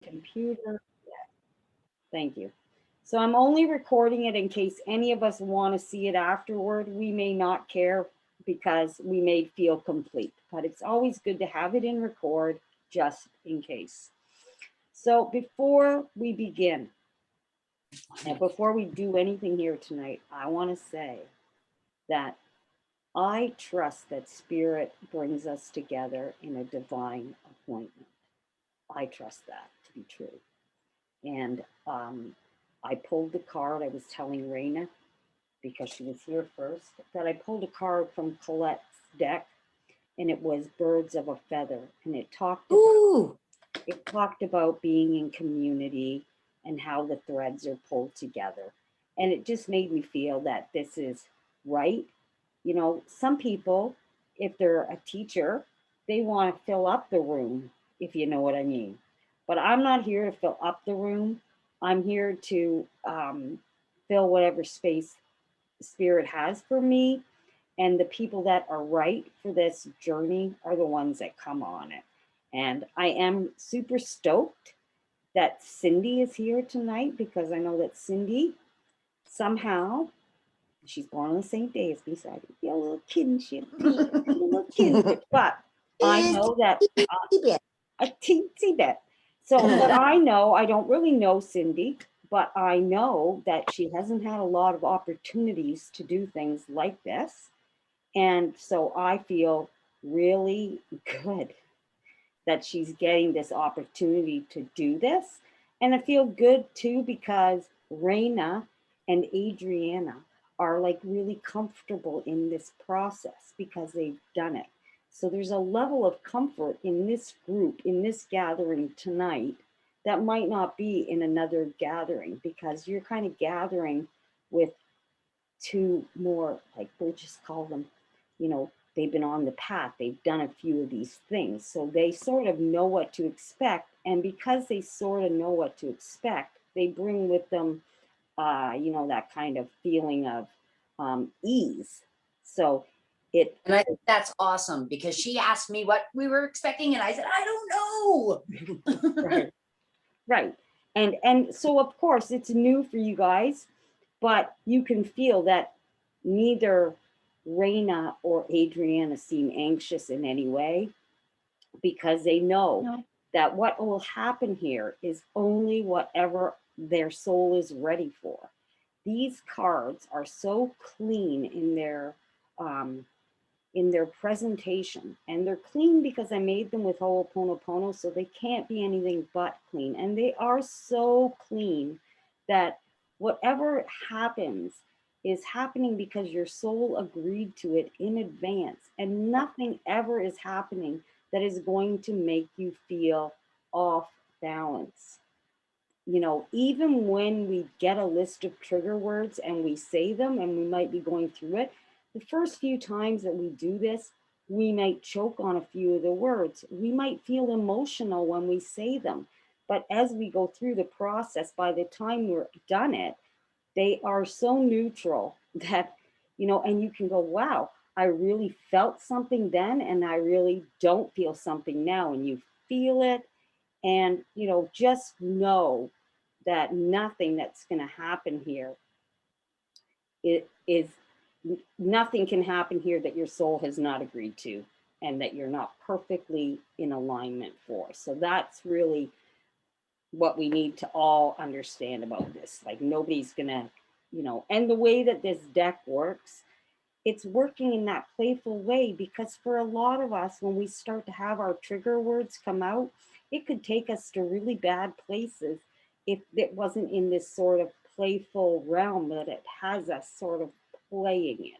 Computer. Thank you. So I'm only recording it in case any of us want to see it afterward. We may not care because we may feel complete, but it's always good to have it in record just in case. So before we begin, and before we do anything here tonight, I want to say that I trust that Spirit brings us together in a divine appointment. I trust that to be true. And I pulled the card. I was telling Raina, because she was here first, that I pulled a card from Colette's deck, and it was Birds of a Feather. And it talked about being in community and how the threads are pulled together. And it just made me feel that this is right. You know, some people, if they're a teacher, they want to fill up the room, if you know what I mean. But I'm not here to fill up the room. I'm here to fill whatever space Spirit has for me. And the people that are right for this journey are the ones that come on it. And I am super stoked that Cindy is here tonight, because I know that Cindy somehow, she's born on the same day as me, so I get a little kinship, a little kinship. But I know that a teensy bit. So, but I know, I don't really know Cindy, but I know that she hasn't had a lot of opportunities to do things like this. And so I feel really good that she's getting this opportunity to do this. And I feel good too, because Raina and Adriana are like really comfortable in this process because they've done it. So there's a level of comfort in this group, in this gathering tonight, that might not be in another gathering, because you're kind of gathering with two more, like we'll just call them, you know, they've been on the path, they've done a few of these things, so they sort of know what to expect. And because they sort of know what to expect, they bring with them, you know, that kind of feeling of ease. So it and I think that's awesome, because she asked me what we were expecting and I said, I don't know. right, right. And so of course it's new for you guys, but you can feel that neither Raina or Adriana seem anxious in any way, because they know that what will happen here is only whatever their soul is ready for. These cards are so clean um, in their presentation, and they're clean because I made them with Ho'oponopono, so they can't be anything but clean. And they are so clean that whatever happens is happening because your soul agreed to it in advance, and nothing ever is happening that is going to make you feel off balance. You know, even when we get a list of trigger words and we say them and we might be going through it, the first few times that we do this, we might choke on a few of the words. We might feel emotional when we say them. But as we go through the process, by the time we're done it, they are so neutral that, you know, and you can go, wow, I really felt something then, and I really don't feel something now. And you feel it. And, you know, just know that nothing that's going to happen here, it is nothing can happen here that your soul has not agreed to and that you're not perfectly in alignment for. So that's really what we need to all understand about this. Like nobody's going to, you know, and the way that this deck works, it's working in that playful way, because for a lot of us, when we start to have our trigger words come out, it could take us to really bad places if it wasn't in this sort of playful realm that it has us sort of playing in.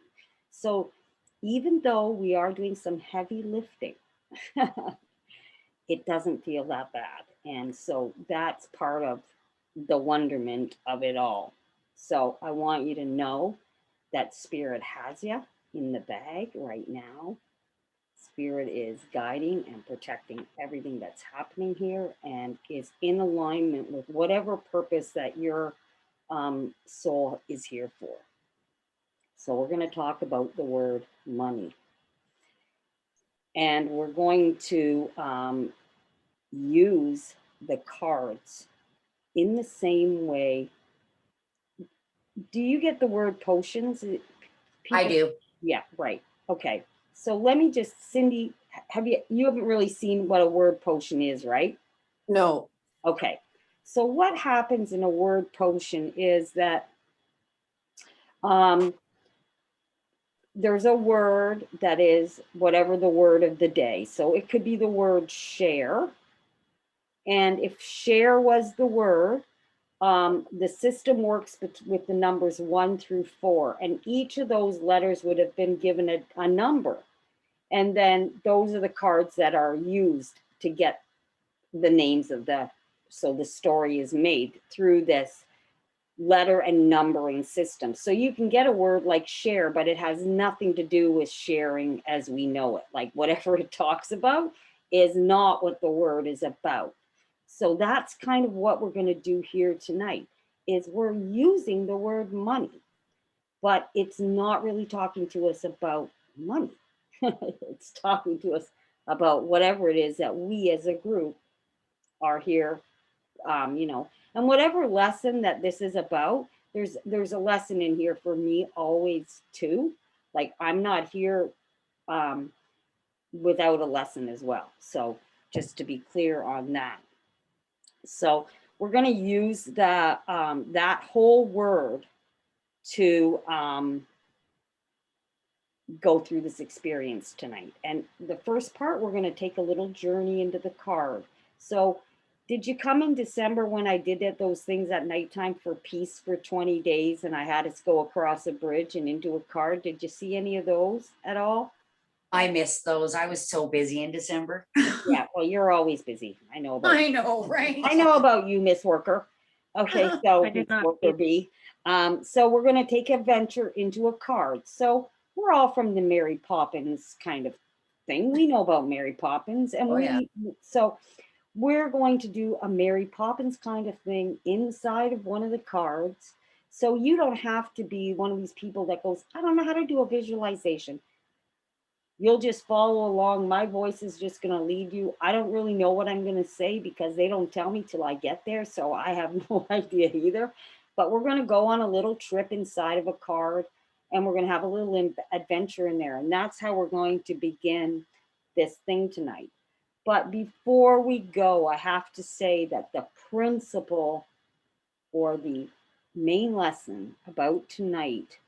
So even though we are doing some heavy lifting, it doesn't feel that bad. And so that's part of the wonderment of it all. So I want you to know that Spirit has you in the bag right now. Spirit is guiding and protecting everything that's happening here, and is in alignment with whatever purpose that your soul is here for. So we're going to talk about the word money. And we're going to use the cards in the same way. Do you get the word potions? I do. Yeah, right. Okay. So let me just, Cindy, you haven't really seen what a word potion is, right? No. Okay. So what happens in a word potion is that um, there's a word that is whatever the word of the day. So it could be the word share. And if share was the word, the system works with the numbers 1 through 4. And each of those letters would have been given a number. And then those are the cards that are used to get the names of so the story is made through this letter and numbering system. So you can get a word like share, but it has nothing to do with sharing as we know it. Like whatever it talks about is not what the word is about. So that's kind of what we're going to do here tonight is we're using the word money, but it's not really talking to us about money. It's talking to us about whatever it is that we as a group are here, and whatever lesson that this is about, there's a lesson in here for me always too. Like I'm not here um, without a lesson as well. So just to be clear on that. So we're going to use that whole word to go through this experience tonight. And the first part, we're going to take a little journey into the card. So did you come in December when I did those things at nighttime for peace for 20 days and I had us go across a bridge and into a card? Did you see any of those at all? I missed those. I was so busy in December. Yeah, well, you're always busy. I know about I know, right? I know about you, Miss Worker. Okay, so I did Miss not Worker B. So we're going to take a venture into a card. So we're all from the Mary Poppins kind of thing. We know about Mary Poppins, and Oh, yeah. so we're going to do a Mary Poppins kind of thing inside of one of the cards. So you don't have to be one of these people that goes, I don't know how to do a visualization. You'll just follow along. My voice is just going to lead you. I don't really know what I'm going to say because they don't tell me till I get there. So I have no idea either. But we're going to go on a little trip inside of a card and we're going to have a little adventure in there. And that's how we're going to begin this thing tonight. But before we go, I have to say that the principle or the main lesson about tonight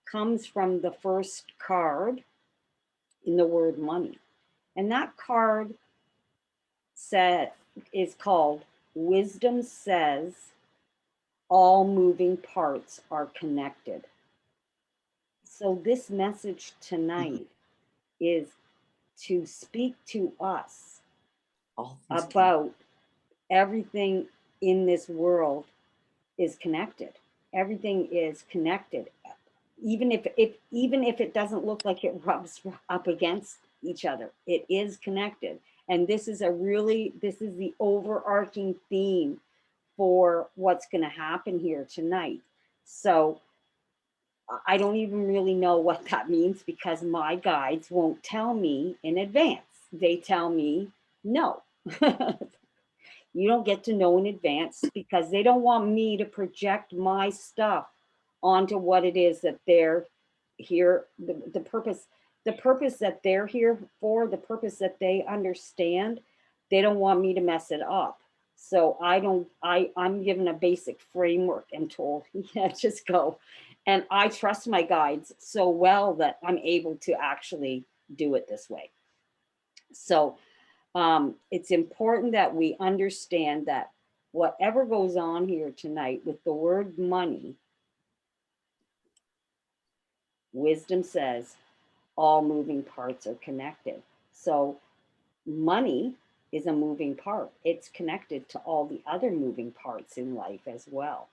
comes from the first card in the word money. And that card is called Wisdom Says All Moving Parts Are Connected. So this message tonight is to speak to us about everything in this world is connected. Everything is connected. Even if it doesn't look like it rubs up against each other, it is connected. And this is the overarching theme for what's going to happen here tonight. So I don't even really know what that means because my guides won't tell me in advance. They tell me no. You don't get to know in advance because they don't want me to project my stuff onto what it is that they're here, the purpose that they're here for, the purpose that they understand. They don't want me to mess it up. So I'm given a basic framework and told, yeah, just go. And I trust my guides so well that I'm able to actually do it this way. So it's important that we understand that whatever goes on here tonight with the word money, wisdom says all moving parts are connected. So money is a moving part. It's connected to all the other moving parts in life as well.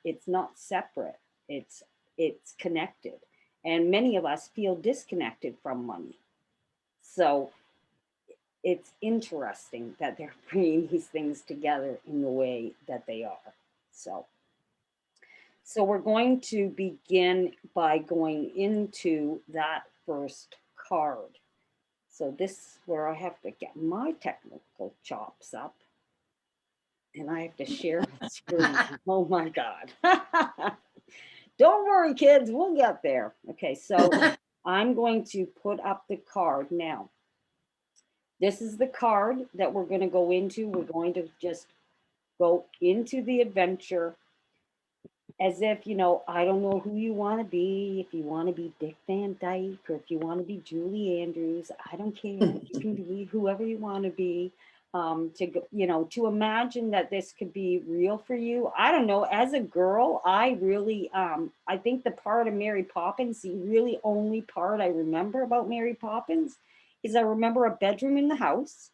It's not separate. It's connected. And many of us feel disconnected from money. So it's interesting that they're bringing these things together in the way that they are. So we're going to begin by going into that first card. So this is where I have to get my technical chops up. and I have to share the screen. Oh my God. Don't worry, kids, we'll get there. Okay, so I'm going to put up the card now. This is the card that we're going to go into. We're going to just go into the adventure as if, I don't know who you want to be. If you want to be Dick Van Dyke or if you want to be Julie Andrews, I don't care. You can be whoever you want to be. To imagine that this could be real for you. I don't know. As a girl, I really, I think the part of Mary Poppins, the really only part I remember about Mary Poppins is I remember a bedroom in the house.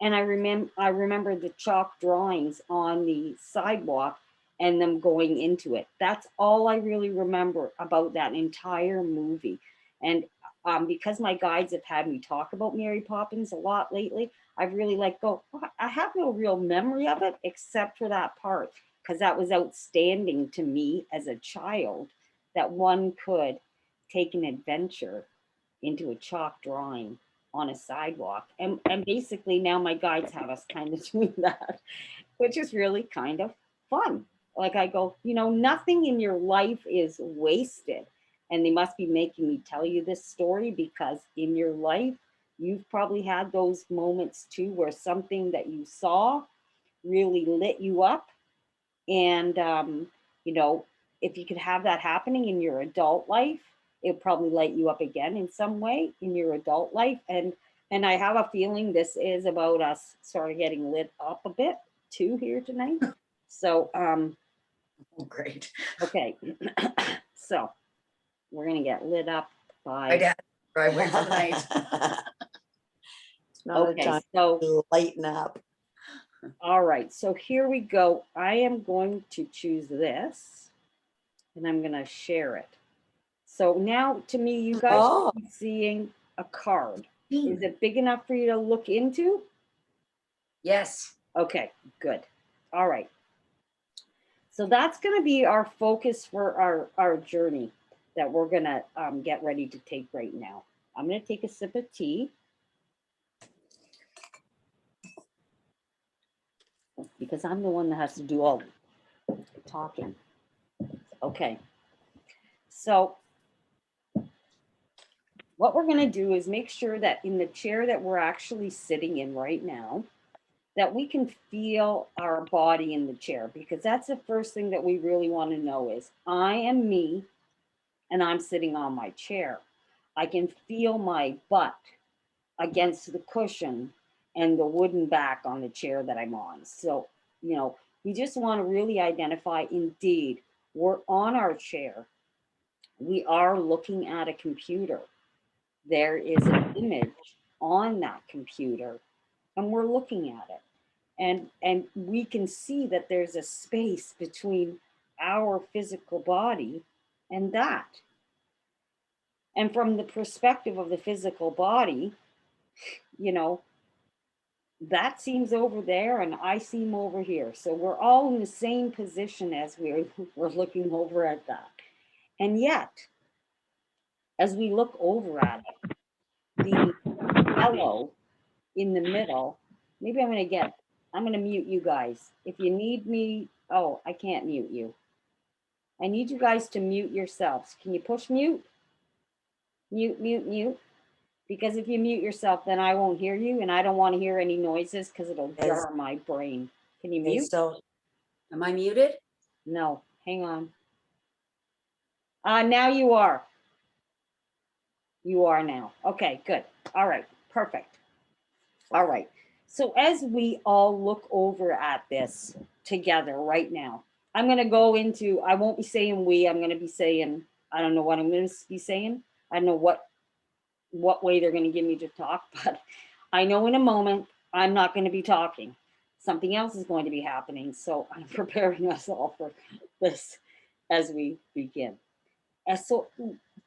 And I remember the chalk drawings on the sidewalk and them going into it. That's all I really remember about that entire movie. And because my guides have had me talk about Mary Poppins a lot lately, I've really I have no real memory of it except for that part, because that was outstanding to me as a child, that one could take an adventure into a chalk drawing on a sidewalk. And basically now my guides have us kind of doing that, which is really kind of fun. Like I go, nothing in your life is wasted. And they must be making me tell you this story because in your life, you've probably had those moments too where something that you saw really lit you up. And, you know, if you could have that happening in your adult life, it would probably light you up again in some way in your adult life. And I have a feeling this is about us sort of getting lit up a bit too here tonight. So, Great. okay. So we're gonna get lit up My by, dad, right, wait for the night. It's not a okay, time so to lighten up. all right, so here we go. I am going to choose this and I'm gonna share it. So now to me, you guys Oh. should be seeing a card. Is it big enough for you to look into? Yes. Okay, good. All right. So that's going to be our focus for our journey that we're going to get ready to take right now. I'm going to take a sip of tea because I'm the one that has to do all the talking. Okay. So what we're going to do is make sure that in the chair that we're actually sitting in right now, that we can feel our body in the chair, because that's the first thing that we really want to know is I am me and I'm sitting on my chair. I can feel my butt against the cushion and the wooden back on the chair that I'm on. So, we just want to really identify indeed, we're on our chair. We are looking at a computer. There is an image on that computer and we're looking at it. And we can see that there's a space between our physical body and that. And from the perspective of the physical body, you know, that seems over there and I seem over here. So we're all in the same position as we're looking over at that. And yet, as we look over at it, the yellow in the middle, maybe I'm going to mute you guys. If you need me, oh, I can't mute you. I need you guys to mute yourselves. Can you push mute? Mute, mute, mute. Because if you mute yourself, then I won't hear you and I don't want to hear any noises because it'll jar my brain. Can you Okay, mute? so Am I muted? No, hang on. Now you are. You are now. Okay, good. All right, perfect. All right. So as we all look over at this together right now, I'm going to go into, I won't be saying we, I'm going to be saying, I don't know what I'm going to be saying. I don't know what way they're going to give me to talk, but I know in a moment I'm not going to be talking. Something else is going to be happening. So I'm preparing us all for this as we begin. And so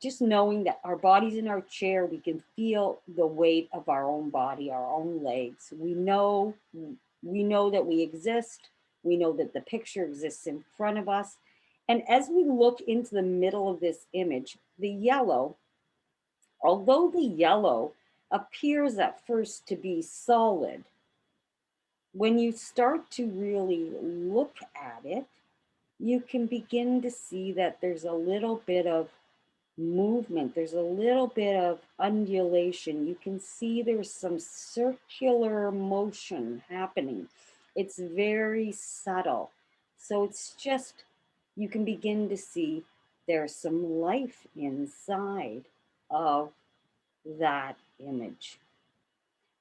just knowing that our body's in our chair, we can feel the weight of our own body, our own legs. We know that we exist. We know that the picture exists in front of us. And as we look into the middle of this image, the yellow, although the yellow appears at first to be solid, when you start to really look at it, you can begin to see that there's a little bit of movement, there's a little bit of undulation. You can see there's some circular motion happening. It's very subtle. So it's just, you can begin to see there's some life inside of that image.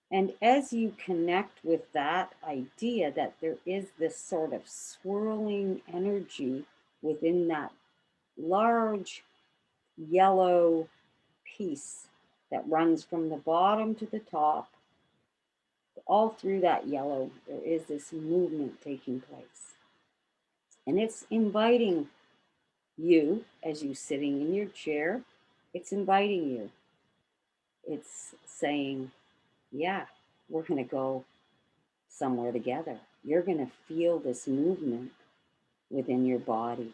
And as you connect with that idea that there is this sort of swirling energy within that large yellow piece that runs from the bottom to the top, all through that yellow, there is this movement taking place. And it's inviting you, as you sitting in your chair, it's inviting you. It's saying, yeah, we're going to go somewhere together. You're going to feel this movement within your body.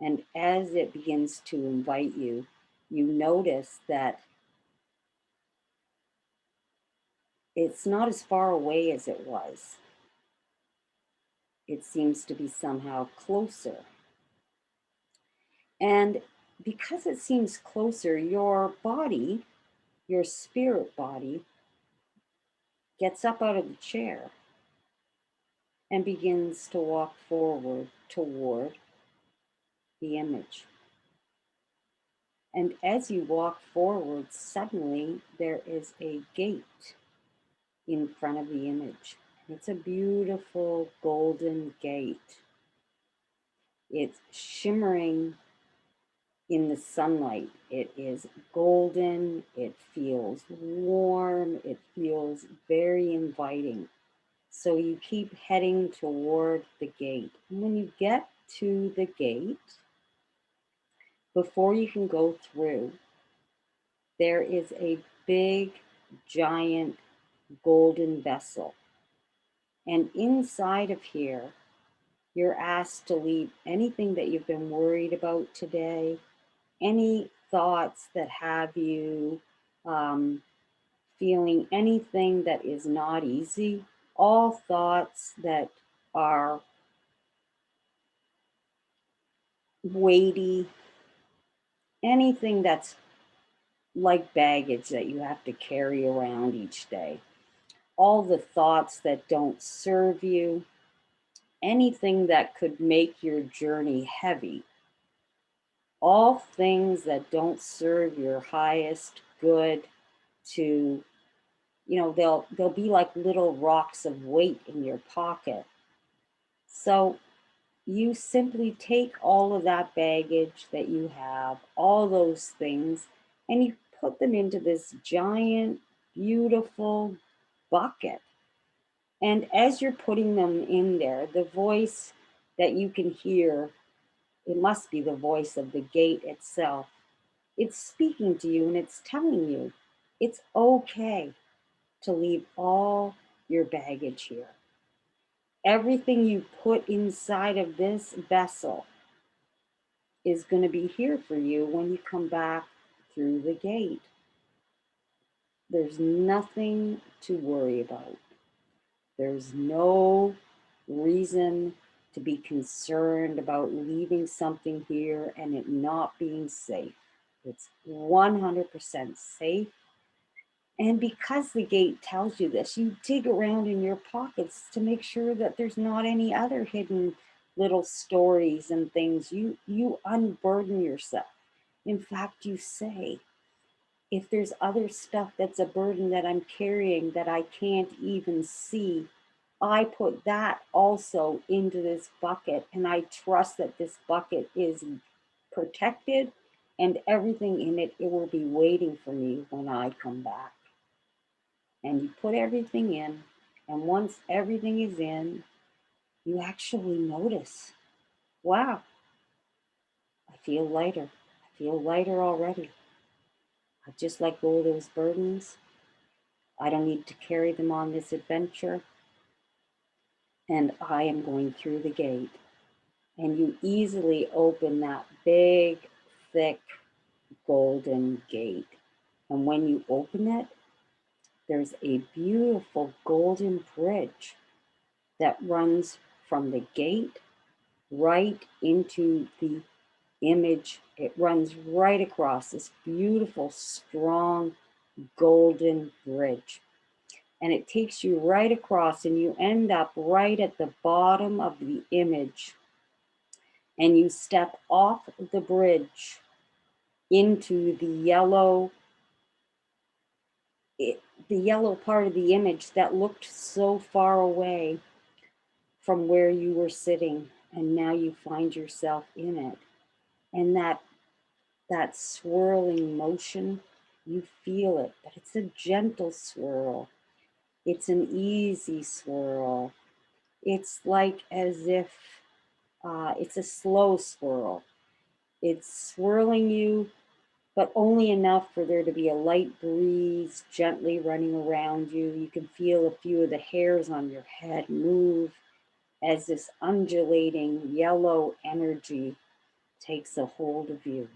And as it begins to invite you, you notice that it's not as far away as it was. It seems to be somehow closer. And because it seems closer, your body, your spirit body, gets up out of the chair and begins to walk forward toward the image. And as you walk forward, suddenly there is a gate in front of the image. It's a beautiful golden gate. It's shimmering in the sunlight. It is golden, it feels warm, it feels very inviting. So you keep heading toward the gate. And when you get to the gate, before you can go through, there is a big, giant golden vessel. And inside of here, you're asked to leave anything that you've been worried about today, any thoughts that have you feeling anything that is not easy, all thoughts that are weighty, anything that's like baggage that you have to carry around each day, all the thoughts that don't serve you, anything that could make your journey heavy, all things that don't serve your highest good to, they'll be like little rocks of weight in your pocket. So you simply take all of that baggage that you have, all those things, and you put them into this giant, beautiful bucket. And as you're putting them in there, the voice that you can hear, it must be the voice of the gate itself. It's speaking to you and it's telling you it's okay to leave all your baggage here. Everything you put inside of this vessel is going to be here for you when you come back through the gate. There's nothing to worry about. There's no reason to be concerned about leaving something here and it not being safe. It's 100% safe. And because the gate tells you this, you dig around in your pockets to make sure that there's not any other hidden little stories and things. You unburden yourself. In fact, you say, if there's other stuff that's a burden that I'm carrying that I can't even see, I put that also into this bucket and I trust that this bucket is protected and everything in it, it will be waiting for me when I come back. And you put everything in, and once everything is in, you actually notice, wow, I feel lighter. I feel lighter already. I just let go of those burdens. I don't need to carry them on this adventure. And I am going through the gate. And you easily open that big, thick, golden gate. And when you open it, there's a beautiful golden bridge that runs from the gate right into the image. It runs right across this beautiful, strong, golden bridge. And it takes you right across, and you end up right at the bottom of the image. And you step off the bridge into the yellow part of the image that looked so far away from where you were sitting, and now you find yourself in it. And that swirling motion, you feel it, but it's a gentle swirl. It's an easy swirl. It's like as if it's a slow swirl. It's swirling you, but only enough for there to be a light breeze gently running around you. You can feel a few of the hairs on your head move as this undulating yellow energy takes a hold of you.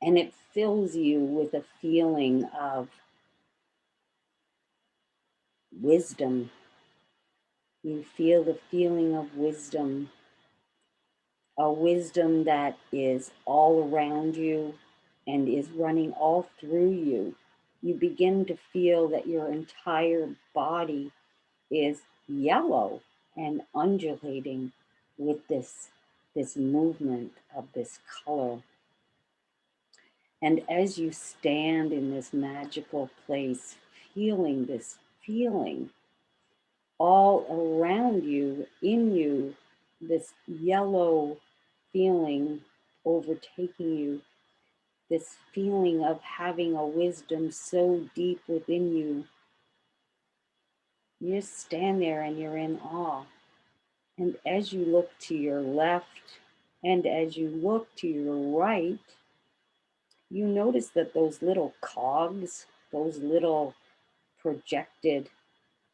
And it fills you with a feeling of wisdom. You feel the feeling of wisdom, a wisdom that is all around you and is running all through you. You begin to feel that your entire body is yellow and undulating with this movement of this color. And as you stand in this magical place, feeling this feeling all around you, in you, this yellow feeling overtaking you, this feeling of having a wisdom so deep within you, you just stand there and you're in awe. And as you look to your left and as you look to your right, you notice that those little cogs, those little projected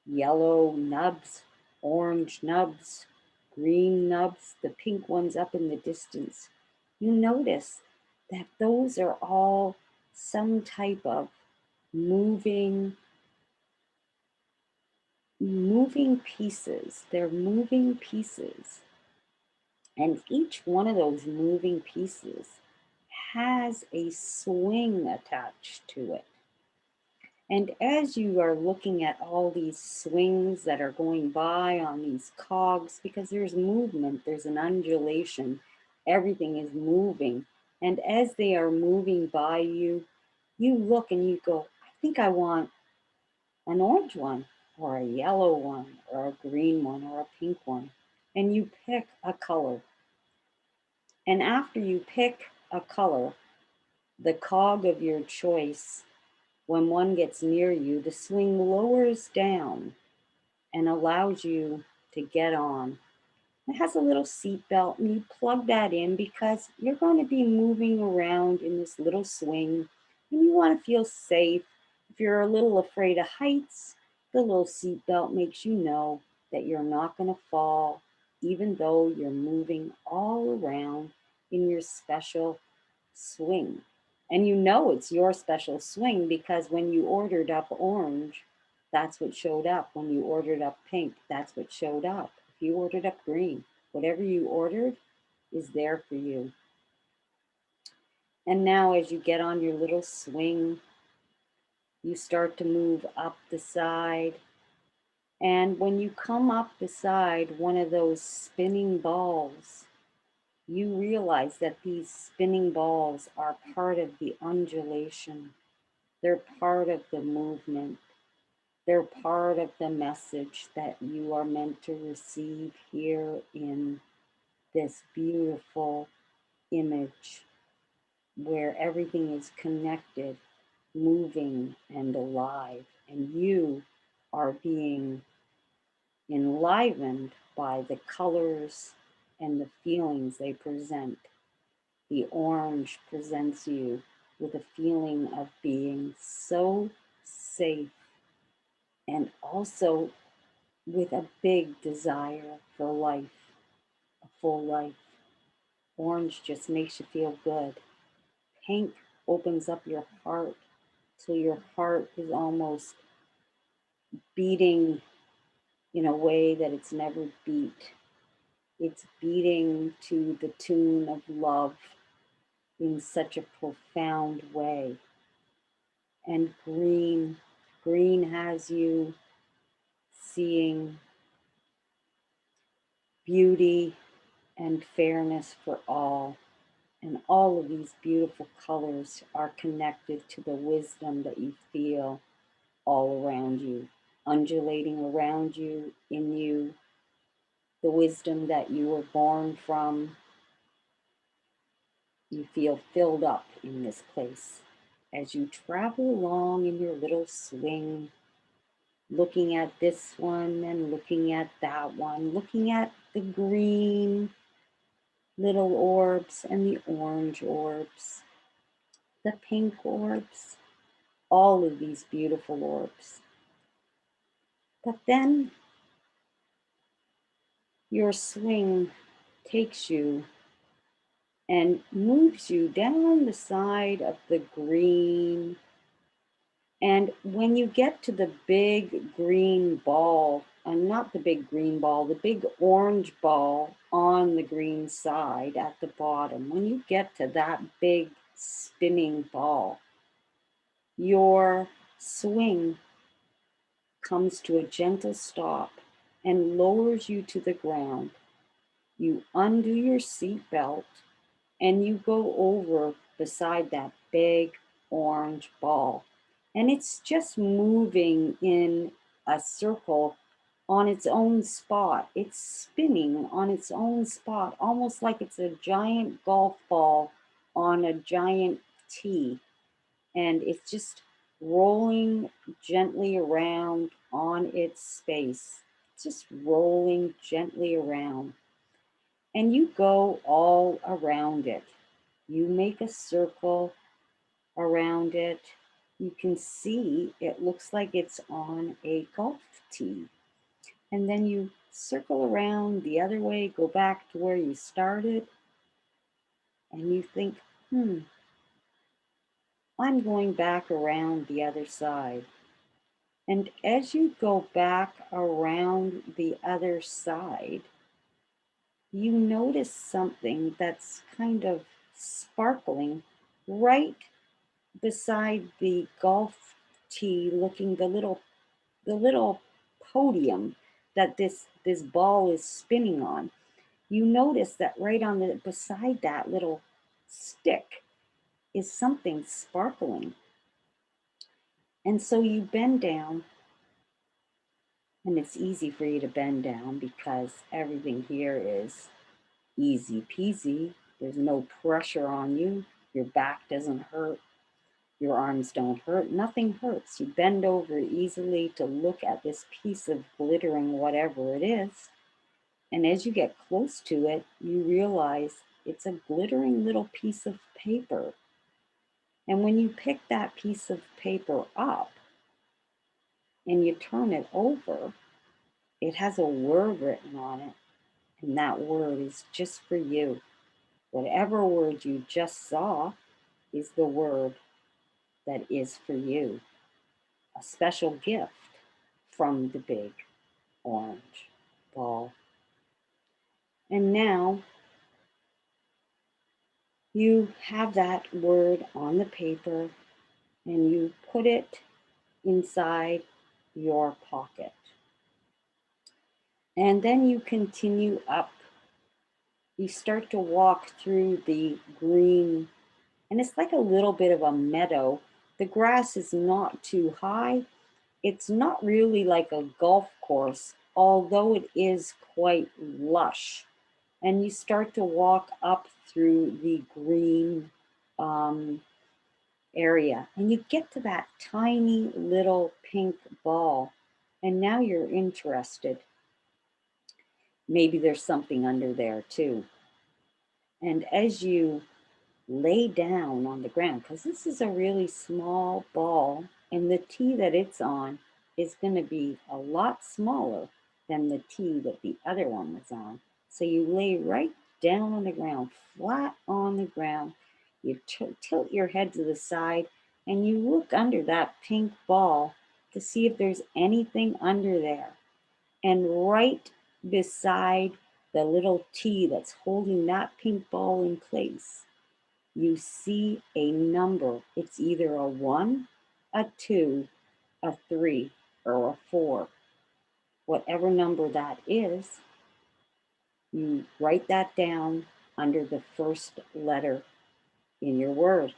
yellow nubs, orange nubs, green nubs, the pink ones up in the distance, you notice that those are all some type of moving pieces. They're moving pieces. And each one of those moving pieces has a swing attached to it. And as you are looking at all these swings that are going by on these cogs, because there's movement, there's an undulation, everything is moving. And as they are moving by you, you look and you go, I think I want an orange one, or a yellow one, or a green one, or a pink one. And you pick a color. And after you pick a color, the cog of your choice, when one gets near you, the swing lowers down and allows you to get on. It has a little seat belt, and you plug that in because you're going to be moving around in this little swing and you want to feel safe. If you're a little afraid of heights, the little seat belt makes you know that you're not going to fall, even though you're moving all around in your special swing. And you know it's your special swing because when you ordered up orange, that's what showed up. When you ordered up pink, that's what showed up. If you ordered up green, whatever you ordered is there for you. And now as you get on your little swing, you start to move up the side. And when you come up the side, one of those spinning balls, you realize that these spinning balls are part of the undulation. They're part of the movement. They're part of the message that you are meant to receive here in this beautiful image where everything is connected, moving, and alive. And you are being enlivened by the colors and the feelings they present. The orange presents you with a feeling of being so safe and also with a big desire for life, a full life. Orange just makes you feel good. Pink opens up your heart So your heart is almost beating in a way that it's never beat. It's beating to the tune of love in such a profound way. And green has you seeing beauty and fairness for all. And all of these beautiful colors are connected to the wisdom that you feel all around you, undulating around you, in you, the wisdom that you were born from. You feel filled up in this place as you travel along in your little swing, looking at this one and looking at that one, looking at the green little orbs and the orange orbs, the pink orbs, all of these beautiful orbs. But then your swing takes you and moves you down the side of the green. And when you get to the big green ball, and not the big green ball, the big orange ball on the green side at the bottom, when you get to that big spinning ball, your swing comes to a gentle stop and lowers you to the ground. You undo your seatbelt and you go over beside that big orange ball. And it's just moving in a circle on its own spot. It's spinning on its own spot, almost like it's a giant golf ball on a giant tee. And it's just rolling gently around on its space, just rolling gently around. And you go all around it. You make a circle around it. You can see it looks like it's on a golf tee. And then you circle around the other way, go back to where you started, and you think, I'm going back around the other side. And as you go back around the other side, you notice something that's kind of sparkling right beside the golf tee, looking the little podium that this ball is spinning on. You notice that right on the beside that little stick is something sparkling. And so you bend down, and it's easy for you to bend down because everything here is easy peasy. There's no pressure on you. Your back doesn't hurt. Your arms don't hurt. Nothing hurts. You bend over easily to look at this piece of glittering whatever it is. And as you get close to it, you realize it's a glittering little piece of paper. And when you pick that piece of paper up and you turn it over, it has a word written on it. And that word is just for you. Whatever word you just saw is the word that is for you. A special gift from the big orange ball. And now you have that word on the paper and you put it inside your pocket. And then you continue up. You start to walk through the green, and it's like a little bit of a meadow. The grass is not too high. It's not really like a golf course, although it is quite lush. And you start to walk up through the green area, and you get to that tiny little pink ball. And now you're interested. Maybe there's something under there too. And as you lay down on the ground, because this is a really small ball, and the tee that it's on is going to be a lot smaller than the tee that the other one was on. So you lay right down on the ground, flat on the ground. You tilt your head to the side, and you look under that pink ball to see if there's anything under there. And right beside the little T that's holding that pink ball in place, you see a number. It's either a 1, a 2, a 3, or a 4. Whatever number that is, you write that down under the first letter in your word.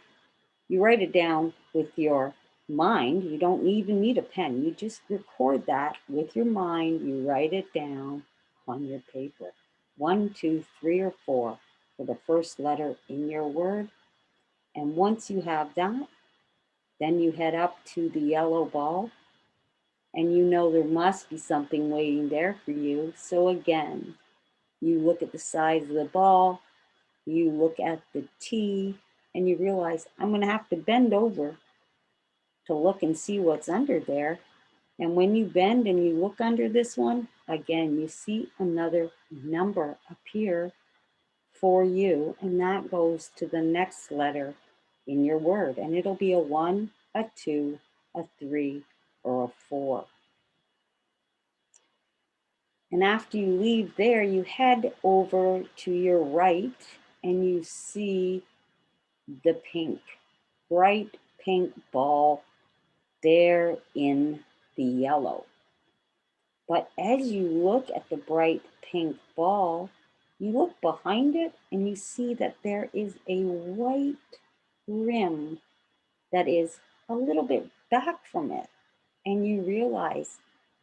You write it down with your mind. You don't even need a pen. You just record that with your mind. You write it down on your paper. 1, 2, 3, or 4 for the first letter in your word. And once you have that, then you head up to the yellow ball, and you know there must be something waiting there for you. So again, you look at the size of the ball, you look at the T, and you realize I'm going to have to bend over to look and see what's under there. And when you bend and you look under this one, again, you see another number appear for you, and that goes to the next letter in your word. And it'll be a 1, a 2, a 3, or a 4. And after you leave there, you head over to your right and you see the pink, bright pink ball there in the yellow. But as you look at the bright pink ball, you look behind it and you see that there is a white rim that is a little bit back from it. And you realize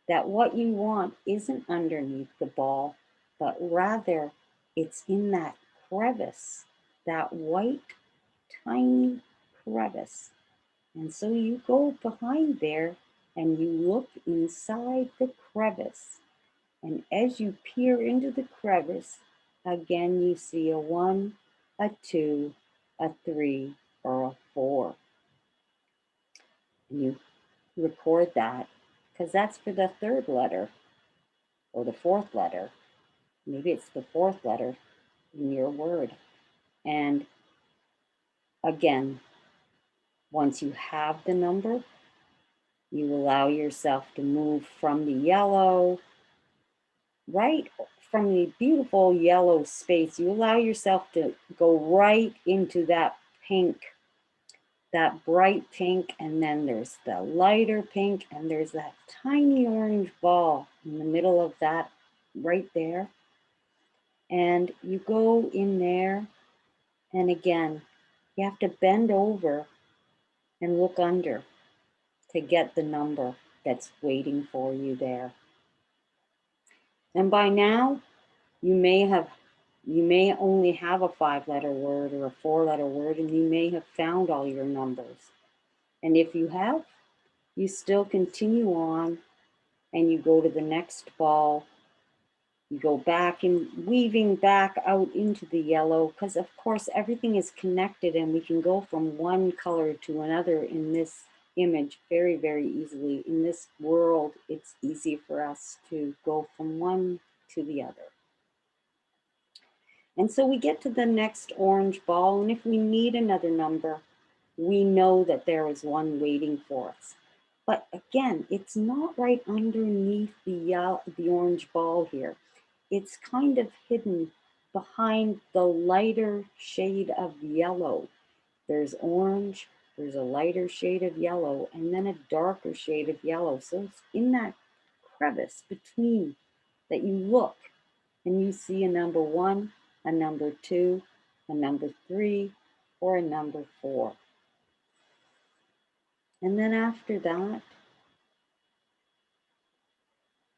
that what you want isn't underneath the ball, but rather it's in that crevice, that white tiny crevice. And so you go behind there and you look inside the crevice. And as you peer into the crevice, again you see a 1, a 2, a 3, or a 4. And you record that because that's for the third letter or the fourth letter. Maybe it's the fourth letter in your word. And again, once you have the number, you allow yourself to move from the yellow, right from the beautiful yellow space. You allow yourself to go right into that pink, that bright pink, and then there's the lighter pink, and there's that tiny orange ball in the middle of that right there. And you go in there, and again, you have to bend over and look under to get the number that's waiting for you there. And by now, you may only have a 5-letter word or a 4-letter word, and you may have found all your numbers. And if you have, you still continue on and you go to the next ball. You go back and weaving back out into the yellow, because of course everything is connected and we can go from one color to another in this image very, very easily. In this world, it's easy for us to go from one to the other. And so we get to the next orange ball, and if we need another number, we know that there is one waiting for us. But again, it's not right underneath the orange ball here. It's kind of hidden behind the lighter shade of yellow. There's orange, there's a lighter shade of yellow, and then a darker shade of yellow. So it's in that crevice between that you look and you see a number 1, a number 2, a number 3, or a number 4. And then after that,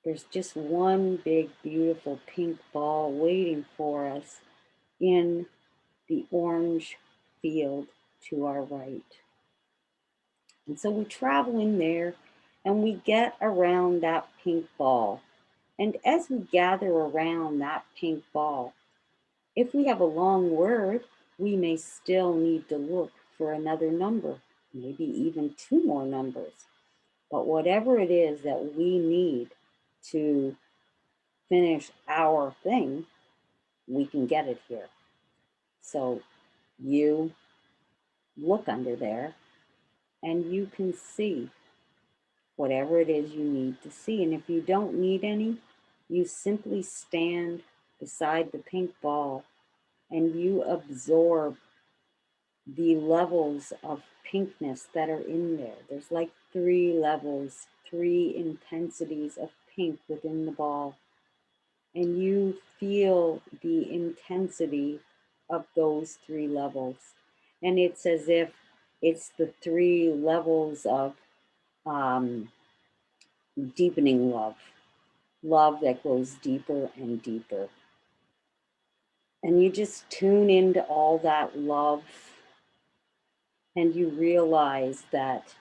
there's just one big, beautiful pink ball waiting for us in the orange field to our right. And so we travel in there and we get around that pink ball. And as we gather around that pink ball, if we have a long word, we may still need to look for another number, maybe even 2 more numbers. But whatever it is that we need to finish our thing, we can get it here. So you look under there and you can see whatever it is you need to see. And if you don't need any, you simply stand beside the pink ball and you absorb the levels of pinkness that are in there. There's like 3 levels, 3 intensities of pink within the ball. And you feel the intensity of those 3 levels. And it's as if it's the 3 levels of um, deepening love, love that goes deeper and deeper. And you just tune into all that love, and you realize that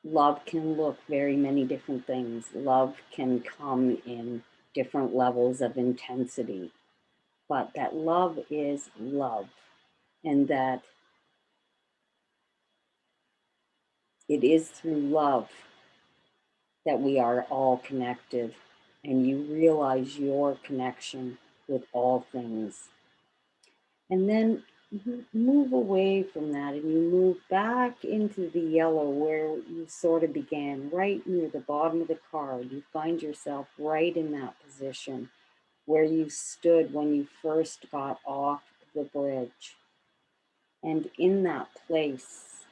love can look very many different things. Love can come in different levels of intensity, but that love is love, and that it is through love that we are all connected, and you realize your connection with all things. And then you move away from that and you move back into the yellow where you sort of began, right near the bottom of the card. You find yourself right in that position where you stood when you first got off the bridge. And in that place,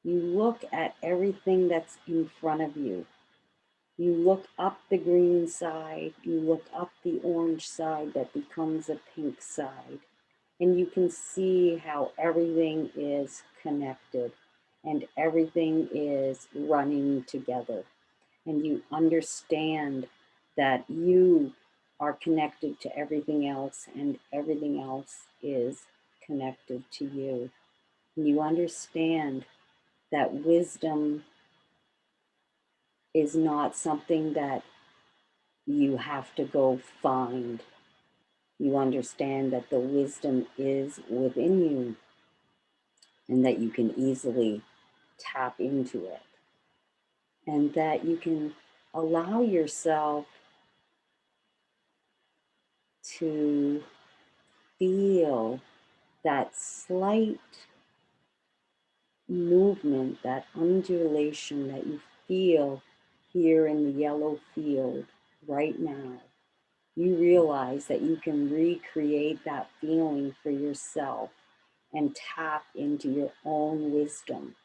you look at everything that's in front of you. You look up the green side, you look up the orange side that becomes a pink side. And you can see how everything is connected and everything is running together. And you understand that you are connected to everything else and everything else is connected to you. And you understand that wisdom is not something that you have to go find. You understand that the wisdom is within you and that you can easily tap into it, and that you can allow yourself to feel that slight movement, that undulation that you feel here in the yellow field right now. You realize that you can recreate that feeling for yourself and tap into your own wisdom.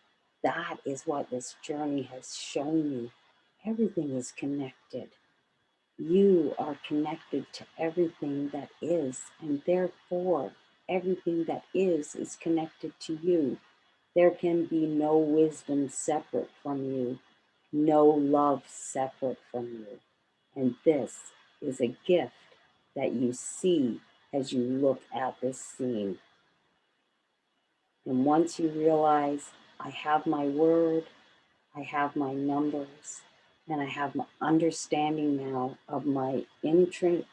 That is what this journey has shown me. Everything is connected. You are connected to everything that is, and therefore, everything that is connected to you. There can be no wisdom separate from you, no love separate from you. And this is a gift that you see as you look at this scene. And once you realize, I have my word, I have my numbers, and I have my understanding now of my intimate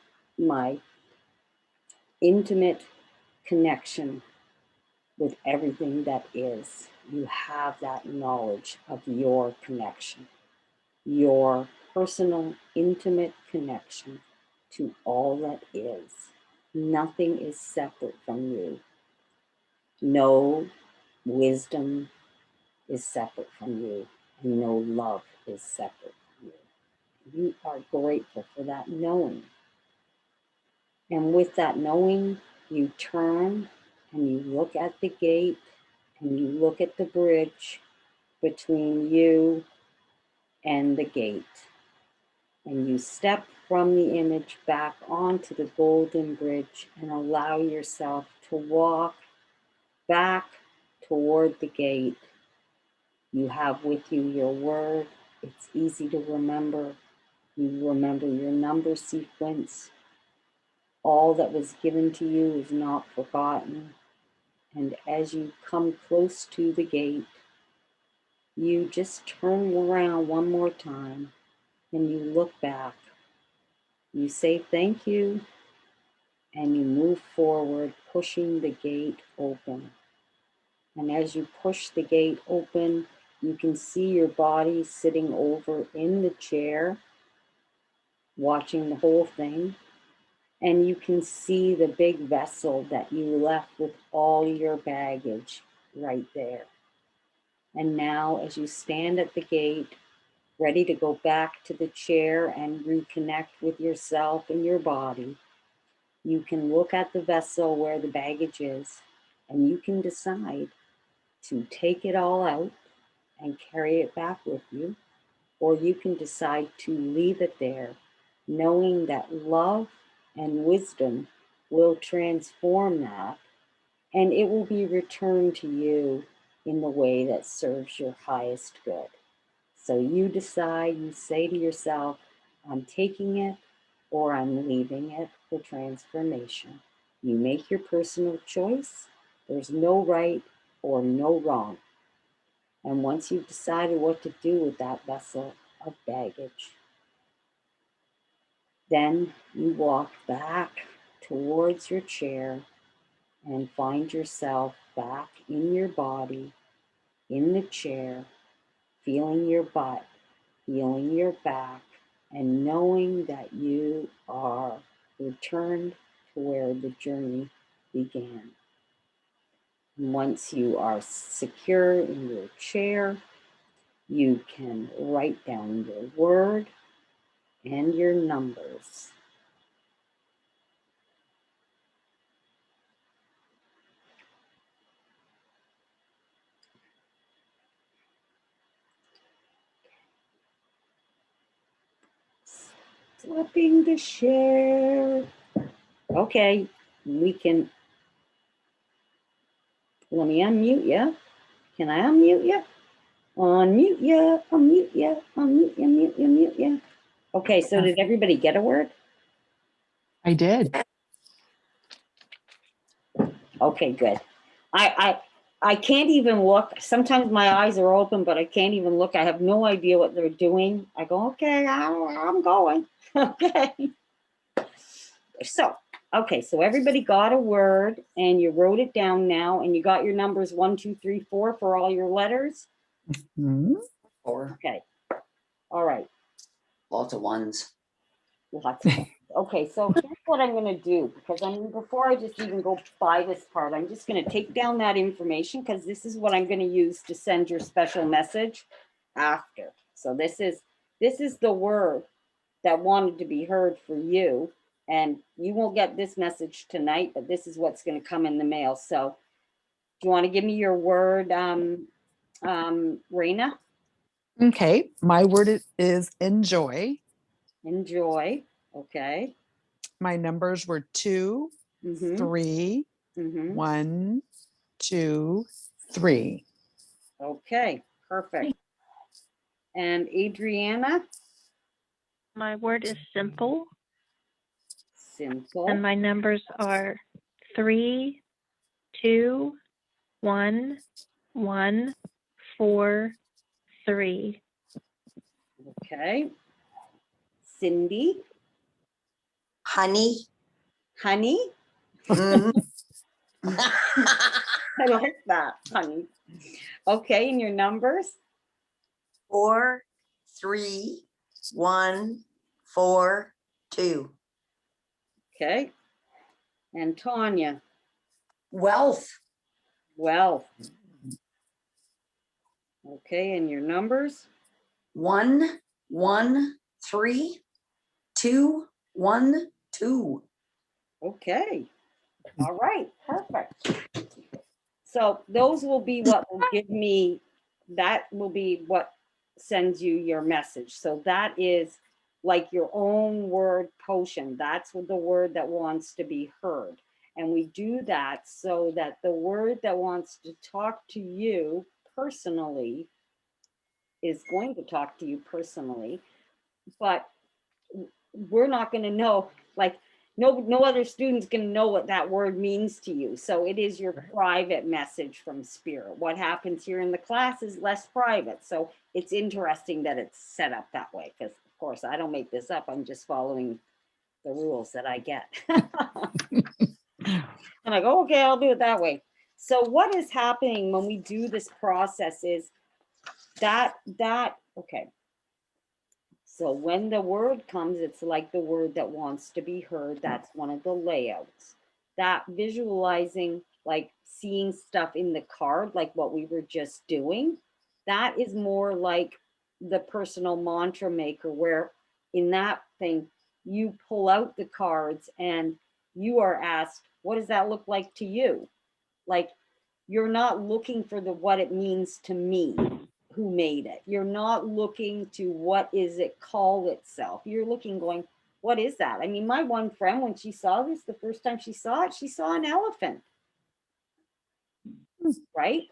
connection with everything that is. You have that knowledge of your connection, your personal, intimate connection to all that is. Nothing is separate from you. No wisdom is separate from you, and no love is separate from you. You are grateful for that knowing. And with that knowing, you turn and you look at the gate and you look at the bridge between you and the gate. And you step from the image back onto the golden bridge and allow yourself to walk back toward the gate. You have with you your word. It's easy to remember. You remember your number sequence. All that was given to you is not forgotten. And as you come close to the gate, you just turn around one more time and you look back. You say thank you and you move forward, pushing the gate open. And as you push the gate open, you can see your body sitting over in the chair, watching the whole thing. And you can see the big vessel that you left with all your baggage. right there. And now, as you stand at the gate, ready to go back to the chair and reconnect with yourself and your body, you can look at the vessel where the baggage is, and you can decide to take it all out and carry it back with you, or you can decide to leave it there, knowing that love and wisdom will transform that, and it will be returned to you in the way that serves your highest good. So you decide, you say to yourself, I'm taking it or I'm leaving it for transformation. You make your personal choice. There's no right or no wrong. And once you've decided what to do with that vessel of baggage, then you walk back towards your chair and find yourself back in your body, in the chair, feeling your butt, feeling your back, and knowing that you are returned to where the journey began. And once you are secure in your chair, you can write down your word and your numbers. Flipping the share. Okay, we can, let me unmute you. Can I unmute you? Unmute you, unmute you, unmute you, mute you, mute you. Okay, so did everybody get a word? I did. Okay, good. I can't even look. Sometimes my eyes are open, but I can't even look. I have no idea what they're doing. I go, okay, I'm going. Okay. So, okay, so everybody got a word and you wrote it down now and you got your numbers 1, 2, 3, 4 for all your letters. Mhm. Or Okay. All right. lots of ones. Lots of fun. Okay, so here's what I'm going to do, because I mean, before I just even go by this part, I'm just going to take down that information, because this is what I'm going to use to send your special message after. So this is the word that wanted to be heard for you, and you won't get this message tonight, but this is what's going to come in the mail. So do you want to give me your word, Raina? Okay, my word is enjoy. Enjoy. Okay. My numbers were 2, Mm-hmm. 3, Mm-hmm. 1, 2, 3. Okay, perfect. And Adriana? My word is simple, Simple. and my numbers are 3, 2, 1, 1, 4, 3. Okay. Cindy? Honey. Honey? Mhm. I like that, honey. Okay, and your numbers? 4, 3, 1, 4, 2. Okay. And Tanya? Wealth. Wealth. Okay, and your numbers? 1, 1, 3, 2, 1, 2. Okay. All right, perfect. So those will be what will give me, that will be what sends you your message. So that is like your own word potion. That's the word that wants to be heard. And we do that so that the word that wants to talk to you personally is going to talk to you personally, but we're not going to know, like, no other student's going to know what that word means to you. So it is your private message from spirit. What happens here in the class is less private. So it's interesting that it's set up that way, because of course I don't make this up. I'm just following the rules that I get. And I go, okay, I'll do it that way. So what is happening when we do this process is that, okay. So when the word comes, it's like the word that wants to be heard. That's one of the layouts. That visualizing like seeing stuff in the card, like what we were just doing. That is more like the personal mantra maker, where in that thing, you pull out the cards and you are asked, what does that look like to you? Like, you're not looking for the what it means to me, who made it. You're not looking to what is it call itself. You're looking going, what is that? I mean, my one friend, when she saw this, the first time she saw it, she saw an elephant, right?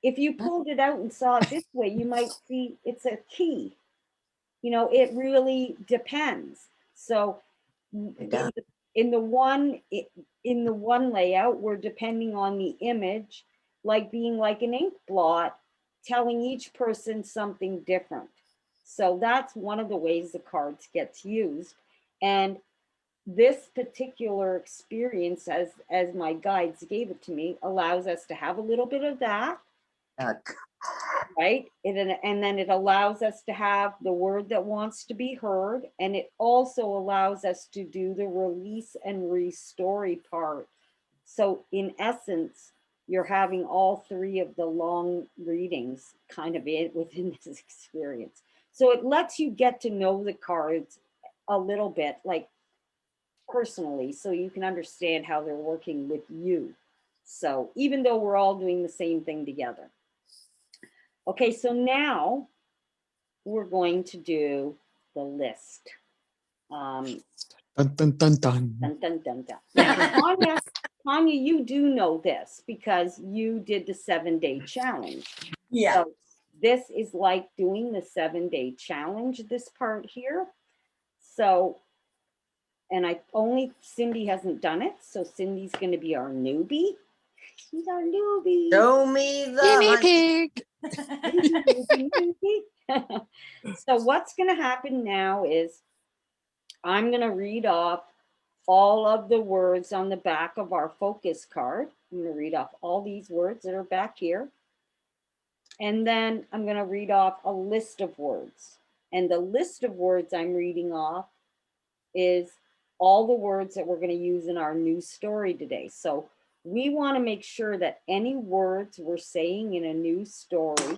If you pulled it out and saw it this way, you might see it's a key. You know, it really depends. So It does. in the one in the one layout, we're depending on the image, like being like an ink blot, telling each person something different. So that's one of the ways the cards gets used. And this particular experience, as my guides gave it to me, allows us to have a little bit of that, right? And then it allows us to have the word that wants to be heard. And it also allows us to do the release and restory part. So in essence, you're having all three of the long readings kind of within this experience. So it lets you get to know the cards a little bit, like personally, so you can understand how they're working with you. So even though we're all doing the same thing together. Okay, so now we're going to do the list. Dun, dun, dun, dun. Dun, dun, dun, dun. Now, Tanya, you do know this because you did the 7-day challenge. Yeah. So this is like doing the 7-day challenge, this part here. So, and Cindy hasn't done it. So Cindy's going to be our newbie. She's our newbie. Show me the Guinea honey. pig. So what's going to happen now is I'm going to read off all of the words on the back of our focus card. I'm going to read off all these words that are back here. And then I'm going to read off a list of words. And the list of words I'm reading off is all the words that we're going to use in our new story today. So we want to make sure that any words we're saying in a new story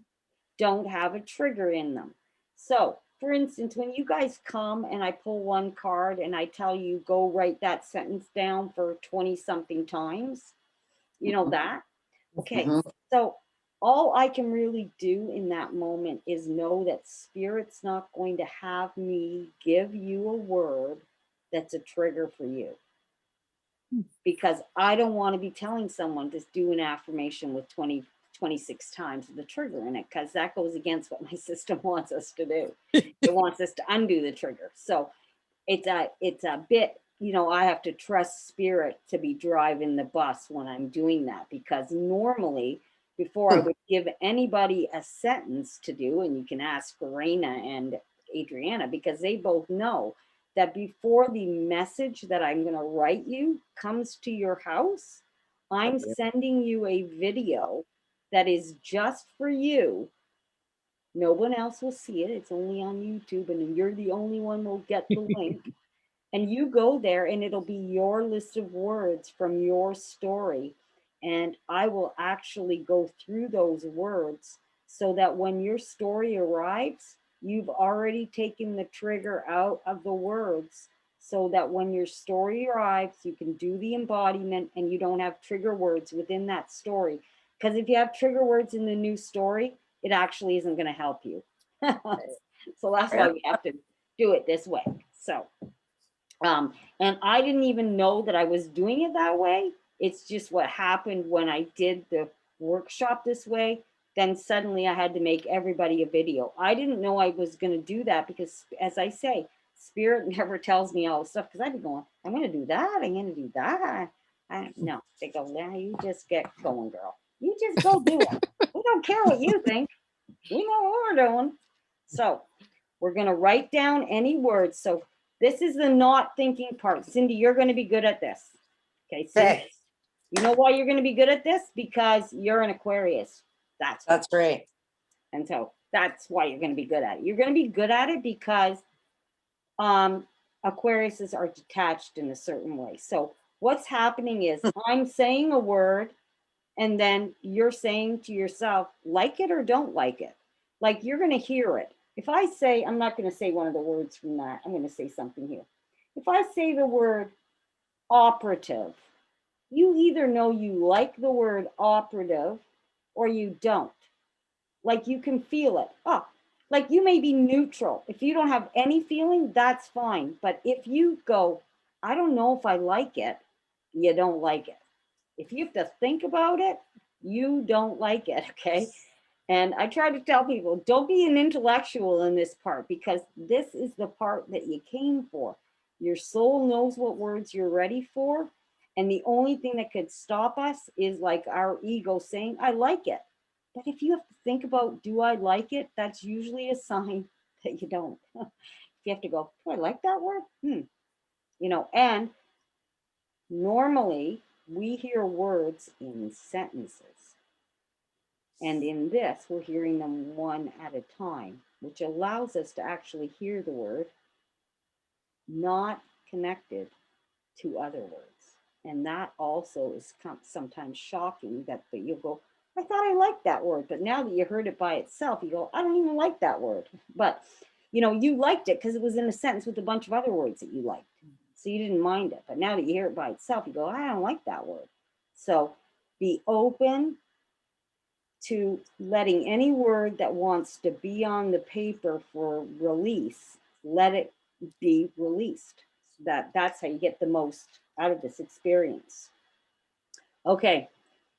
don't have a trigger in them. So for instance, when you guys come and I pull one card and I tell you, go write that sentence down for 20 something times, you know that? Okay, so all I can really do in that moment is know that Spirit's not going to have me give you a word that's a trigger for you. Because I don't want to be telling someone to do an affirmation with 26 times the trigger in it, because that goes against what my system wants us to do. It wants us to undo the trigger. So it's a bit, you know, I have to trust Spirit to be driving the bus when I'm doing that, because normally before I would give anybody a sentence to do, and you can ask Raina and Adriana, because they both know that before the message that I'm going to write you comes to your house, I'm sending you a video that is just for you. No one else will see it. It's only on YouTube, and you're the only one who will get the link. And you go there and it'll be your list of words from your story. And I will actually go through those words so that when your story arrives, you've already taken the trigger out of the words, so that when your story arrives, you can do the embodiment and you don't have trigger words within that story. Because if you have trigger words in the new story, it actually isn't going to help you. So that's why we have to do it this way. So, and I didn't even know that I was doing it that way. It's just what happened when I did the workshop this way. Then suddenly I had to make everybody a video. I didn't know I was going to do that because, as I say, Spirit never tells me all the stuff, because I'd be going, I'm going to do that. I'm going to do that. No, they go, yeah, you just get going, girl. You just go do it. We don't care what you think. We know what we're doing. So we're going to write down any words. So this is the not thinking part. Cindy, you're going to be good at this. Okay, Cindy. You know why you're going to be good at this? Because you're an Aquarius. That's right. And so that's why you're going to be good at it. You're going to be good at it because Aquariuses are detached in a certain way. So what's happening is I'm saying a word and then you're saying to yourself, like it or don't like it. Like you're going to hear it. If I say, I'm not going to say one of the words from that, I'm going to say something here. If I say the word operative, you either know you like the word operative or you don't. Like you can feel it. Oh, like you may be neutral. If you don't have any feeling, that's fine. But if you go, I don't know if I like it, you don't like it. If you have to think about it, you don't like it. Okay. And I try to tell people, don't be an intellectual in this part because this is the part that you came for. Your soul knows what words you're ready for. And the only thing that could stop us is like our ego saying, I like it. But if you have to think about, do I like it? That's usually a sign that you don't. If you have to go, do I like that word? And normally we hear words in sentences. And in this, we're hearing them one at a time, which allows us to actually hear the word not connected to other words. And that also is sometimes shocking that you'll go, I thought I liked that word. But now that you heard it by itself, you go, I don't even like that word. But, you liked it because it was in a sentence with a bunch of other words that you liked. So you didn't mind it. But now that you hear it by itself, you go, I don't like that word. So be open to letting any word that wants to be on the paper for release, let it be released. That's how you get the most out of this experience. Okay,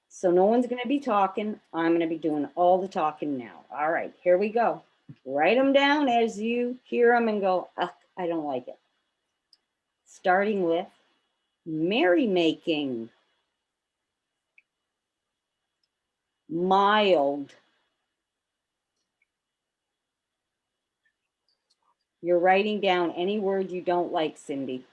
so no one's going to be talking. I'm going to be doing all the talking now. All right, here we go. Write them down as you hear them and go, I don't like it. Starting with merrymaking, mild. You're writing down any word you don't like, Cindy.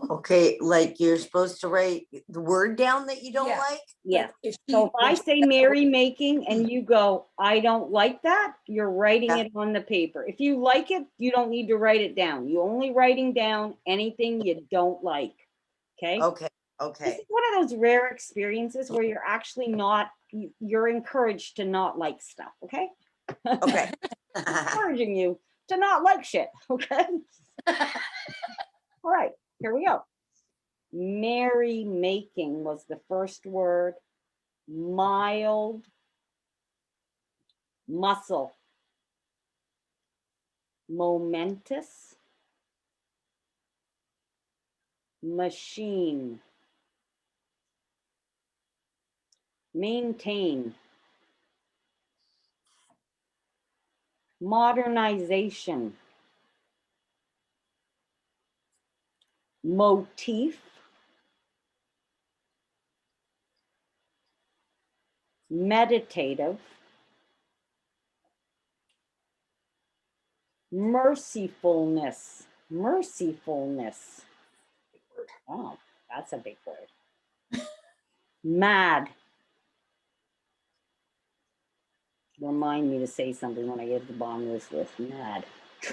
Okay, like you're supposed to write the word down that you don't Yeah. like? Yeah. If So if I she- say merrymaking and you go, I don't like that, you're writing Yeah. it on the paper. If you like it, you don't need to write it down. You only writing down anything you don't like. Okay. Okay, This okay, is one of those rare experiences where you're actually you're encouraged to not like stuff. Okay. okay. Encouraging you to not like shit. Okay. All right. Here we go. Merrymaking was the first word. Mild. Muscle. Momentous. Machine. Maintain. Modernization. Motif. Meditative. Mercifulness. Mercifulness. Oh, that's a big word. Mad. Remind me to say something when I get to the bottom of this list. Mad.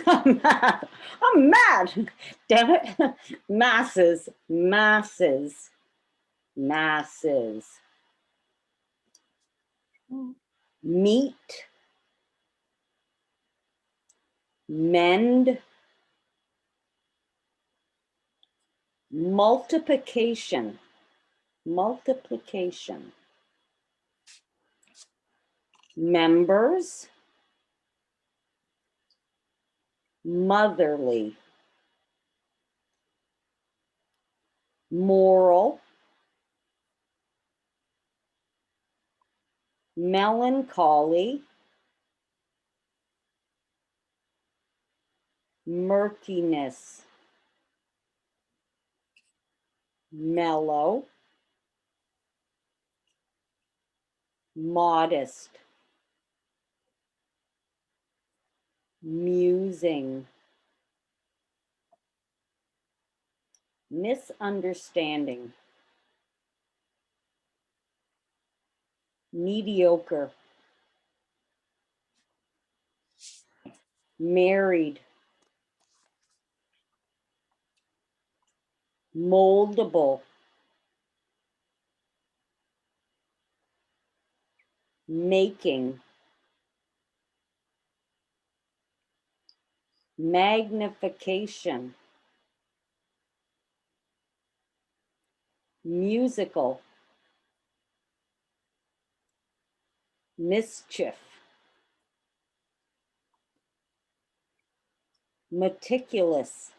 I'm mad. I'm mad. Damn it. Masses. Masses. Masses. Meet. Mend. Multiplication. Multiplication. Members. Motherly. Moral. Melancholy. Murkiness. Mellow. Modest. Musing. Misunderstanding. Mediocre. Married. moldable, making, magnification, musical, mischief, meticulous,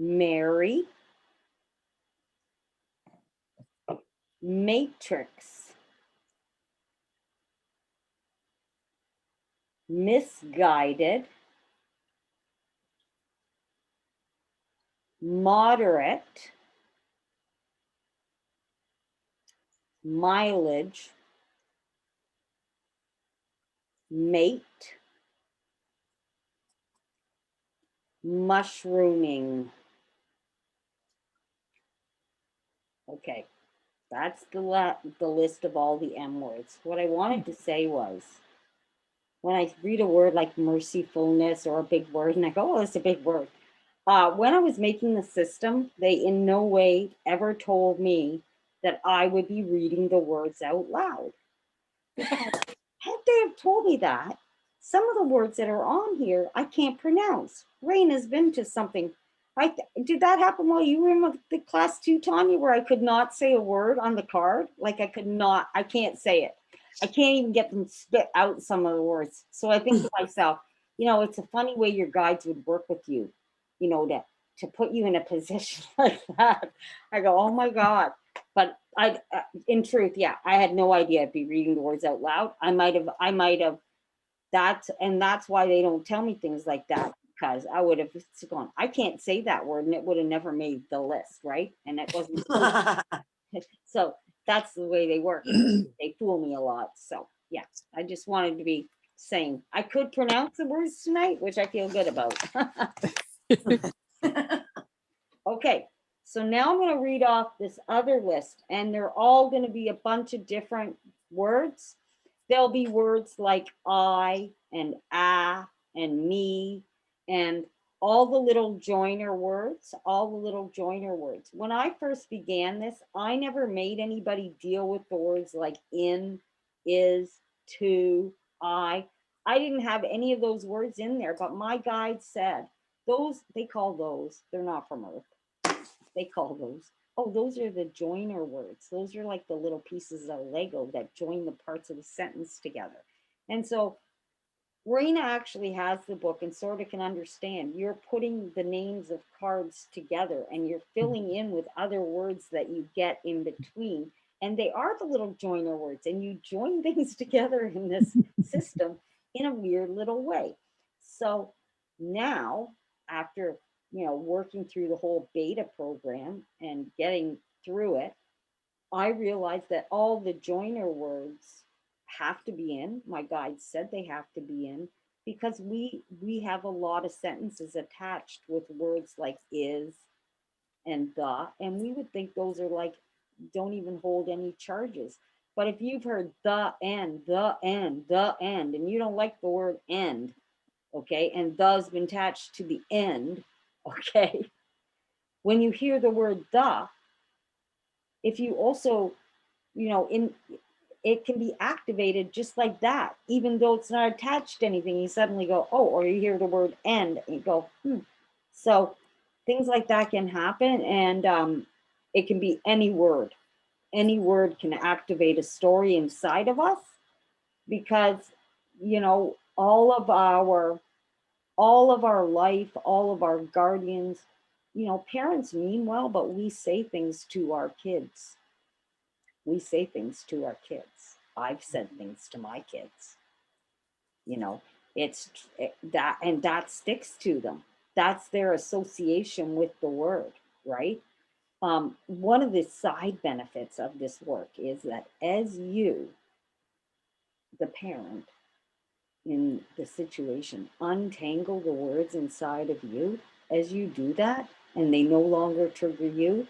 Mary, matrix, misguided, moderate, mileage, mate, mushrooming. Okay, that's the list of all the M words. What I wanted to say was, when I read a word like mercifulness or a big word, and I go, oh, it's a big word. When I was making the system, they in no way ever told me that I would be reading the words out loud. Had they have told me that, some of the words that are on here I can't pronounce. Rain has been to something. Did that happen while you were in the class too, Tanya, where I could not say a word on the card? Like I can't say it. I can't even get them to spit out some of the words. So I think to myself, it's a funny way your guides would work with you, to put you in a position like that. I go, oh my God. But in truth, yeah, I had no idea I'd be reading the words out loud. I might have, that's why they don't tell me things like that, because I would have gone, I can't say that word, and it would have never made the list, right? And it wasn't. So that's the way they work. They fool me a lot. So yeah, I just wanted to be saying I could pronounce the words tonight, which I feel good about. Okay, so now I'm going to read off this other list, and they're all going to be a bunch of different words. There'll be words like I and ah and me and all the little joiner words, When I first began this, I never made anybody deal with the words like in, is, to, I. I didn't have any of those words in there, but my guide said, they're not from Earth. They call those are the joiner words. Those are like the little pieces of Lego that join the parts of the sentence together. And so Raina actually has the book and sort of can understand. You're putting the names of cards together and you're filling in with other words that you get in between. And they are the little joiner words, and you join things together in this system in a weird little way. So now, after working through the whole beta program and getting through it, I realized that all the joiner words have to be in. My guide said they have to be in because we have a lot of sentences attached with words like is and the, and we would think those are like don't even hold any charges. But if you've heard the end, and you don't like the word end, okay, and the's been attached to the end, okay, when you hear the word the, if you also, in it can be activated just like that, even though it's not attached to anything. You suddenly go, oh, or you hear the word end and you go, So things like that can happen, and it can be any word. Any word can activate a story inside of us because, all of our life, all of our guardians, parents mean well, but we say things to our kids. I've said things to my kids. That, and that sticks to them. That's their association with the word, right? One of the side benefits of this work is that as you, the parent in the situation, untangle the words inside of you, as you do that, and they no longer trigger you,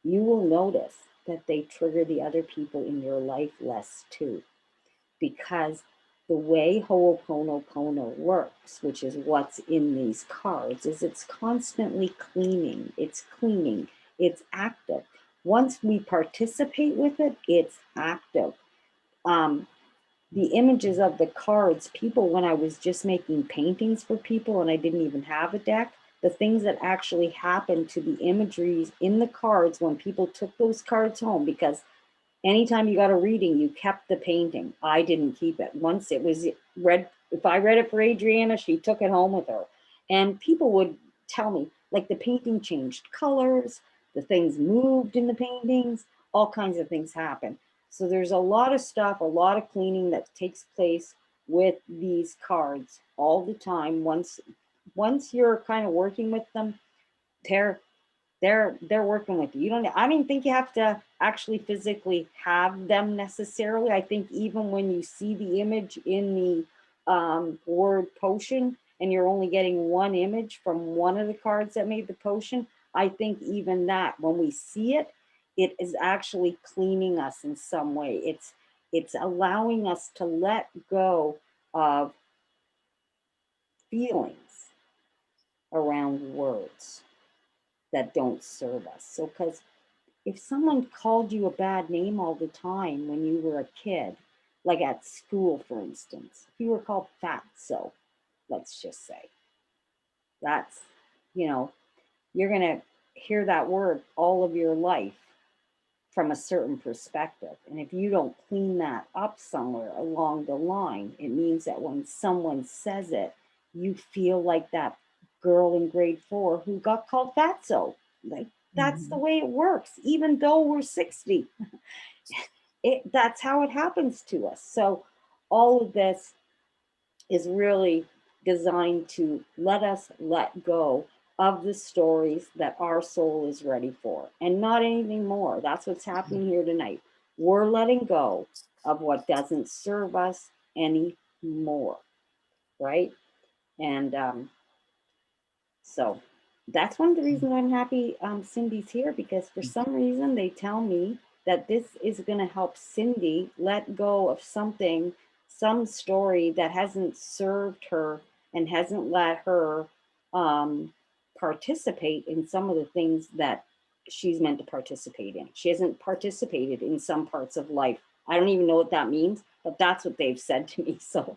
you will notice that they trigger the other people in your life less too. Because the way Ho'oponopono works, which is what's in these cards, is it's constantly cleaning, it's active. Once we participate with it, it's active. The images of the cards, people, when I was just making paintings for people and I didn't even have a deck, the things that actually happened to the imageries in the cards when people took those cards home, because anytime you got a reading, you kept the painting. I didn't keep it. Once it was read, if I read it for Adriana, she took it home with her. And people would tell me, like, the painting changed colors, the things moved in the paintings, all kinds of things happen. So there's a lot of stuff, a lot of cleaning that takes place with these cards all the time. Once you're kind of working with them, they're working with you. You don't, I don't think you have to actually physically have them necessarily. I think even when you see the image in the word potion and you're only getting one image from one of the cards that made the potion, I think even that, when we see it, it is actually cleaning us in some way. It's allowing us to let go of feelings around words that don't serve us. So, because if someone called you a bad name all the time when you were a kid, like at school, for instance, if you were called fatso, let's just say, that's, you know, you're going to hear that word all of your life from a certain perspective. And if you don't clean that up somewhere along the line, it means that when someone says it, you feel like that girl in grade 4 who got called fatso. Like, that's the way it works, even though we're 60. That's how it happens to us. So all of this is really designed to let us let go of the stories that our soul is ready for, and not anything more. That's what's happening here tonight. We're letting go of what doesn't serve us anymore, right? And so that's one of the reasons I'm happy Cindy's here, because for some reason they tell me that this is going to help Cindy let go of something, some story that hasn't served her and hasn't let her participate in some of the things that she's meant to participate in. She hasn't participated in some parts of life. I don't even know what that means, but that's what they've said to me. So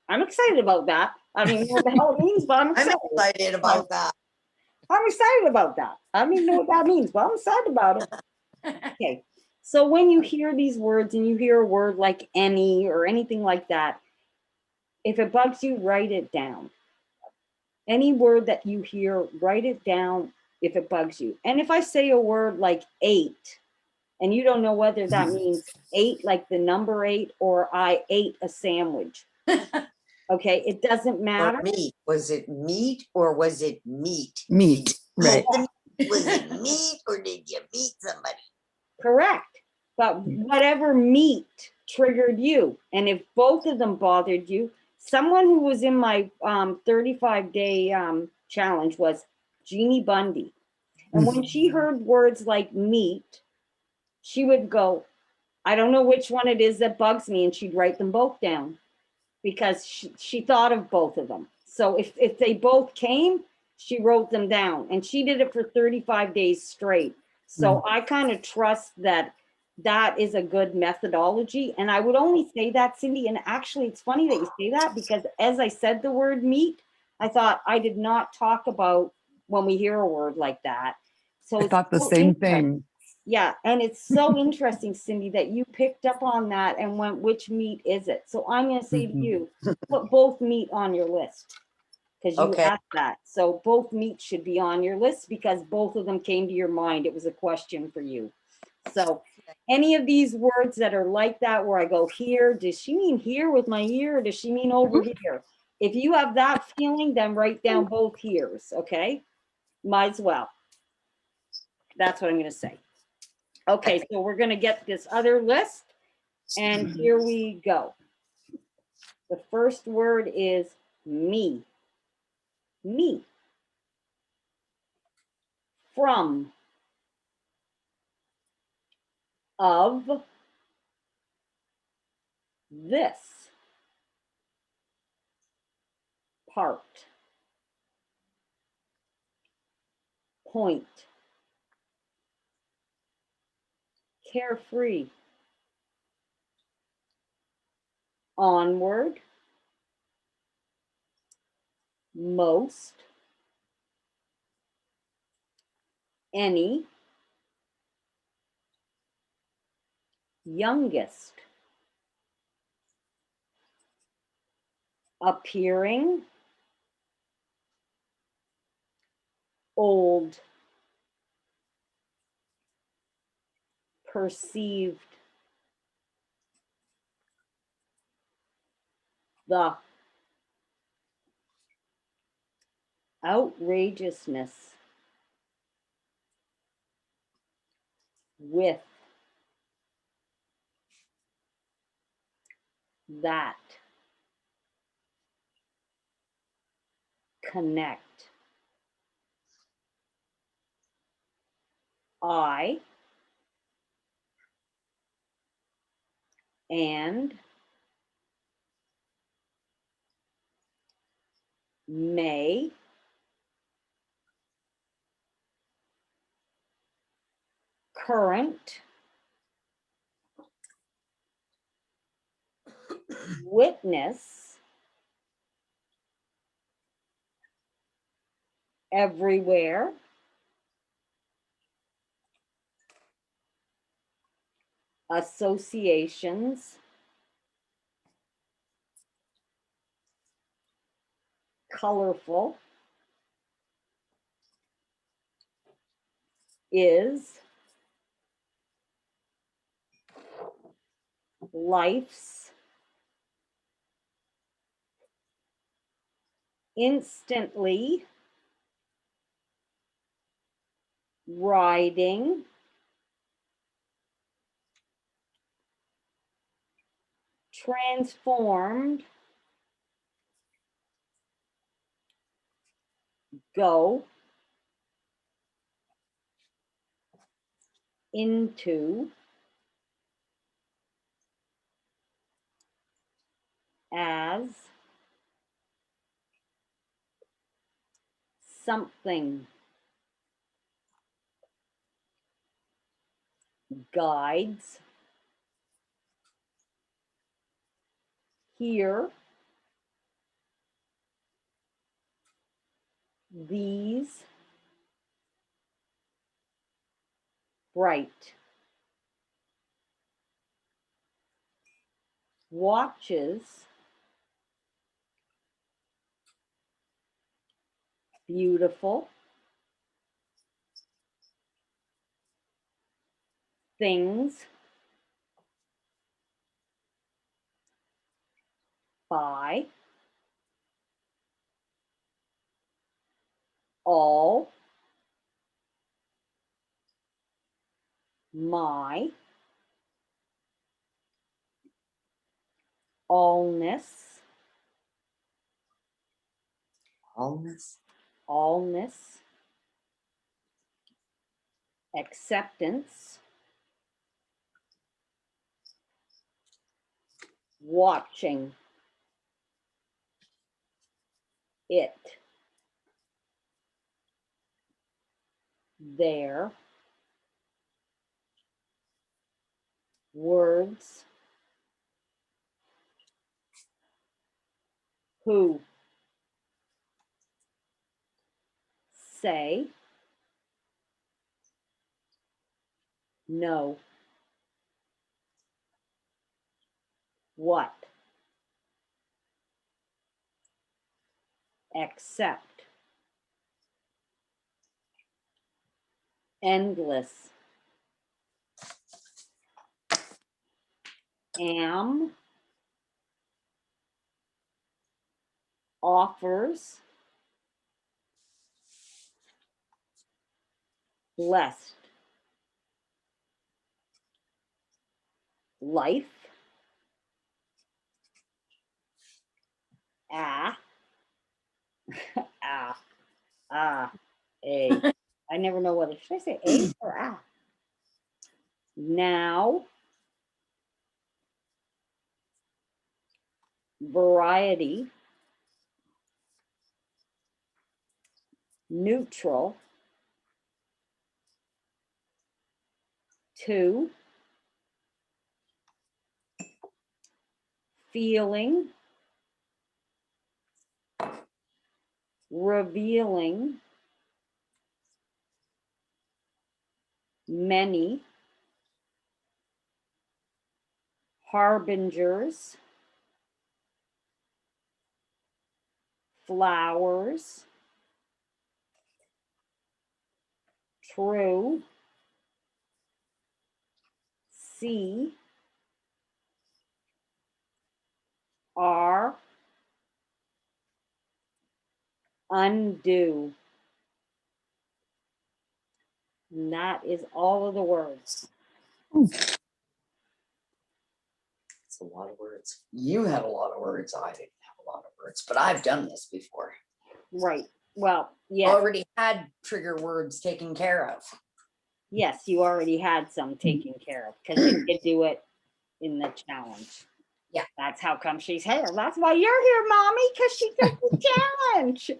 I'm excited about that. I don't even know what the hell it means, but I'm I'm excited. excited about that. I'm excited about that. I don't even know what that means, but I'm excited about it. Okay. So when you hear these words and you hear a word like any or anything like that, if it bugs you, write it down. Any word that you hear, write it down if it bugs you. And if I say a word like 8, and you don't know whether that means 8, like the number 8, or I ate a sandwich, okay, it doesn't Or matter. meat. Was it meat or was it meat? Meat. Right. Was it meat or did you meet somebody? Correct. But whatever meat triggered you, and if both of them bothered you, someone who was in my 35-day challenge was Jeannie Bundy. And when she heard words like meat, she would go, I don't know which one it is that bugs me, and she'd write them both down because she thought of both of them. So if they both came, she wrote them down, and she did it for 35 days straight. So I kind of trust that that is a good methodology. And I would only say that, Cindy, and actually it's funny that you say that, because as I said the word meat, I thought I did not talk about when we hear a word like that. So I it's thought the so same interesting. thing. Yeah, and it's so interesting, Cindy, that you picked up on that and went, which meat is it? So I'm going to say to you, put both meat on your list, because you Okay. asked that. So both meat should be on your list because both of them came to your mind. It was a question for you. So any of these words that are like that, where I go here, does she mean here with my ear, or does she mean over here? If you have that feeling, then write down both here's, okay? Might as well. That's what I'm going to say. Okay, so we're going to get this other list, and here we go. The first word is me. Me. From. Of. This. part, point, carefree, onward, most, any, youngest, appearing, old, perceived, the outrageousness, with, that, connect, I, and, may, current, witness, everywhere, associations, colorful, is, life's, instantly, riding, transformed, go, into, as, something, guides, here, these, bright, watches, beautiful, things, by, all, my, allness, Allness. allness, acceptance, watching, it, there, words, who, say, no, what, accept, endless, am, offers, blessed, life, ah, ah, ah, a. I never know whether, should I say a or ah? Now, variety, neutral, 2, feeling, revealing, many, harbingers, flowers, true, see, are, undo. And that is all of the words. It's a lot of words. You had a lot of words. I didn't have a lot of words, but I've done this before. Right. Well, yes, Already had trigger words taken care of. yes, you already had some taken care of because you could do it in the challenge. Yeah. That's how come she's here. That's why you're here, mommy, because she took the challenge.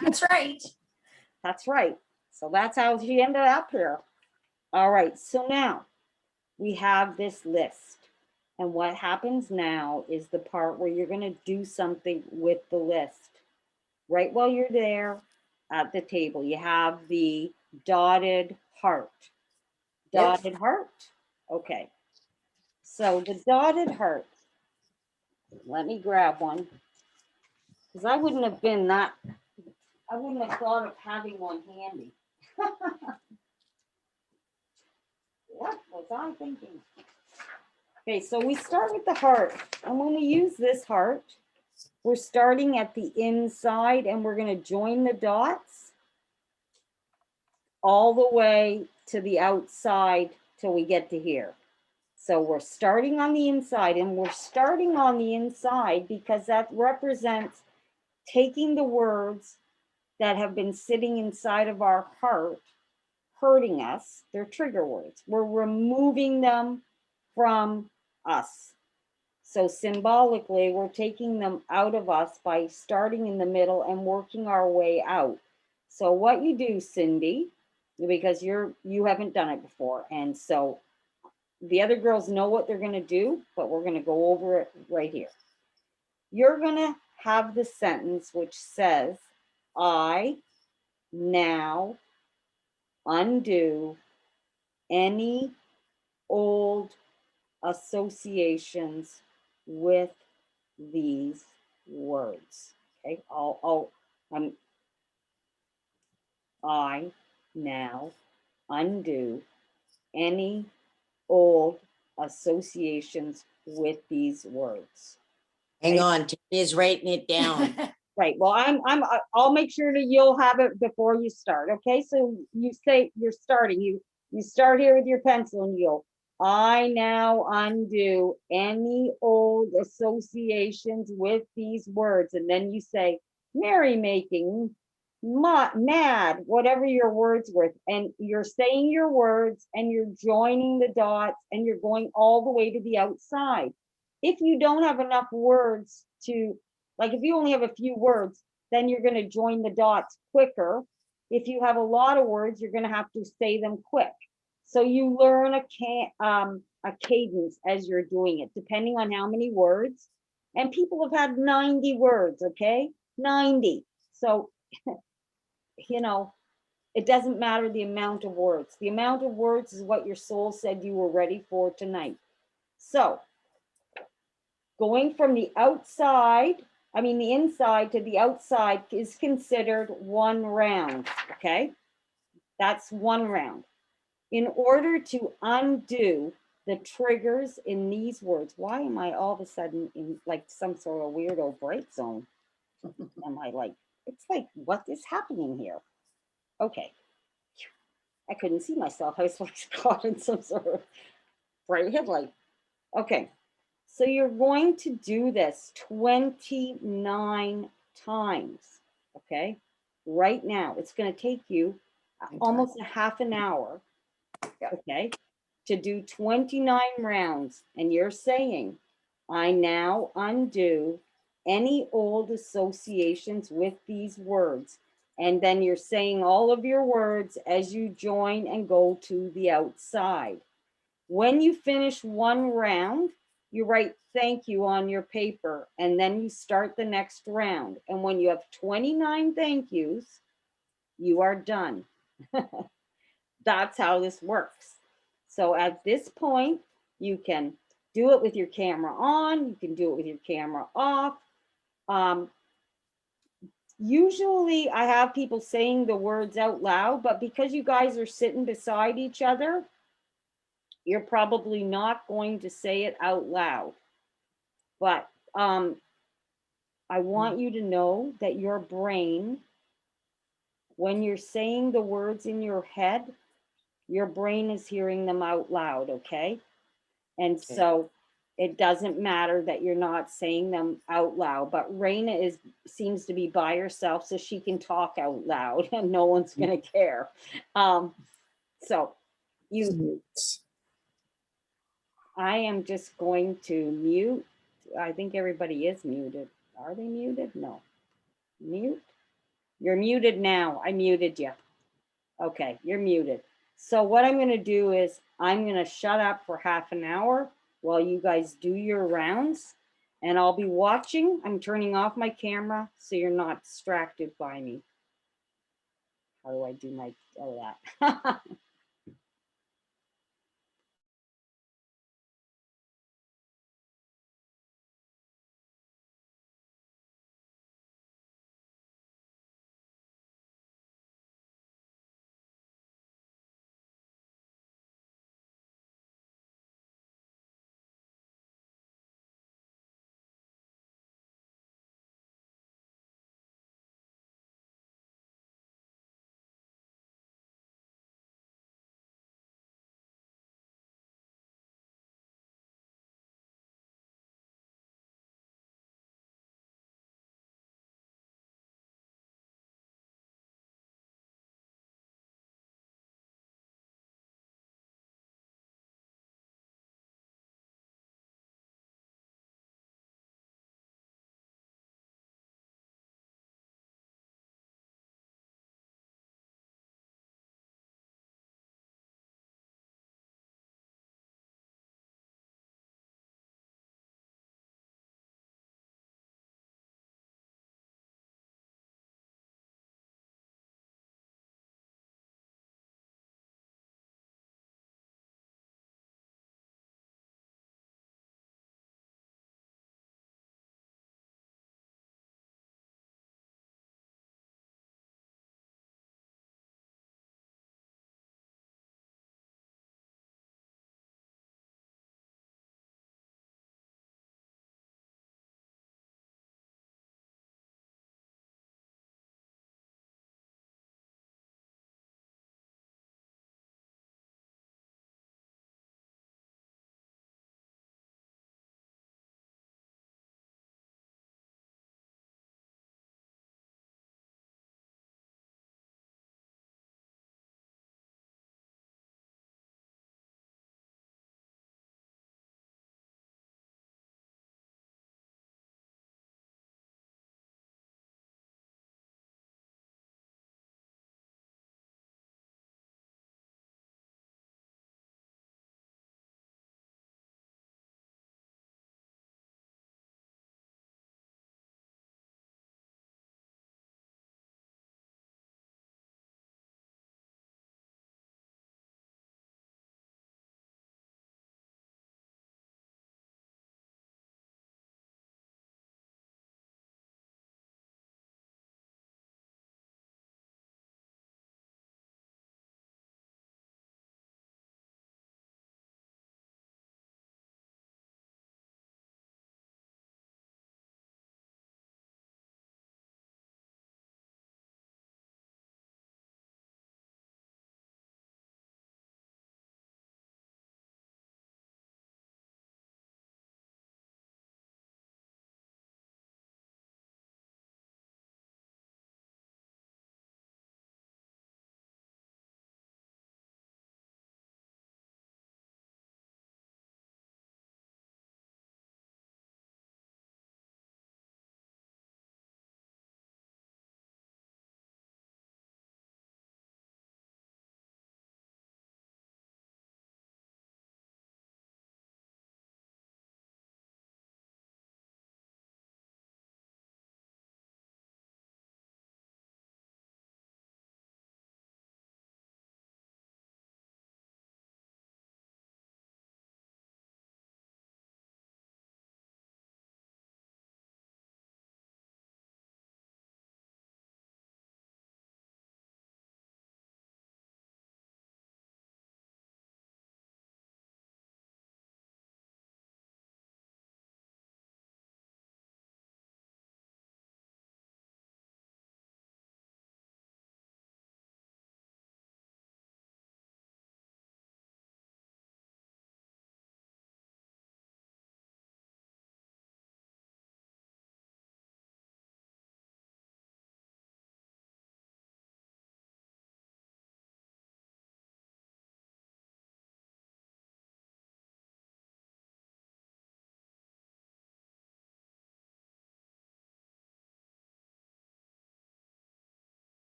That's right. That's right. So that's how she ended up here. All right. So now we have this list. And what happens now is the part where you're going to do something with the list. Right while you're there at the table, you have the dotted heart. Yep. Dotted heart. Okay. So the dotted heart. Let me grab one. Because I wouldn't have thought of having one handy. What was I thinking? Okay, so we start with the heart. And when we use this heart, we're starting at the inside and we're going to join the dots all the way to the outside till we get to here. So we're starting on the inside, and we're starting on the inside because that represents taking the words that have been sitting inside of our heart, hurting us. They're trigger words. We're removing them from us. So symbolically, we're taking them out of us by starting in the middle and working our way out. So what you do, Cindy, because you haven't done it before, and so the other girls know what they're going to do, but we're going to go over it right here. You're going to have the sentence which says, I now undo any old associations with these words. Okay, I now undo any old associations with these words. Hang on, Tiffany's writing it down. Right. Well, I'll make sure that you'll have it before you start. Okay. So you say you're starting. You start here with your pencil and you'll. I now undo any old associations with these words, and then you say merrymaking, mad, whatever your words were, and you're saying your words and you're joining the dots and you're going all the way to the outside. If you don't have enough words to, like if you only have a few words, then you're going to join the dots quicker. If you have a lot of words, you're going to have to say them quick. So you learn a cadence as you're doing it, depending on how many words. And people have had 90 words, okay? 90. So, you know, it doesn't matter the amount of words. The amount of words is what your soul said you were ready for tonight. So, going from the outside, the inside to the outside is considered one round, okay? That's one round. In order to undo the triggers in these words, why am I all of a sudden in like some sort of weirdo break zone? Am I like, it's like, what is happening here? Okay. I couldn't see myself. I was like caught in some sort of bright headlight. Okay. So you're going to do this 29 times, okay? Right now, it's going to take you almost a half an hour, okay, to do 29 rounds. And you're saying, I now undo any old associations with these words. And then you're saying all of your words as you join and go to the outside. When you finish one round, you write thank you on your paper and then you start the next round. And when you have 29 thank yous, you are done. That's how this works. So at this point, you can do it with your camera on, you can do it with your camera off. Usually I have people saying the words out loud, but because you guys are sitting beside each other, you're probably not going to say it out loud. But I want you to know that your brain, when you're saying the words in your head, your brain is hearing them out loud, okay? And Okay. so it doesn't matter that you're not saying them out loud, but Raina seems to be by herself, so she can talk out loud and no one's gonna care. So I am just going to mute. I think everybody is muted. Are they muted? No. Mute? You're muted now. I muted you. Okay, you're muted. So what I'm gonna do is I'm gonna shut up for half an hour while you guys do your rounds and I'll be watching. I'm turning off my camera so you're not distracted by me. How do I do my, that?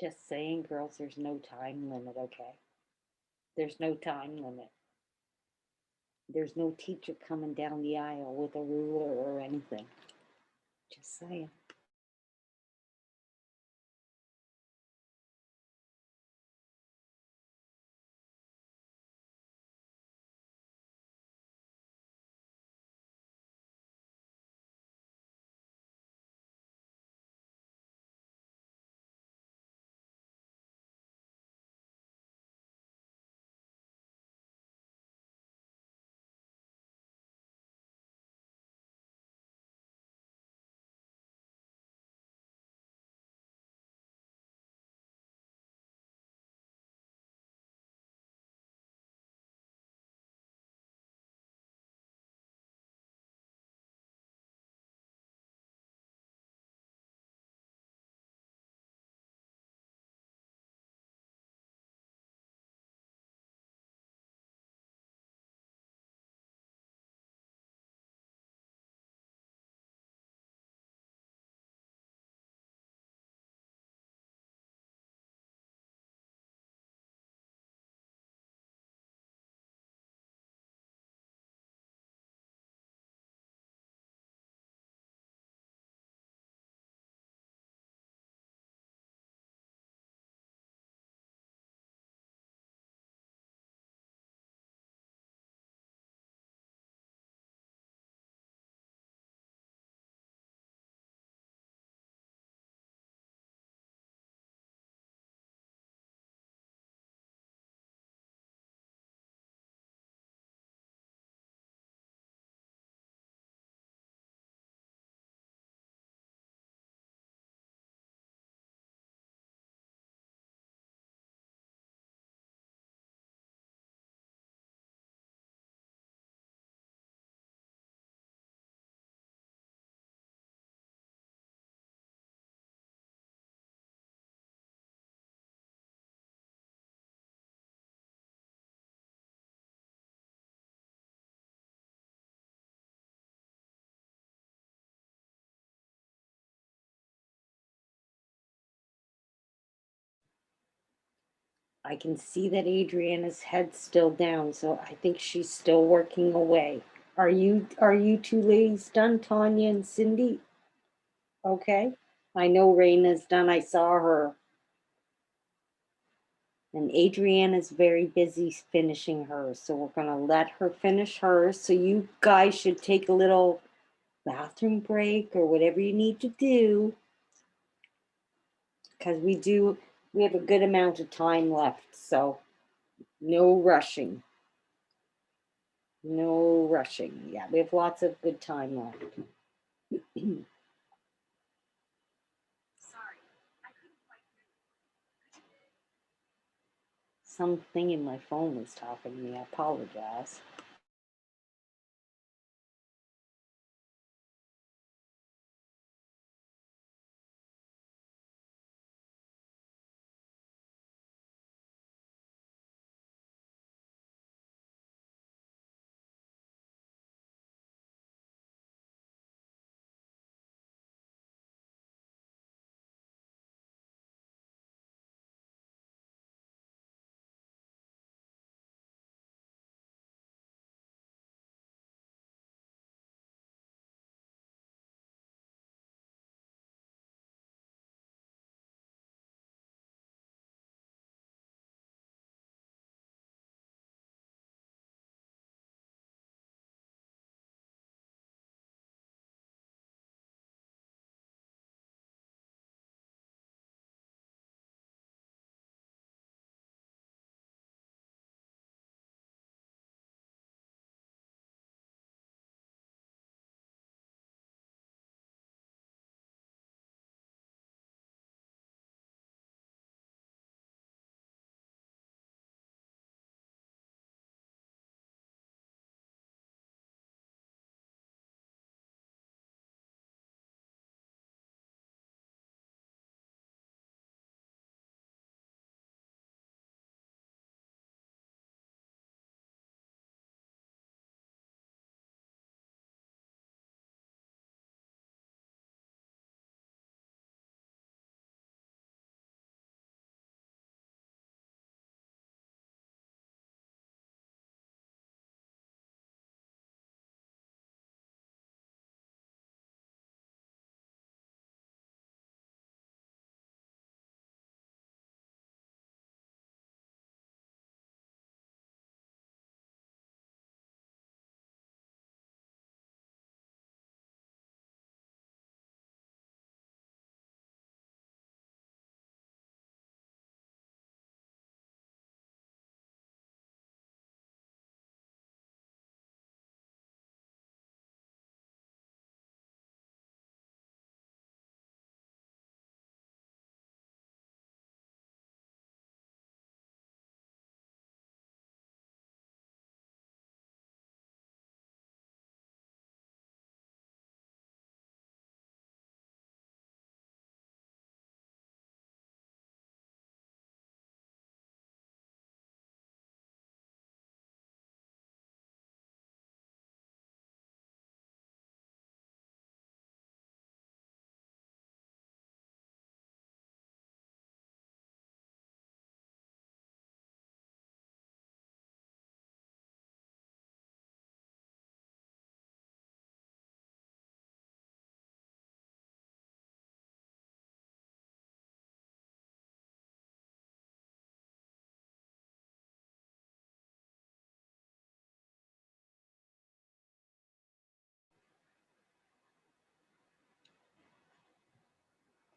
Just saying, girls, there's no time limit, okay? There's no time limit. There's no teacher coming down the aisle with a ruler or anything. Just saying. I can see that Adriana's head's still down, so I think she's still working away. Are you two ladies done, Tanya and Cindy? Okay. I know Raina's done. I saw her. And Adriana's very busy finishing hers, so we're gonna let her finish hers. So you guys should take a little bathroom break or whatever you need to do. Because we have a good amount of time left, so no rushing. No rushing. Yeah, we have lots of good time left. Something in my phone was talking to me. I apologize.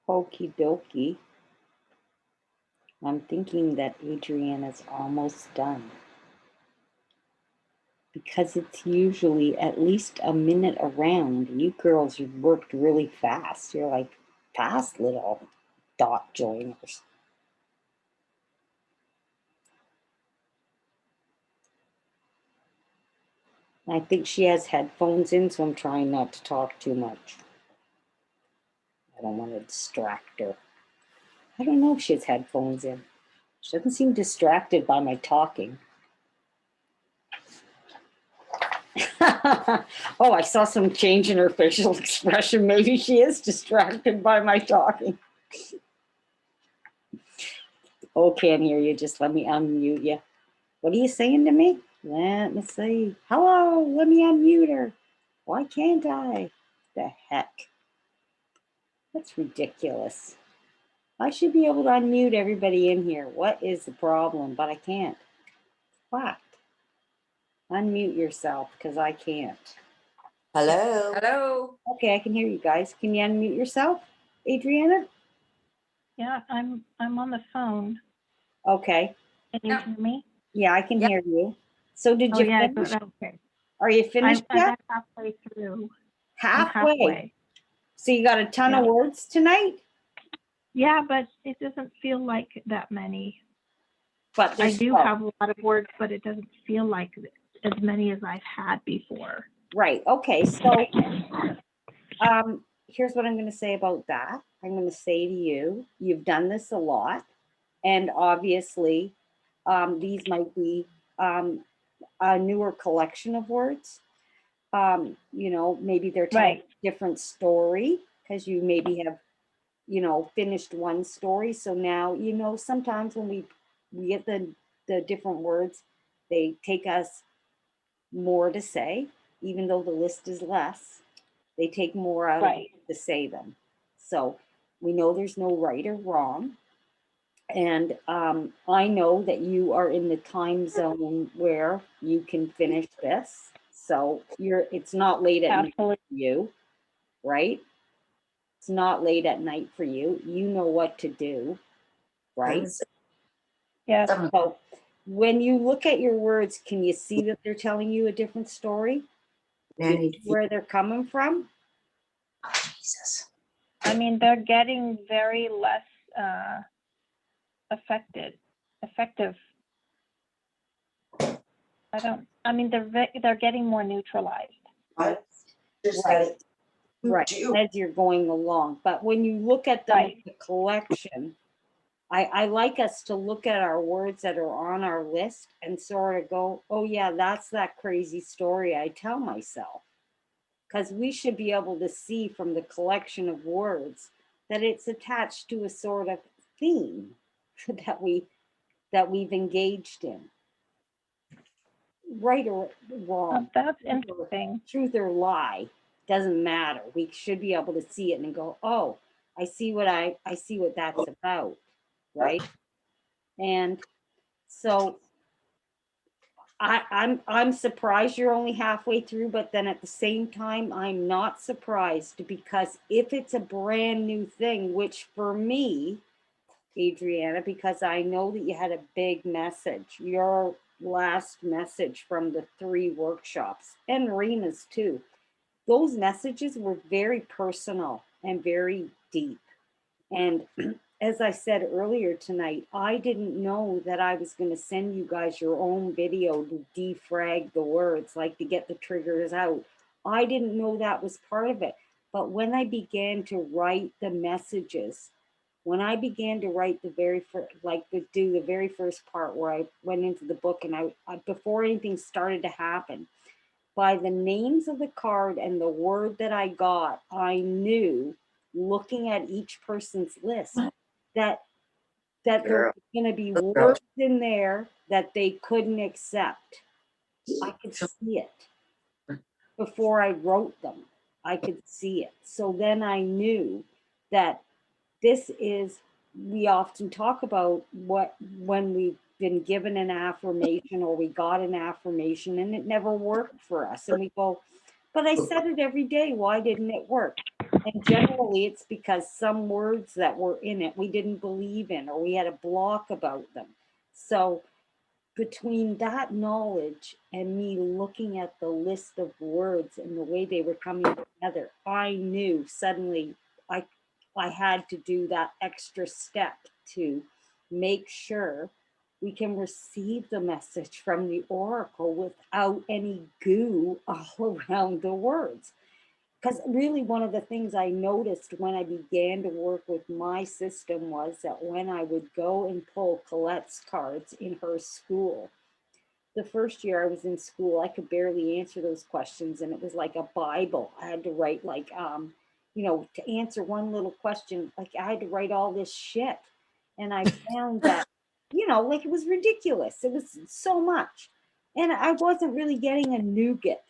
Okie dokie. I'm thinking that Adriana's almost done. Because it's usually at least a minute around. You girls, you've worked really fast. You're like fast little dot joiners. I think she has headphones in, so I'm trying not to talk too much. I don't want to distract her. I don't know if she has headphones in. She doesn't seem distracted by my talking. Oh, I saw some change in her facial expression. Maybe she is distracted by my talking. Oh, can't hear you. Just let me unmute you. What are you saying to me? Let me see. Hello, let me unmute her. Why can't I? The heck? That's ridiculous. I should be able to unmute everybody in here. What is the problem? But I can't. What? Unmute yourself because I can't. Hello? Hello. Okay, I can hear you guys. Can you unmute yourself, Adriana? Yeah, I'm on the phone. Okay. Can you Yeah. hear me? Yeah, I can Yep. hear you. So did Oh you yeah, finish? okay. Are you finished I yet? got halfway through. I'm Halfway. So you got a ton of Yeah. words tonight? Yeah, but it doesn't feel like that many. But I there's do 12. have a lot of words, but it doesn't feel like as many as I've had before. Right. Okay. So here's what I'm going to say about that. I'm going to say to you, you've done this a lot. And obviously, these might be a newer collection of words. You know, maybe they're telling Right. a different story because you maybe have, you know, finished one story. So now, you know, sometimes when we get the different words, they take us more to say, even though the list is less, they take more out of Right. it to say them. So we know there's no right or wrong. And I know that you are in the time zone where you can finish this. So it's not late at night Absolutely. for you, right? It's not late at night for you. You know what to do, right? Yes. So when you look at your words, can you see that they're telling you a different story? Where they're coming from? Jesus. I mean, they're getting very less effective. I mean, they're getting more neutralized. What? Just Right. got it. Right, as you're going along. But when you look at them Right. in the collection, I like us to look at our words that are on our list and sort of go, oh yeah, that's that crazy story I tell myself. Because we should be able to see from the collection of words that it's attached to a sort of theme that we've engaged in. Right or wrong, That's interesting. truth or lie, doesn't matter. We should be able to see it and go, oh, I see what that's about, right? And so I'm surprised you're only halfway through, but then at the same time, I'm not surprised because if it's a brand new thing, which for me, Adriana, because I know that you had a big message, your last message from the 3 workshops and Rena's too. Those messages were very personal and very deep. And as I said earlier tonight, I didn't know that I was going to send you guys your own video to defrag the words, like to get the triggers out. I didn't know that was part of it. But when I began to write the messages, when I began to write the very first, like to do the very first part where I went into the book and I before anything started to happen, by the names of the card and the word that I got, I knew, looking at each person's list, that there was going to be words in there that they couldn't accept. I could see it before I wrote them. I could see it. So then I knew that this is, we often talk about when we've been given an affirmation or we got an affirmation and it never worked for us. And we go, but I said it every day. Why didn't it work? And generally, it's because some words that were in it we didn't believe in, or we had a block about them. So between that knowledge and me looking at the list of words and the way they were coming together, I knew suddenly I I had to do that extra step to make sure we can receive the message from the oracle without any goo all around the words. Because really, one of the things I noticed when I began to work with my system was that when I would go and pull Colette's cards in her school, the first year I was in school, I could barely answer those questions, and it was like a Bible. I had to write like, to answer one little question, like I had to write all this shit, and I found that, like it was ridiculous. It was so much, and I wasn't really getting a nougat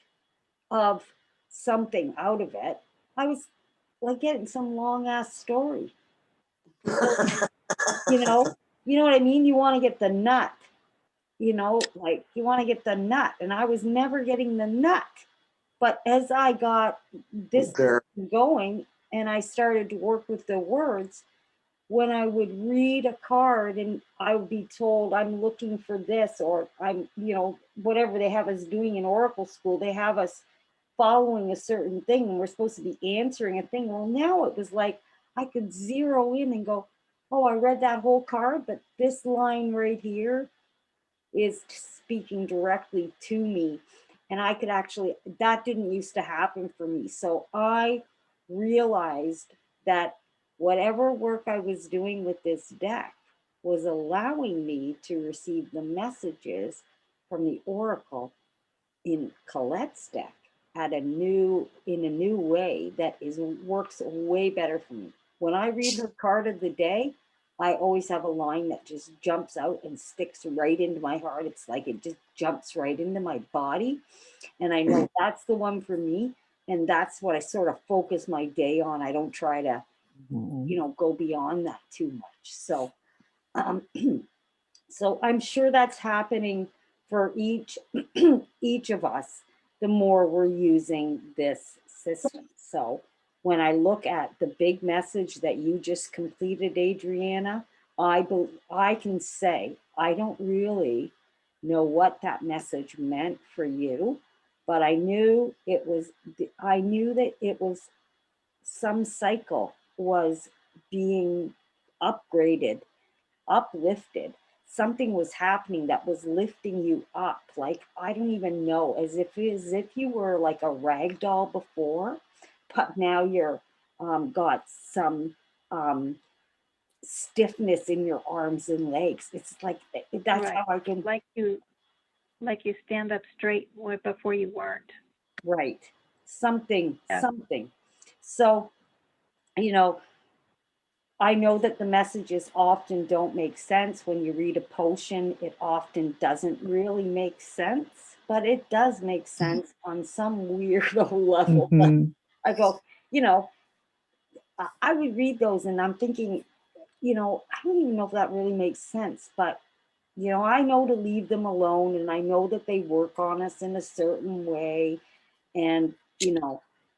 of something out of it. I was like getting some long ass story. You know, you know what I mean? You want to get the nut, like you want to get the nut. And I was never getting the nut. But as I got this Girl. going and I started to work with the words, when I would read a card and I would be told I'm looking for this, or I'm, whatever they have us doing in Oracle school, they have us following a certain thing and we're supposed to be answering a thing. Well, now it was like I could zero in and go, oh, I read that whole card, but this line right here is speaking directly to me. And I could actually, that didn't used to happen for me. So I realized that whatever work I was doing with this deck was allowing me to receive the messages from the oracle in Colette's deck in a new way that works way better for me. When I read her card of the day, I always have a line that just jumps out and sticks right into my heart. It's like it just jumps right into my body. And I know that's the one for me. And that's what I sort of focus my day on. I don't try to, go beyond that too much. So, so I'm sure that's happening for each of us the more we're using this system. So when I look at the big message that you just completed, Adriana, I can say I don't really know what that message meant for you, but I knew that it was some cycle was being upgraded, uplifted. Something was happening that was lifting you up. Like, I don't even know, as if you were like a rag doll before, but now you're got some stiffness in your arms and legs. It's like that's Right. how I can. Like you stand up straight before you weren't. Right. Something. Yeah. Something. So, I know that the messages often don't make sense. When you read a potion, it often doesn't really make sense, but it does make sense on some weirdo level. Mhm. I go, I would read those and I'm thinking, I don't even know if that really makes sense, but I know to leave them alone, and I know that they work on us in a certain way. And,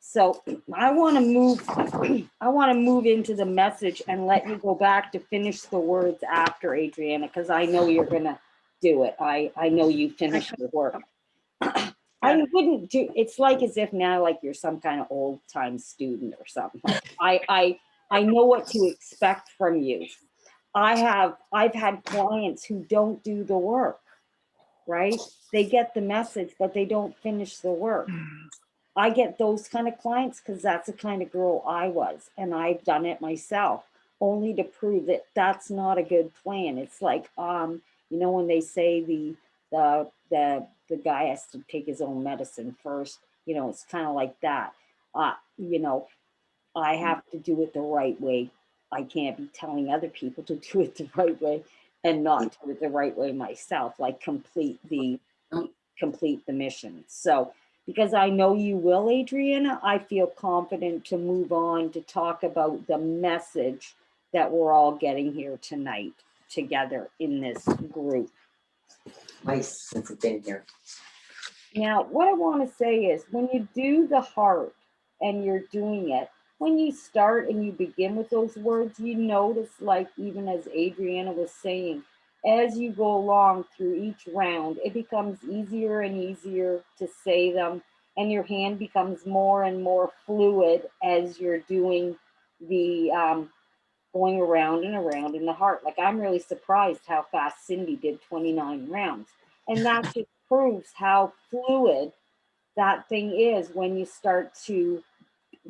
so I want to move into the message and let you go back to finish the words after, Adriana, because I know you're going to do it. I know you finished your work. I wouldn't do, it's like as if now like you're some kind of old time student or something. I know what to expect from you. I've had clients who don't do the work, right? They get the message, but they don't finish the work. I get those kind of clients because that's the kind of girl I was, and I've done it myself, only to prove that that's not a good plan. It's like, when they say the guy has to take his own medicine first, it's kind of like that. I have to do it the right way. I can't be telling other people to do it the right way and not do it the right way myself, like complete the mission. So because I know you will, Adriana, I feel confident to move on to talk about the message that we're all getting here tonight together in this group. Nice, since it's in here. Now, what I want to say is when you do the heart and you're doing it, when you start and you begin with those words, you notice, like even as Adriana was saying, as you go along through each round, it becomes easier and easier to say them, and your hand becomes more and more fluid as you're doing the going around and around in the heart. Like, I'm really surprised how fast Cindy did 29 rounds. And that just proves how fluid that thing is when you start to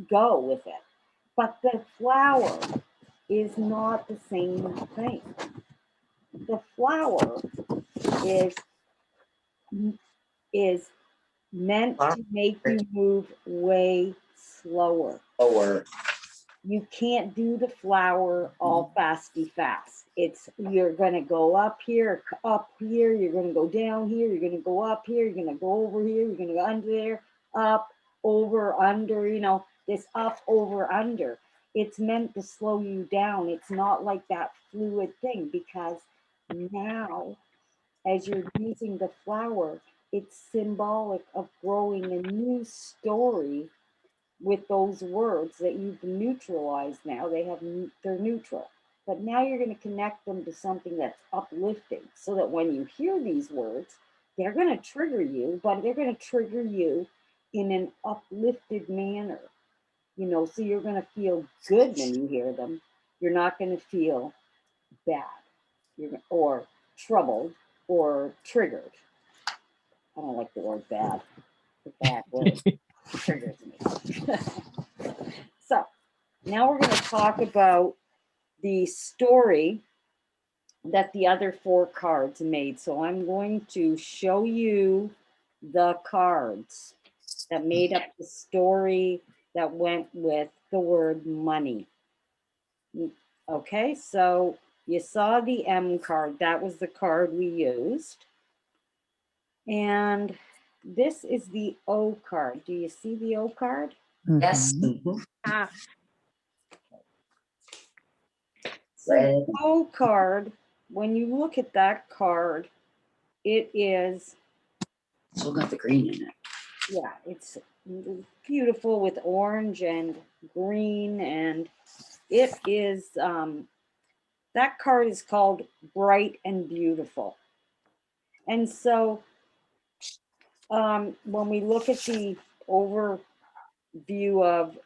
go with it. But the flower is not the same thing. The flower is is meant to make you move way slower. Lower. You can't do the flower all fasty fast. It's, you're gonna go up here, you're gonna go down here, you're gonna go up here, you're gonna go over here, you're gonna go under there, up, over, under, you know, this up, over, under. It's meant to slow you down. It's not like that fluid thing, because now, as you're using the flower, it's symbolic of growing a new story with those words that you've neutralized. Now they're neutral, but now you're going to connect them to something that's uplifting, so that when you hear these words, they're going to trigger you, but they're going to trigger you in an uplifted manner, you know, so you're going to feel good when you hear them. You're not going to feel bad, or troubled, or triggered. I don't like the word bad. The bad word triggers me. So now we're going to talk about the story that the other 4 cards made. So I'm going to show you the cards that made up the story that went with the word money. Okay, so you saw the M card. That was the card we used. And this is the O card. Do you see the O card? Yes. Mhm. Mhm. Ah, So Red. the O card, when you look at that card, it is, Still got the green in it. yeah, it's beautiful with orange and green, and it is, that card is called Bright and Beautiful. And so when we look at the overview of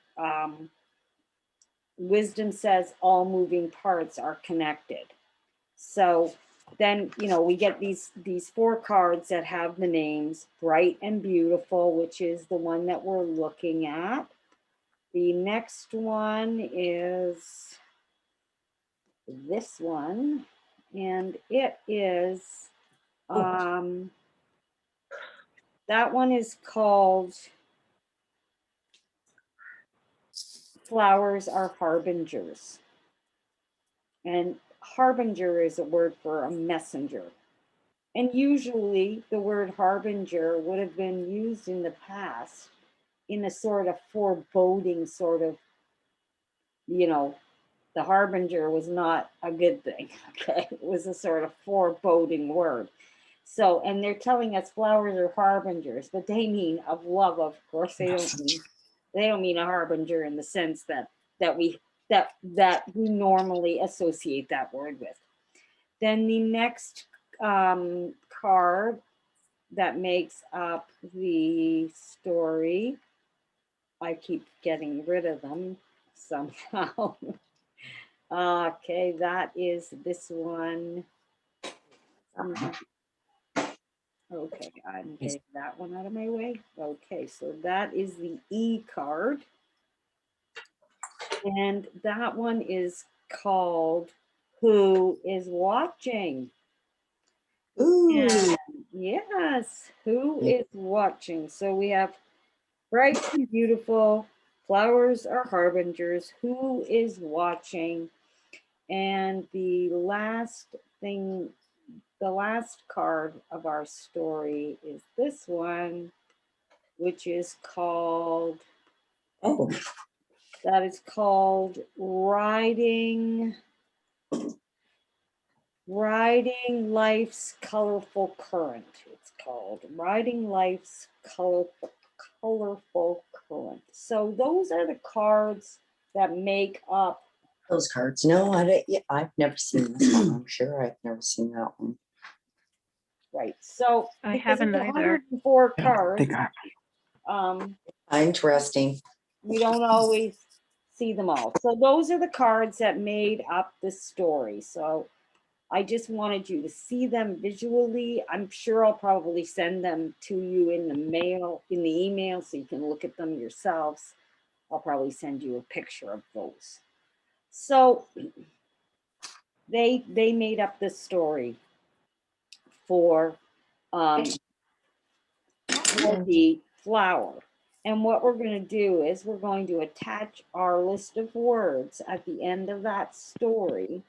wisdom, says all moving parts are connected. So then, you know, we get these 4 cards that have the names Bright and Beautiful, which is the one that we're looking at. The next one is this one, and it is, that one is called Flowers Are Harbingers. And harbinger is a word for a messenger. And usually the word harbinger would have been used in the past in a sort of foreboding sort of, you know, the harbinger was not a good thing. Okay, it was a sort of foreboding word. So, and they're telling us flowers are harbingers, but they mean of love. Of course, they don't mean a harbinger in the sense that we normally associate that word with. Then the next card that makes up the story, I keep getting rid of them somehow. Okay, that is this one. Okay, I'm getting that one out of my way. Okay, so that is the E card. And that one is called Who is Watching? Ooh. And yes, who is watching? So we have Bright and Beautiful, Flowers Are Harbingers, Who is Watching? And the last thing, the last card of our story is this one, which is called, Oh. that is called Riding Life's Colorful Current. It's called Riding Life's Colorful Current. So those are the cards that make up, Those cards. No, I've never seen this one. I'm sure I've never seen that one. right, so. I because haven't it's either. 104 Yeah, cards, they got Interesting. you don't always see them all. So those are the cards that made up the story. So I just wanted you to see them visually. I'm sure I'll probably send them to you in the mail, in the email, so you can look at them yourselves. I'll probably send you a picture of those. So they made up this story for the flower. And what we're going to do is we're going to attach our list of words at the end of that story.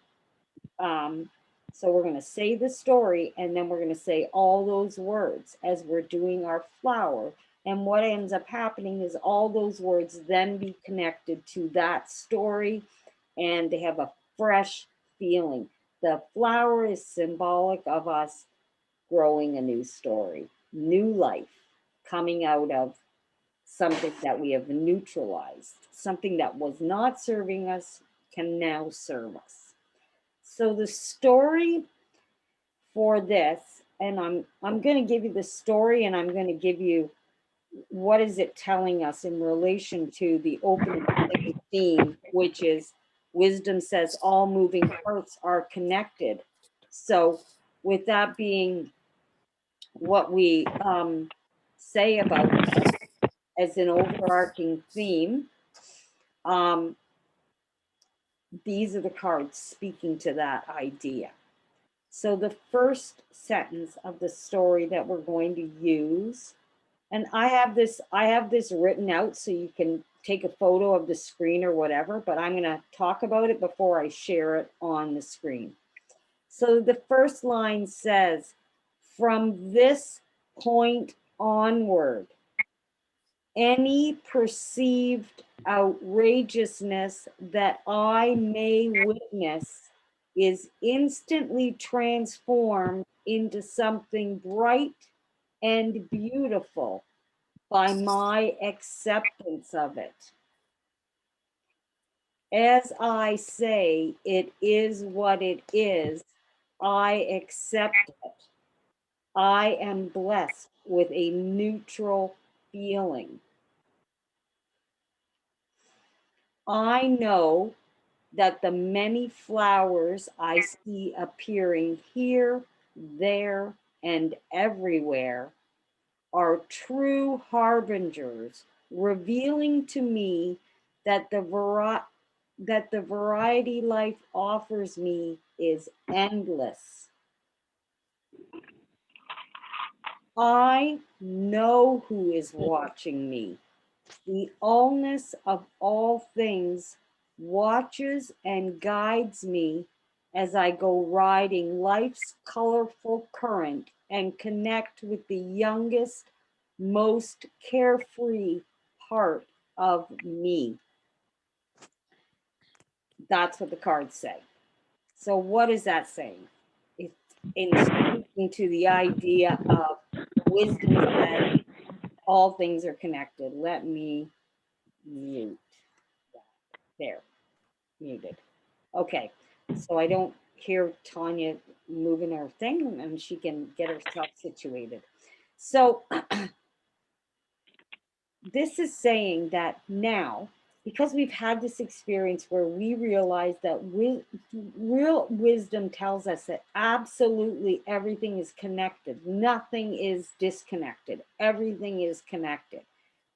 So we're going to say the story and then we're going to say all those words as we're doing our flower. And what ends up happening is all those words then be connected to that story and they have a fresh feeling. The flower is symbolic of us growing a new story, new life coming out of something that we have neutralized, something that was not serving us can now serve us. So the story for this, and I'm going to give you the story and I'm going to give you what is it telling us in relation to the opening theme, which is wisdom says all moving parts are connected. So with that being what we say about as an overarching theme, these are the cards speaking to that idea. So the first sentence of the story that we're going to use, and I have this written out so you can take a photo of the screen or whatever, but I'm going to talk about it before I share it on the screen. So the first line says, from this point onward, any perceived outrageousness that I may witness is instantly transformed into something bright and beautiful by my acceptance of it. As I say, it is what it is. I accept it. I am blessed with a neutral feeling. I know that the many flowers I see appearing here, there, and everywhere are true harbingers, revealing to me that the variety life offers me is endless. I know who is watching me. The allness of all things watches and guides me as I go riding life's colorful current and connect with the youngest, most carefree part of me. That's what the cards say. So what is that saying? It's in speaking to the idea of wisdom that all things are connected. Let me mute. There, muted. Okay, so I don't hear Tanya moving her thing and she can get herself situated. So this is saying that now, because we've had this experience where we realize that real wisdom tells us that absolutely everything is connected. Nothing is disconnected. Everything is connected.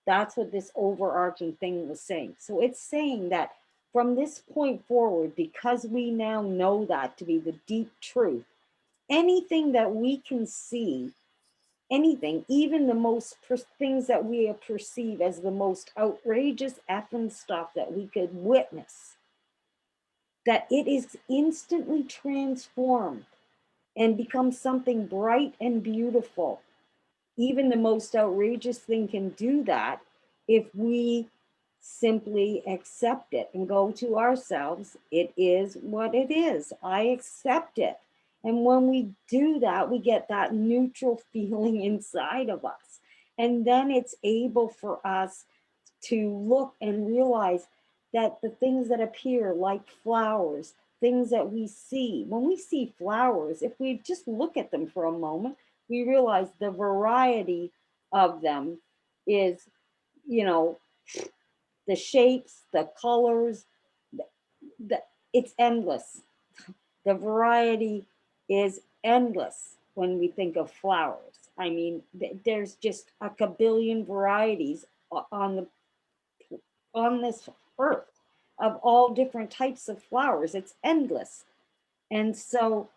That's what this overarching thing was saying. So it's saying that from this point forward, because we now know that to be the deep truth, anything that we can see, anything, even the most things that we perceive as the most outrageous effing stuff that we could witness, that it is instantly transformed and becomes something bright and beautiful. Even the most outrageous thing can do that if we simply accept it and go to ourselves. It is what it is. I accept it. And when we do that, we get that neutral feeling inside of us. And then it's able for us to look and realize that the things that appear like flowers, things that we see, when we see flowers, if we just look at them for a moment, we realize the variety of them is, you know, the shapes, the colors, the, it's endless. The variety is endless when we think of flowers. I mean, there's just a kabillion varieties on this earth of all different types of flowers. It's endless. And so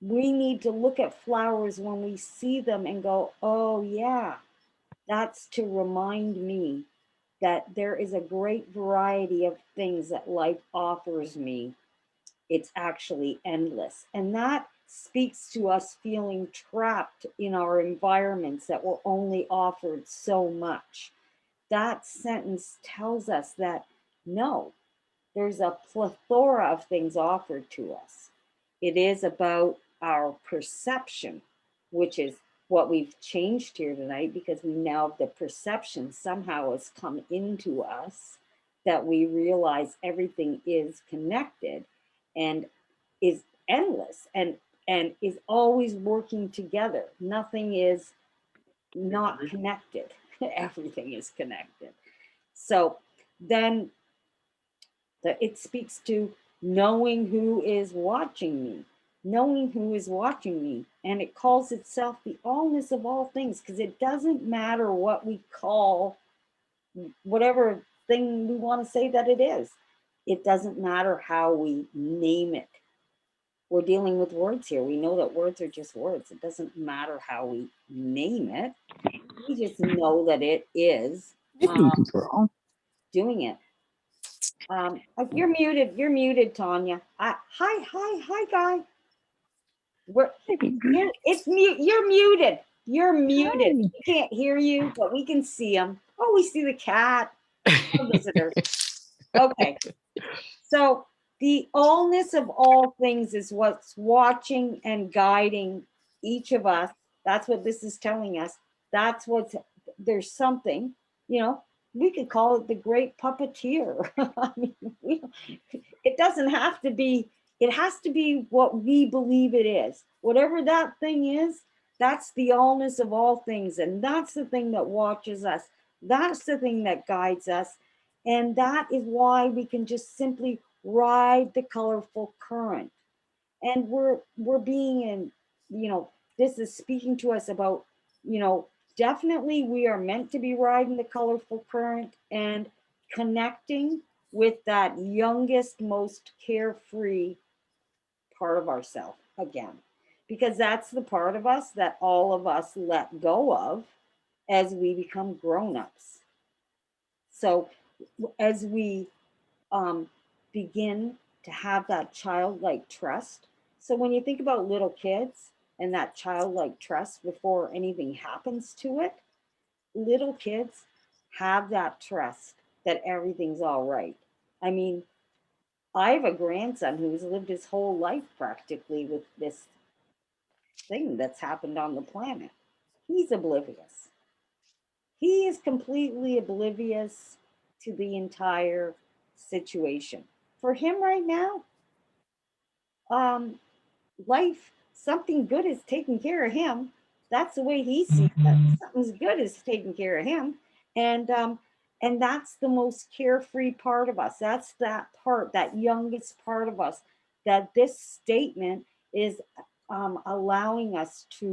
we need to look at flowers when we see them and go, oh, yeah, that's to remind me that there is a great variety of things that life offers me. It's actually endless. And that speaks to us feeling trapped in our environments that we're only offered so much. That sentence tells us that no, there's a plethora of things offered to us. It is about our perception, which is what we've changed here tonight, because we now have the perception somehow has come into us that we realize everything is connected and is endless and is always working together. Nothing is not connected. Everything is connected. So then it speaks to knowing who is watching me, knowing who is watching me. And it calls itself the allness of all things, because it doesn't matter what we call whatever thing we want to say that it is. It doesn't matter how we name it. We're dealing with words here. We know that words are just words. It doesn't matter how we name it. We just know that it is doing it. You're muted. You're muted, Tanya. Hi, guy. It's mute. You're muted. You're muted. We can't hear you, but we can see him. Oh, we see the cat. Visitors. Okay. So the allness of all things is what's watching and guiding each of us. That's what this is telling us. That's what's, there's something, you know, we could call it the great puppeteer. I mean, it doesn't have to be, it has to be what we believe it is. Whatever that thing is, that's the allness of all things. And that's the thing that watches us. That's the thing that guides us. And that is why we can just simply ride the colorful current. And we're being in, you know, this is speaking to us about, you know, definitely we are meant to be riding the colorful current and connecting with that youngest, most carefree part of ourselves again. Because that's the part of us that all of us let go of as we become grown-ups. So as we begin to have that childlike trust. So when you think about little kids and that childlike trust before anything happens to it, little kids have that trust that everything's all right. I mean, I have a grandson who's lived his whole life practically with this thing that's happened on the planet. He's oblivious. He is completely oblivious to the entire situation. For him right now, life, something good is taking care of him. That's the way he sees it. Something's good is taking care of him. And that's the most carefree part of us. That's that part, that youngest part of us, that this statement is allowing us to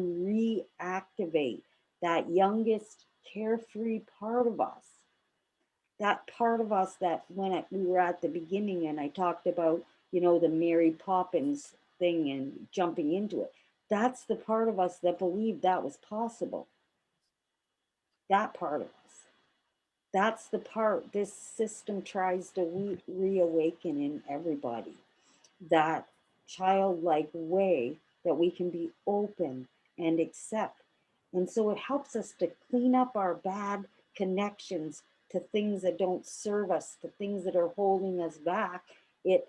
reactivate that youngest carefree part of us. That part of us that when we were at the beginning and I talked about, you know, the Mary Poppins thing and jumping into it. That's the part of us that believed that was possible. That part of us. That's the part this system tries to reawaken in everybody. That childlike way that we can be open and accept. And so it helps us to clean up our bad connections to things that don't serve us, to things that are holding us back. It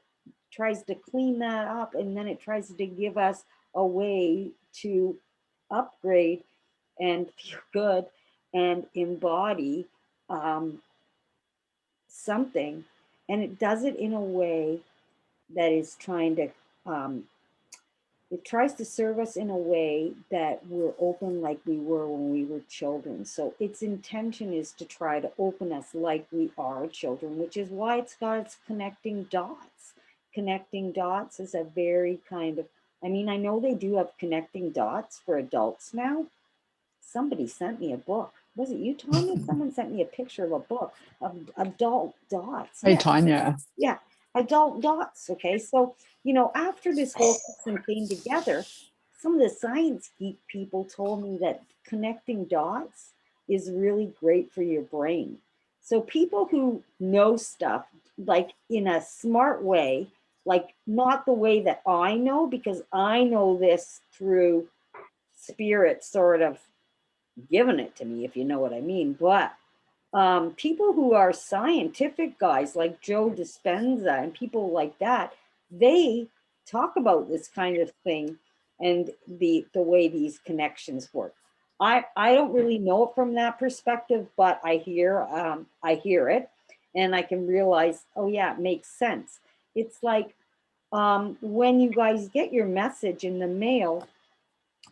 tries to clean that up, and then it tries to give us a way to upgrade and feel good and embody something and it does it in a way that is trying to, it tries to serve us in a way that we're open like we were when we were children. So its intention is to try to open us like we are children, which is why it's got its connecting dots. Connecting dots is a very kind of, I mean, I know they do have connecting dots for adults now. Somebody sent me a book. Was it you, Tanya? Someone sent me a picture of a book of adult dots. Hey, Yeah. Tanya. Yeah, adult dots. Okay, so after this whole system came together, some of the science geek people told me that connecting dots is really great for your brain. So people who know stuff like in a smart way, like not the way that I know, because I know this through spirit sort of giving it to me, if you know what I mean. But people who are scientific guys like Joe Dispenza and people like that, they talk about this kind of thing and the way these connections work. I don't really know it from that perspective, but I hear it, and I can realize, oh yeah, it makes sense. It's like when you guys get your message in the mail,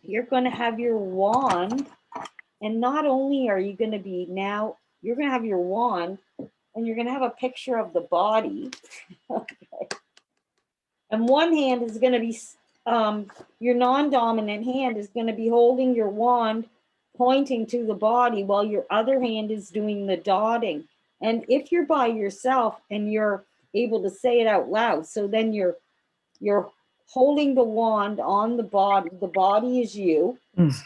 you're going to have your wand, and not only are you going to be now, you're going to have your wand and you're going to have a picture of the body. Okay. And one hand is going to be, your non-dominant hand is going to be holding your wand, pointing to the body, while your other hand is doing the dotting. And if you're by yourself and you're able to say it out loud, so then you're holding the wand on the body. The body is you.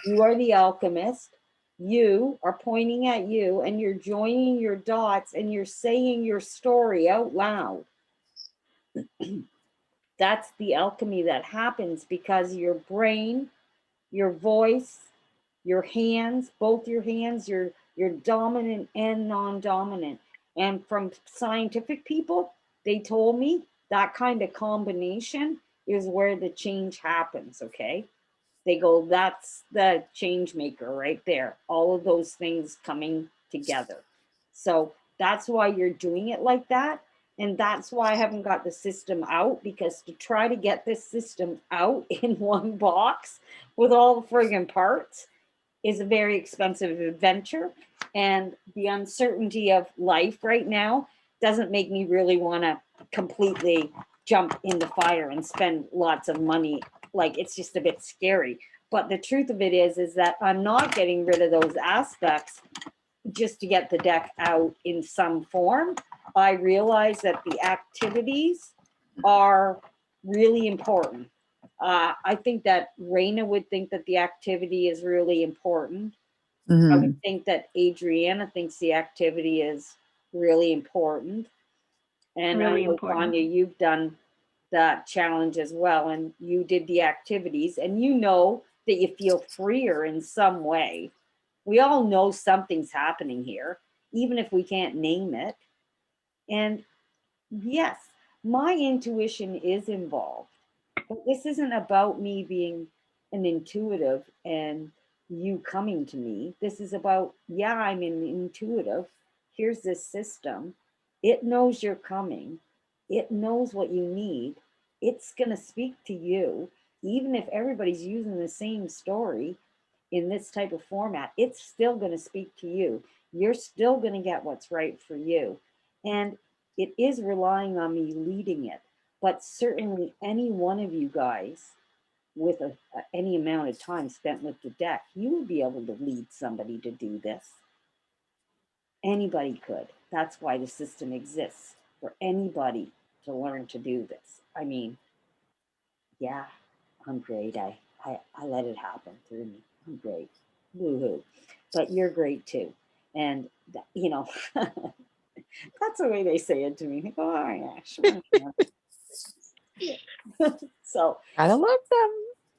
You are the alchemist. You are pointing at you, and you're joining your dots, and you're saying your story out loud. That's the alchemy that happens, because your brain, your voice, your hands, both your hands, your dominant and non-dominant. And from scientific people, they told me that kind of combination is where the change happens. Okay, they go, that's the change maker right there, all of those things coming together. So that's why you're doing it like that. And that's why I haven't got the system out, because to try to get this system out in one box with all the friggin' parts is a very expensive adventure. And the uncertainty of life right now doesn't make me really want to completely jump in the fire and spend lots of money. Like, it's just a bit scary. But the truth of it is that I'm not getting rid of those aspects just to get the deck out in some form. I realize that the activities are really important. I think that Raina would think that the activity is really important. I Mhm. would think that Adriana thinks the activity is really important. And I Really know, important. Tanya, you've done that challenge as well, and you did the activities, and you know that you feel freer in some way. We all know something's happening here, even if we can't name it. And yes, my intuition is involved, but this isn't about me being an intuitive and you coming to me. This is about, yeah, I'm an intuitive. Here's this system. It knows you're coming. It knows what you need. It's going to speak to you. Even if everybody's using the same story in this type of format, it's still going to speak to you. You're still going to get what's right for you. And it is relying on me leading it. But certainly any one of you guys with any amount of time spent with the deck, you would be able to lead somebody to do this. Anybody could. That's why the system exists, for anybody to learn to do this. I mean, yeah, I'm great. I let it happen through me. I'm great. Woohoo. But you're great too. And, that's the way they say it to me. They go, oh, yeah, sure. So, Gotta love them.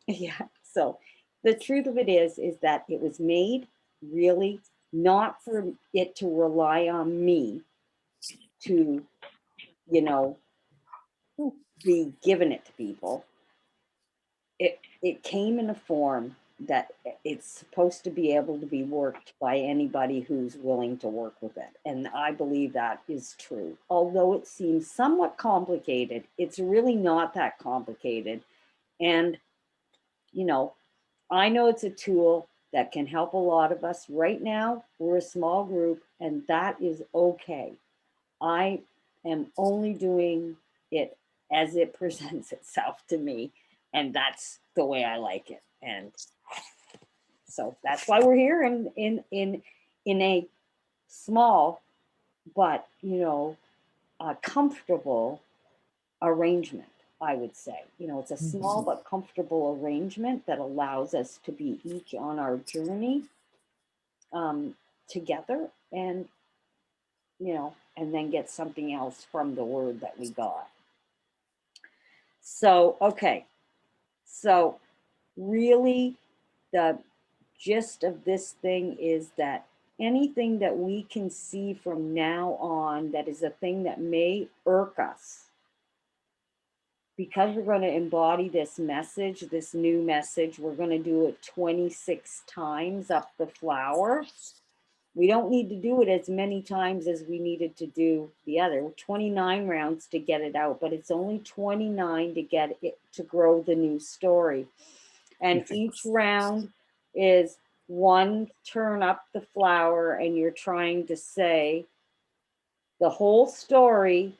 yeah. So the truth of it is that it was made really not for it to rely on me to, you know, be giving it to people. It came in a form that it's supposed to be able to be worked by anybody who's willing to work with it. And I believe that is true. Although it seems somewhat complicated, it's really not that complicated. And, you know, I know it's a tool that can help a lot of us. Right now, we're a small group, and that is okay. I am only doing it as it presents itself to me, and that's the way I like it. And so that's why we're here in a small but a comfortable arrangement, I would say. It's a small but comfortable arrangement that allows us to be each on our journey together, and and then get something else from the word that we got. So, okay. So really, the gist of this thing is that anything that we can see from now on that is a thing that may irk us, because we're going to embody this message, this new message, we're going to do it 26 times up the flower. We don't need to do it as many times as we needed to do the other 29 rounds to get it out, but it's only 29 to get it to grow the new story. And each round is one turn up the flower, and you're trying to say the whole story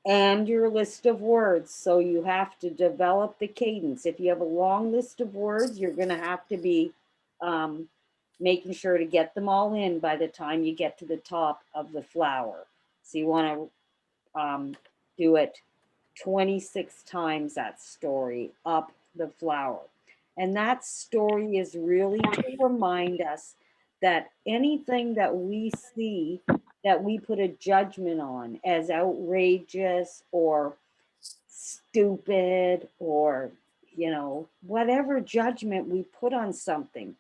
and your list of words. So you have to develop the cadence. If you have a long list of words, you're going to have to be making sure to get them all in by the time you get to the top of the flower. So you want to do it 26 times, that story up the flower. And that story is really to remind us that anything that we see that we put a judgment on as outrageous or stupid, or whatever judgment we put on something,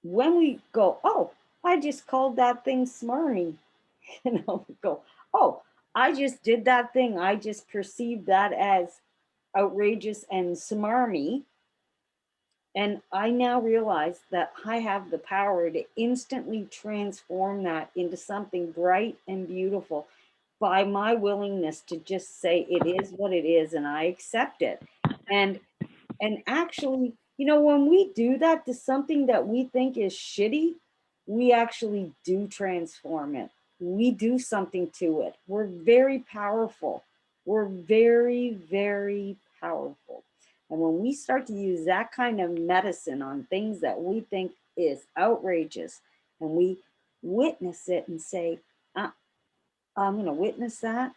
when we go, oh, I just called that thing smarmy, we go, oh, I just did that thing, I just perceived that as outrageous and smarmy, and I now realize that I have the power to instantly transform that into something bright and beautiful by my willingness to just say it is what it is and I accept it. And actually, when we do that to something that we think is shitty, we actually do transform it. We do something to it. We're very powerful. We're very, very powerful. And when we start to use that kind of medicine on things that we think is outrageous, and we witness it and say, I'm going to witness that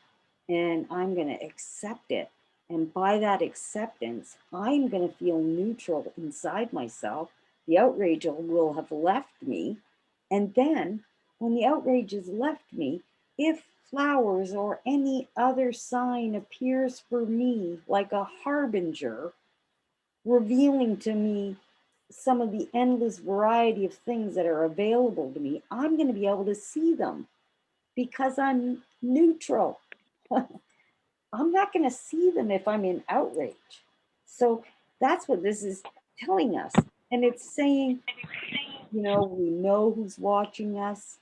and I'm going to accept it. And by that acceptance, I'm going to feel neutral inside myself. The outrage will have left me. And then when the outrage has left me, if flowers or any other sign appears for me like a harbinger, revealing to me some of the endless variety of things that are available to me, I'm going to be able to see them because I'm neutral. I'm not going to see them if I'm in outrage. So that's what this is telling us. And it's saying, we know who's watching us,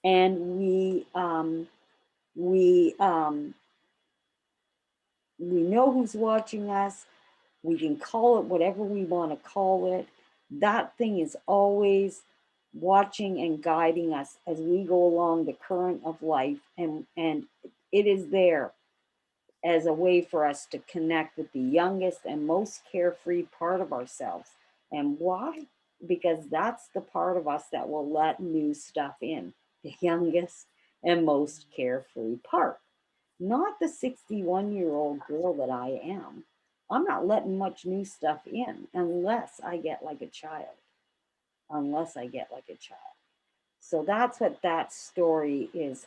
and we know who's watching us. We can call it whatever we want to call it. That thing is always watching and guiding us as we go along the current of life, and it is there as a way for us to connect with the youngest and most carefree part of ourselves. And why? Because that's the part of us that will let new stuff in, the youngest and most carefree part. Not the 61-year-old girl that I am. I'm not letting much new stuff in unless I get like a child. So that's what that story is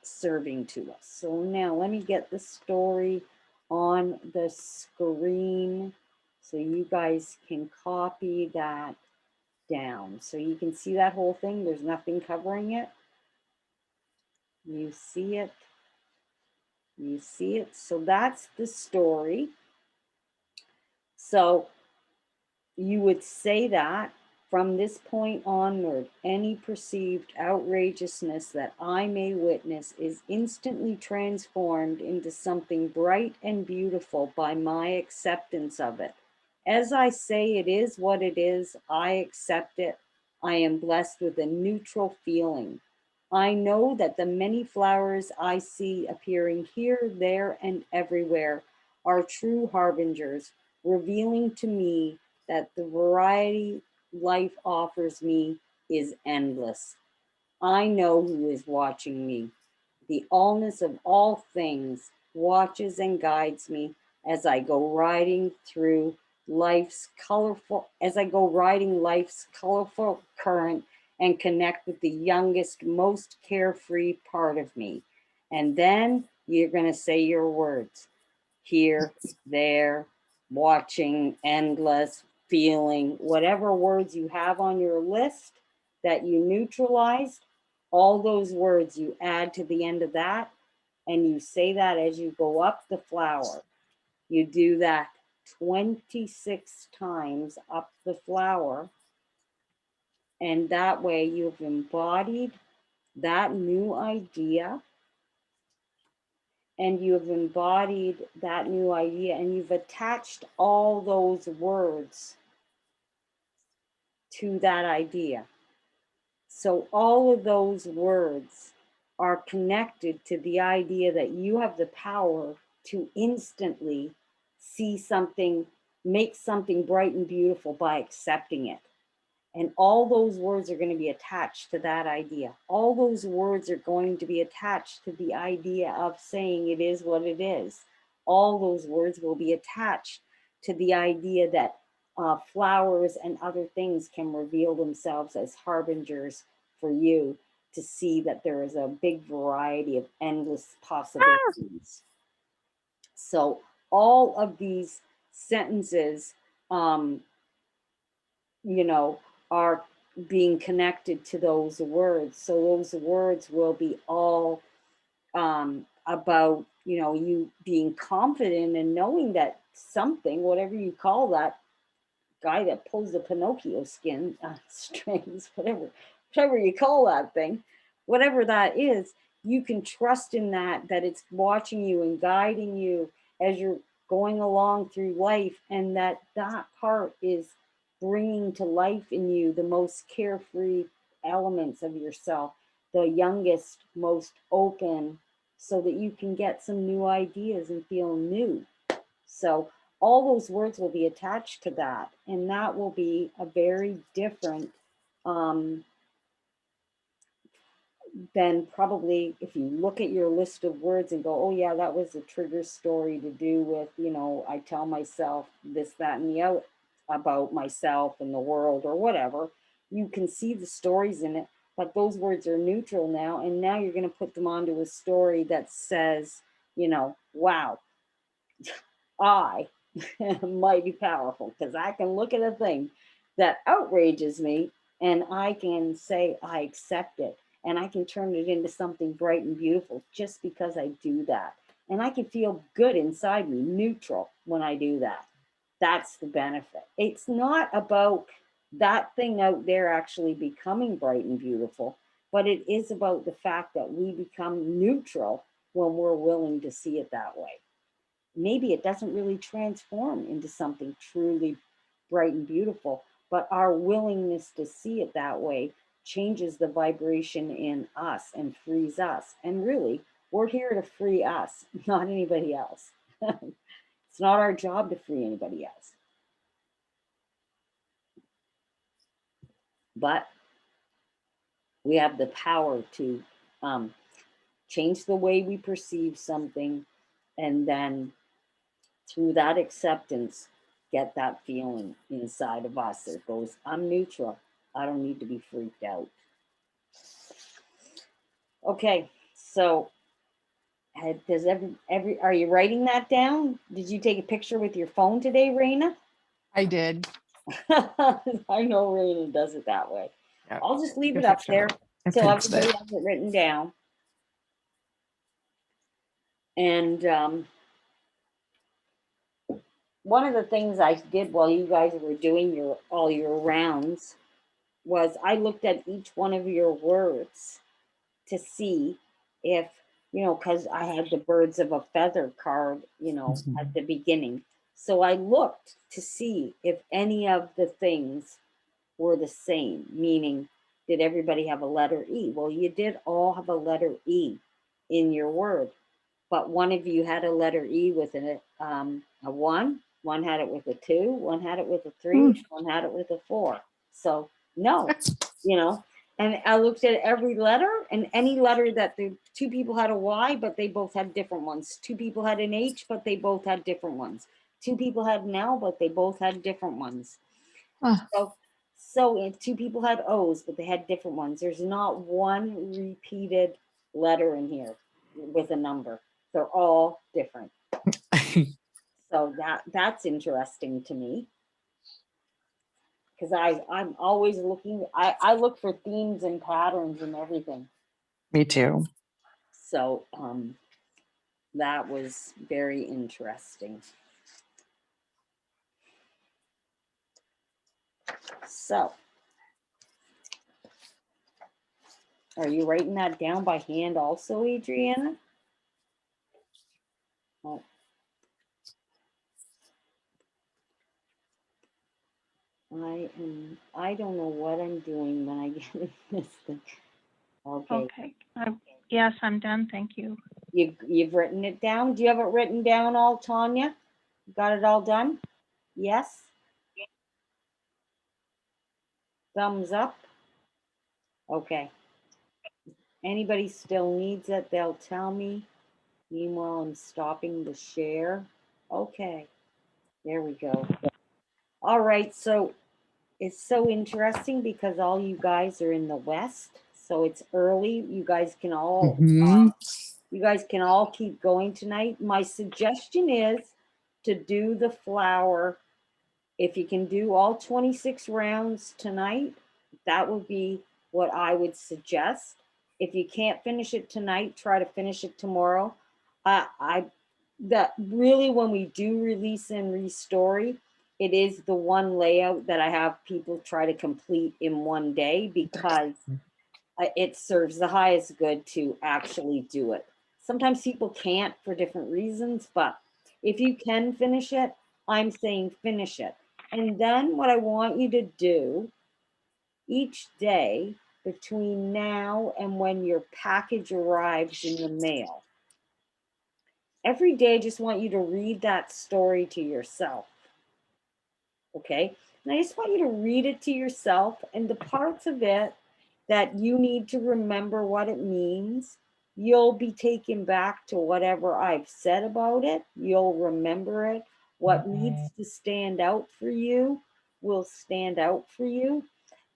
serving to us. So now let me get the story on the screen so you guys can copy that down. So you can see that whole thing. There's nothing covering it. You see it. You see it. So that's the story. So you would say that from this point onward, any perceived outrageousness that I may witness is instantly transformed into something bright and beautiful by my acceptance of it. As I say, it is what it is. I accept it. I am blessed with a neutral feeling. I know that the many flowers I see appearing here, there, and everywhere are true harbingers, revealing to me that the variety life offers me is endless. I know who is watching me. The allness of all things watches and guides me as I go riding through life's colorful current and connect with the youngest, most carefree part of me. And then you're going to say your words here, there, watching, endless, feeling, whatever words you have on your list that you neutralized, all those words you add to the end of that, and you say that as you go up the flower. You do that 26 times up the flower, and that way you've embodied that new idea, and you've embodied that new idea, and you've attached all those words to that idea. So all of those words are connected to the idea that you have the power to instantly see something, make something bright and beautiful by accepting it. And all those words are going to be attached to that idea. All those words are going to be attached to the idea of saying it is what it is. All those words will be attached to the idea that flowers and other things can reveal themselves as harbingers for you to see that there is a big variety of endless possibilities. So all of these sentences, you know, are being connected to those words. So those words will be all about, you know, you being confident and knowing that something, whatever you call that guy that pulls the Pinocchio skin strings, whatever you call that thing, whatever that is, you can trust in that it's watching you and guiding you as you're going along through life, and that part is bringing to life in you the most carefree elements of yourself, the youngest, most open, so that you can get some new ideas and feel new. So all those words will be attached to that, and that will be a very different than probably if you look at your list of words and go, oh yeah, that was a trigger story to do with, you know, I tell myself this, that, and the other about myself and the world or whatever. You can see the stories in it, but those words are neutral now, and now you're going to put them onto a story that says, you know, wow, I mighty powerful, because I can look at a thing that outrages me and I can say I accept it, and I can turn it into something bright and beautiful just because I do that. And I can feel good inside me, neutral, when I do that. That's the benefit. It's not about that thing out there actually becoming bright and beautiful, but it is about the fact that we become neutral when we're willing to see it that way. Maybe it doesn't really transform into something truly bright and beautiful, but our willingness to see it that way changes the vibration in us and frees us. And really, we're here to free us, not anybody else. It's not our job to free anybody else. But we have the power to change the way we perceive something, and then through that acceptance, get that feeling inside of us that goes, I'm neutral. I don't need to be freaked out. Okay, so does are you writing that down? Did you take a picture with your phone today, Raina? I did. I know Raina does it that way. Yep. I'll just leave Take it a up picture. there I till fixed everybody it. has it written down. And one of the things I did while you guys were doing all your rounds was I looked at each one of your words to see if, because I had the birds of a feather card, at the beginning. So I looked to see if any of the things were the same, meaning, did everybody have a letter E? Well, you did all have a letter E in your word, but one of you had a letter E with a one had it with a 2, one had it with a 3, one had it with a 4. So no, and I looked at every letter, and any letter that the two people had a Y, but they both had different ones. Two people had an H, but they both had different ones. Two people had an L, but they both had different ones. Ah. So two people had O's, but they had different ones. There's not one repeated letter in here with a number. They're all different. So that's interesting to me. Because I'm always looking, I look for themes and patterns and everything. Me too. So that was very interesting. So, are you writing that down by hand also, Adriana? Oh. I don't know what I'm doing when I get in this thing. Okay. Okay. Yes, I'm done. Thank you. You've written it down? Do you have it written down all, Tanya? Got it all done? Yes? Thumbs up? Okay. Anybody still needs it, they'll tell me. Meanwhile, I'm stopping the share. Okay. There we go. All right, so it's so interesting because all you guys are in the West, so it's early. You guys can all keep going tonight. My suggestion is to do the flower. If you can do all 26 rounds tonight, that would be what I would suggest. If you can't finish it tonight, try to finish it tomorrow. That really, when we do release and restory, it is the one layout that I have people try to complete in one day because it serves the highest good to actually do it. Sometimes people can't for different reasons, but if you can finish it, I'm saying finish it. And then what I want you to do each day between now and when your package arrives in the mail, every day, I just want you to read that story to yourself. Okay? And I just want you to read it to yourself, and the parts of it that you need to remember what it means, you'll be taken back to whatever I've said about it. You'll remember it. What needs to stand out for you will stand out for you.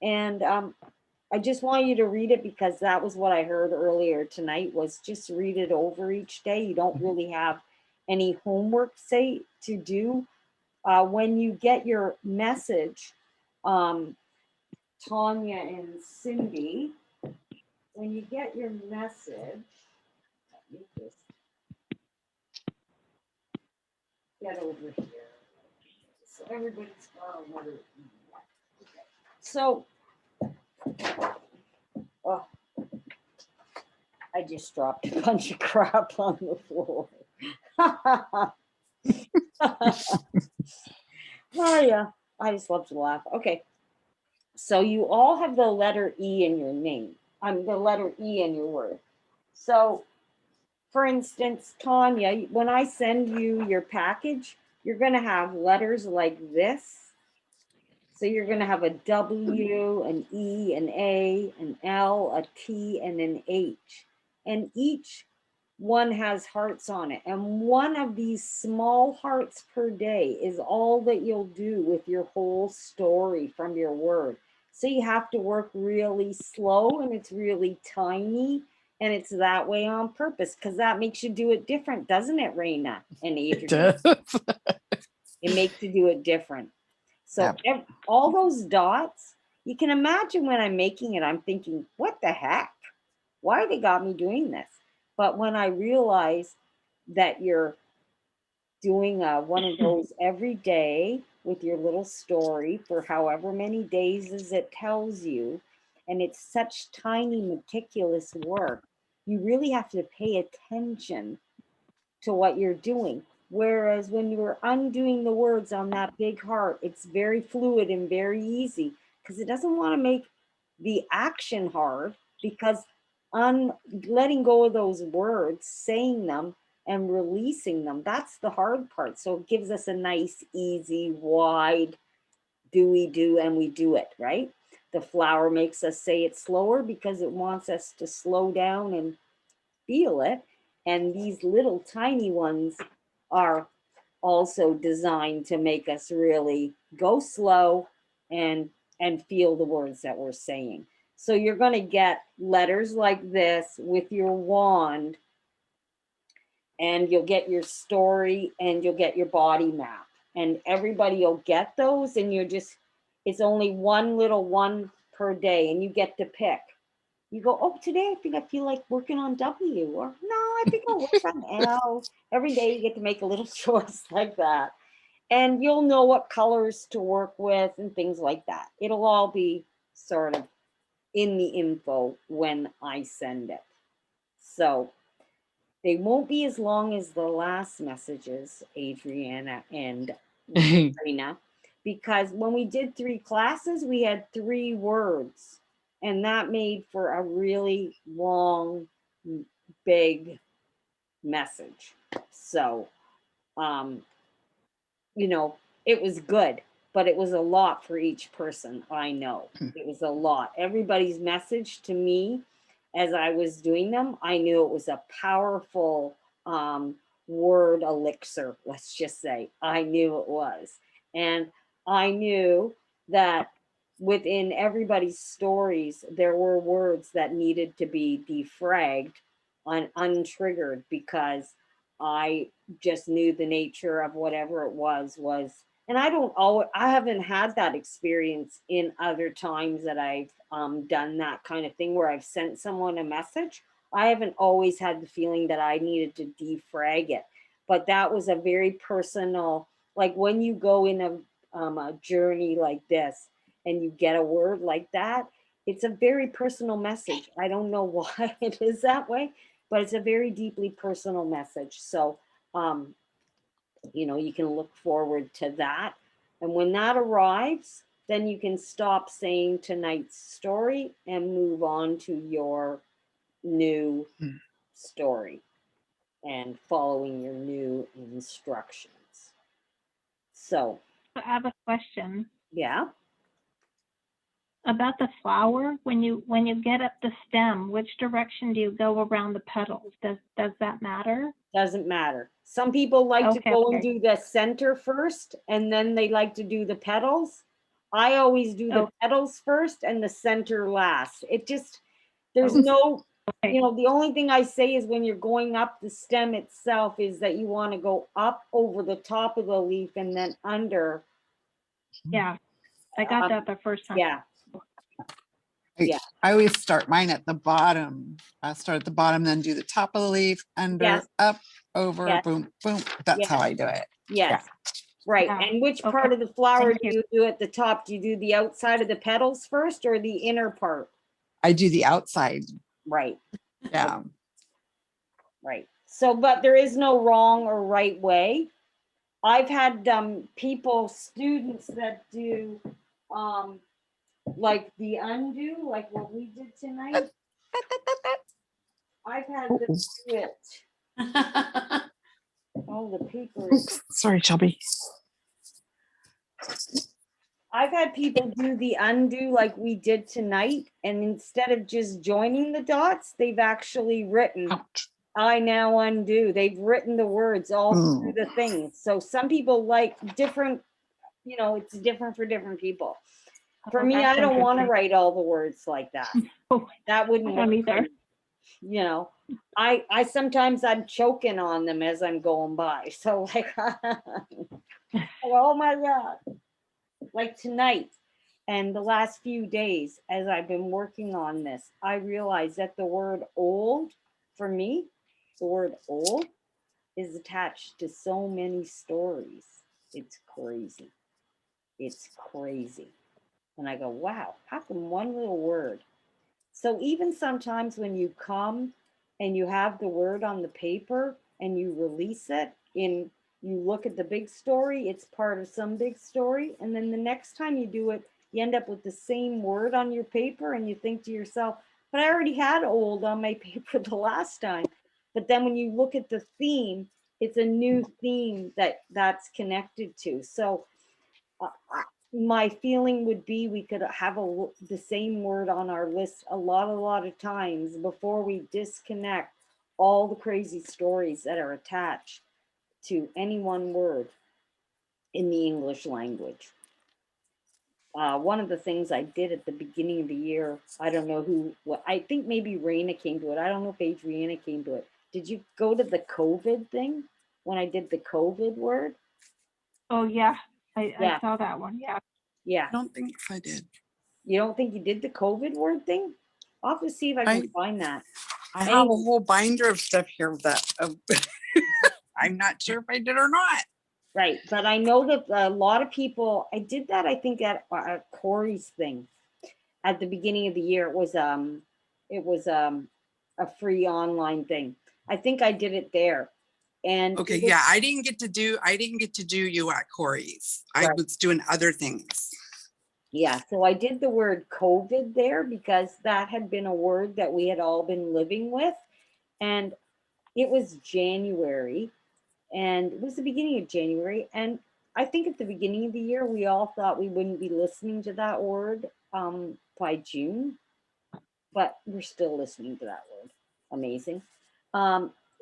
And I just want you to read it because that was what I heard earlier tonight, was just read it over each day. You don't really have any homework, say, to do. When you get your message, Tanya and Cindy, when you get your message, let me just get over here. So everybody's got a letter E. Okay. So, oh, I just dropped a bunch of crap on the floor. Oh yeah, I just love to laugh. Okay, so you all have the letter E in your name. The letter E in your word. So, for instance, Tanya, when I send you your package, you're going to have letters like this. So you're going to have a W, an E, an A, an L, a T, and an H. And each one has hearts on it. And one of these small hearts per day is all that you'll do with your whole story from your word. So you have to work really slow, and it's really tiny, and it's that way on purpose because that makes you do it different, doesn't it, Raina and Adrian? It makes you do it different. So all those dots, you can imagine when I'm making it, I'm thinking, what the heck? Why they got me doing this? But when I realize that you're doing one of those every day with your little story for however many days as it tells you. And it's such tiny, meticulous work. You really have to pay attention to what you're doing. Whereas when you're undoing the words on that big heart, it's very fluid and very easy because it doesn't want to make the action hard, because letting go of those words, saying them and releasing them, that's the hard part. So it gives us a nice, easy, wide do we do, and we do it, right? The flower makes us say it slower because it wants us to slow down and feel it. And these little tiny ones are also designed to make us really go slow and feel the words that we're saying. So you're going to get letters like this with your wand, and you'll get your story, and you'll get your body map, and everybody will get those, and it's only one little one per day, and you get to pick. You go, oh, today I think I feel like working on W, or no, I think I'll work on L. Every day you get to make a little choice like that. And you'll know what colors to work with and things like that. It'll all be sort of in the info when I send it. So they won't be as long as the last messages, Adriana and Rena, because when we did 3 classes, we had 3 words, and that made for a really long, big message. So, it was good, but it was a lot for each person. I know it was a lot. Everybody's message to me as I was doing them, I knew it was a powerful word elixir, let's just say. I knew it was. And I knew that within everybody's stories, there were words that needed to be defragged untriggered, because I just knew the nature of whatever it was. And I haven't had that experience in other times that I've done that kind of thing where I've sent someone a message. I haven't always had the feeling that I needed to defrag it, but that was a very personal, like when you go in a journey like this and you get a word like that, it's a very personal message. I don't know why it is that way, but it's a very deeply personal message. So, you can look forward to that. And when that arrives, then you can stop saying tonight's story and move on to your new story and following your new instructions. So, I have a question yeah. about the flower. When you get up the stem, which direction do you go around the petals? Does that matter? Doesn't matter. Some people like to Okay, go and okay. do the center first, and then they like to do the petals. I always do the Oh. petals first and the center last. There's no, Okay. the only thing I say is when you're going up the stem itself is that you want to go up over the top of the leaf and then under. Yeah, I got that the first time. Yeah. I- Yeah. I always start mine at the bottom. I start at the bottom, then do the top of the leaf, under, Yes. up, over, Yes. boom, boom. That's Yes. how I do it. Yes. Right. Yeah. And which Okay. part of the flower Thank do you do at the top? Do you do the outside of the petals first or the inner part? I do the outside. Right. Yeah. Right. So, but there is no wrong or right way. I've had students that do like the undo, like what we did tonight. I've had them do it. Oh, the paper is. Oops, sorry, Shelby. I've had people do the undo like we did tonight, and instead of just joining the dots, they've actually written, Ouch. I now undo. They've written the words all through the things. So some people like different, it's different for different people. For Oh, me, that's I don't want to interesting. write all the words like that. Oh, That I wouldn't don't work. either. I sometimes I'm choking on them as I'm going by. So like, oh my God. Like tonight and the last few days as I've been working on this, I realized that the word old, for me, the word old is attached to so many stories. It's crazy. It's crazy. And I go, wow, how come one little word? So even sometimes when you come and you have the word on the paper and you release it in, you look at the big story, it's part of some big story. And then the next time you do it, you end up with the same word on your paper and you think to yourself, but I already had old on my paper the last time. But then when you look at the theme, it's a new theme that's connected to. So my feeling would be we could have the same word on our list a lot of times before we disconnect all the crazy stories that are attached to any one word in the English language. One of the things I did at the beginning of the year, I don't know I think maybe Raina came to it. I don't know if Adriana came to it. Did you go to the COVID thing when I did the COVID word? Oh, yeah, I Yeah. saw that one, yeah. Yeah. I don't think I did. You don't think you did the COVID word thing? I'll have to see if I can I- find that. I have a whole binder of stuff here that I'm not sure if I did or not. Right, but I know that a lot of people, I did that, I think at Corey's thing at the beginning of the year. It was a free online thing. I think I did it there. And Okay, it was- yeah, I didn't get to do you at Corey's. I Right. was doing other things. yeah, so I did the word COVID there because that had been a word that we had all been living with. And it was January, and it was the beginning of January. And I think at the beginning of the year, we all thought we wouldn't be listening to that word by June, but we're still listening to that word. Amazing.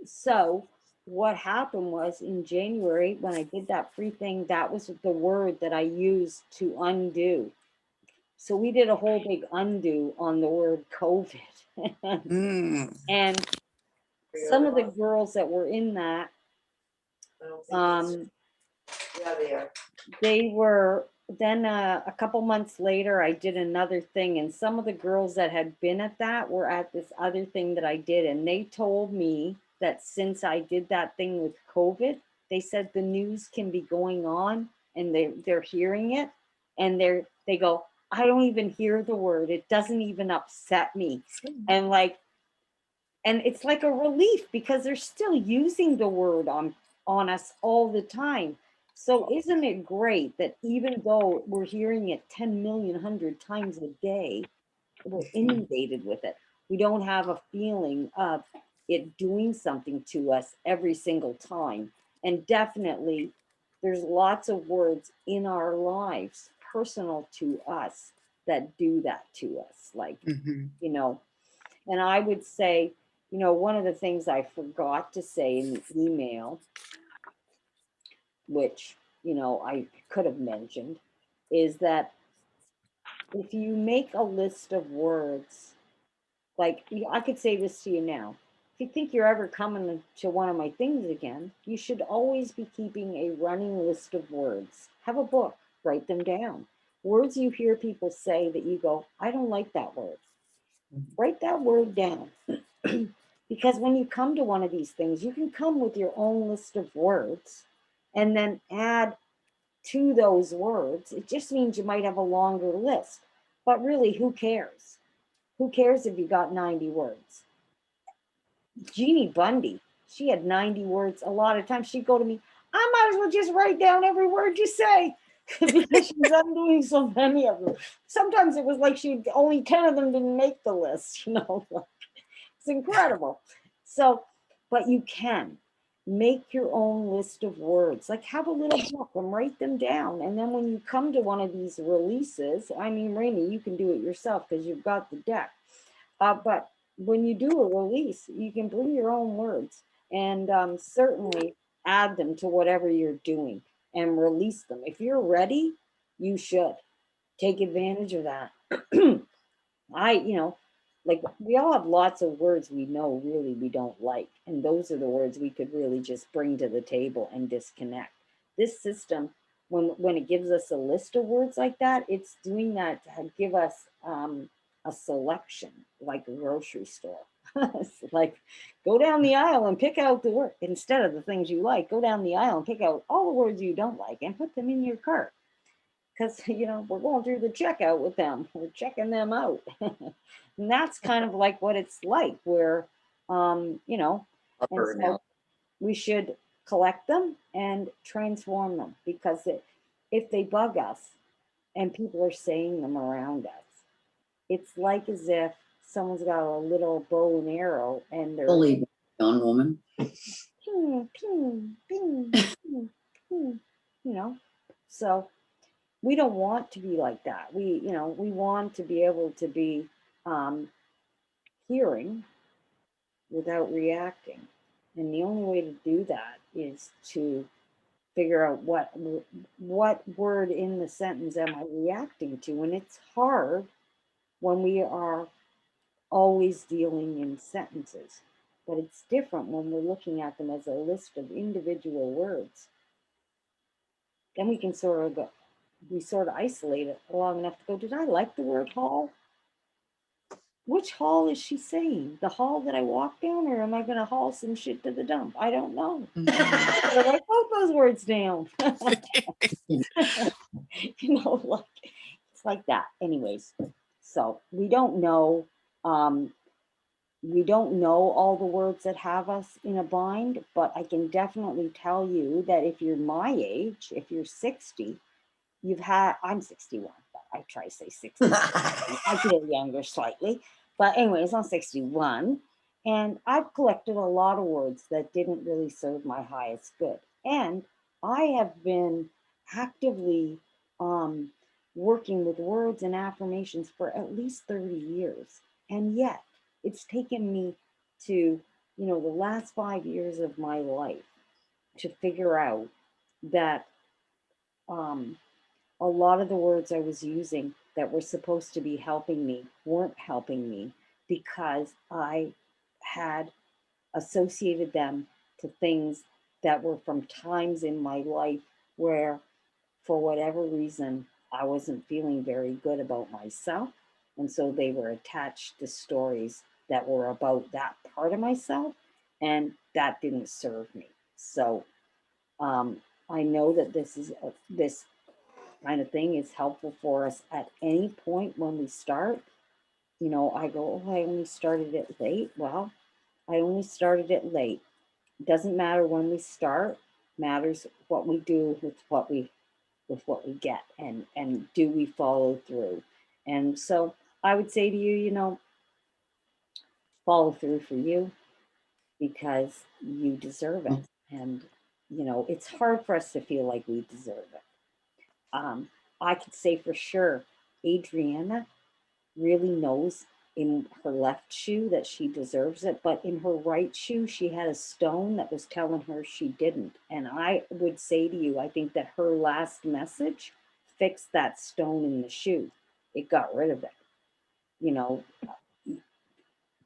So what happened was in January, when I did that free thing, that was the word that I used to undo. So we did a whole big undo on the word COVID. Mm. And some of the girls that were in that, Yeah, they are. they were then a couple months later I did another thing, and some of the girls that had been at that were at this other thing that I did, and they told me that since I did that thing with COVID, they said the news can be going on and they're hearing it, and they go, I don't even hear the word, it doesn't even upset me. And it's like a relief because they're still using the word on us all the time. So isn't it great that even though we're hearing it 10 million 100 times a day, we're inundated with it. We don't have a feeling of it doing something to us every single time. And definitely there's lots of words in our lives personal to us that do that to us. Like, Mhm. And I would say, one of the things I forgot to say in the email, which, I could have mentioned, is that if you make a list of words, like I could say this to you now. If you think you're ever coming to one of my things again, you should always be keeping a running list of words. Have a book, write them down. Words you hear people say that you go, I don't like that word. Write that word down. Because when you come to one of these things, you can come with your own list of words and then add to those words. It just means you might have a longer list. But really, who cares? Who cares if you got 90 words? Jeannie Bundy, she had 90 words. A lot of times she'd go to me, I might as well just write down every word you say because she's undoing so many of them. Sometimes it was like only 10 of them didn't make the list, It's incredible. So, but you can make your own list of words, like have a little book and write them down. And then when you come to one of these releases, I mean, Rainey, you can do it yourself because you've got the deck. But when you do a release, you can bring your own words and certainly add them to whatever you're doing and release them. If you're ready, you should take advantage of that. Like we all have lots of words we know really we don't like. And those are the words we could really just bring to the table and disconnect. This system, when it gives us a list of words like that, it's doing that to give us a selection like a grocery store. It's like, go down the aisle and pick out the word instead of the things you like. Go down the aisle and pick out all the words you don't like and put them in your cart. Because, we're going through the checkout with them. We're checking them out. And that's kind of like what it's like, where, and Upper so now. we should collect them and transform them, because if they bug us and people are saying them around us, it's like as if someone's got a little bow and arrow and they're Believe me, young woman. ping, ping, ping, ping, ping, So we don't want to be like that. We want to be able to be hearing without reacting. And the only way to do that is to figure out what word in the sentence am I reacting to. And it's hard when we are always dealing in sentences, but it's different when we're looking at them as a list of individual words. Then we can sort of isolate it long enough to go, did I like the word hall? Which hall is she saying? The hall that I walk down, or am I going to haul some shit to the dump? I don't know. Mhm. I write both those words down. Like it's like that. Anyways, so we don't know. We don't know all the words that have us in a bind, but I can definitely tell you that if you're my age, if you're 60, I'm 61, but I try to say 60. I feel younger slightly, but anyways, I'm 61, and I've collected a lot of words that didn't really serve my highest good. And I have been actively working with words and affirmations for at least 30 years. And yet it's taken me to, the last 5 years of my life to figure out that a lot of the words I was using that were supposed to be helping me weren't helping me, because I had associated them to things that were from times in my life where, for whatever reason, I wasn't feeling very good about myself. And so they were attached to stories that were about that part of myself, and that didn't serve me. So I know that this kind of thing is helpful for us at any point when we start. I go, oh, I only started it late. Well, I only started it late. It doesn't matter when we start, matters what we do with what we get, and do we follow through. And so I would say to you, follow through for you, because you deserve it. And it's hard for us to feel like we deserve it. I could say for sure, Adriana really knows in her left shoe that she deserves it, but in her right shoe, she had a stone that was telling her she didn't. And I would say to you, I think that her last message fixed that stone in the shoe. It got rid of it, you know,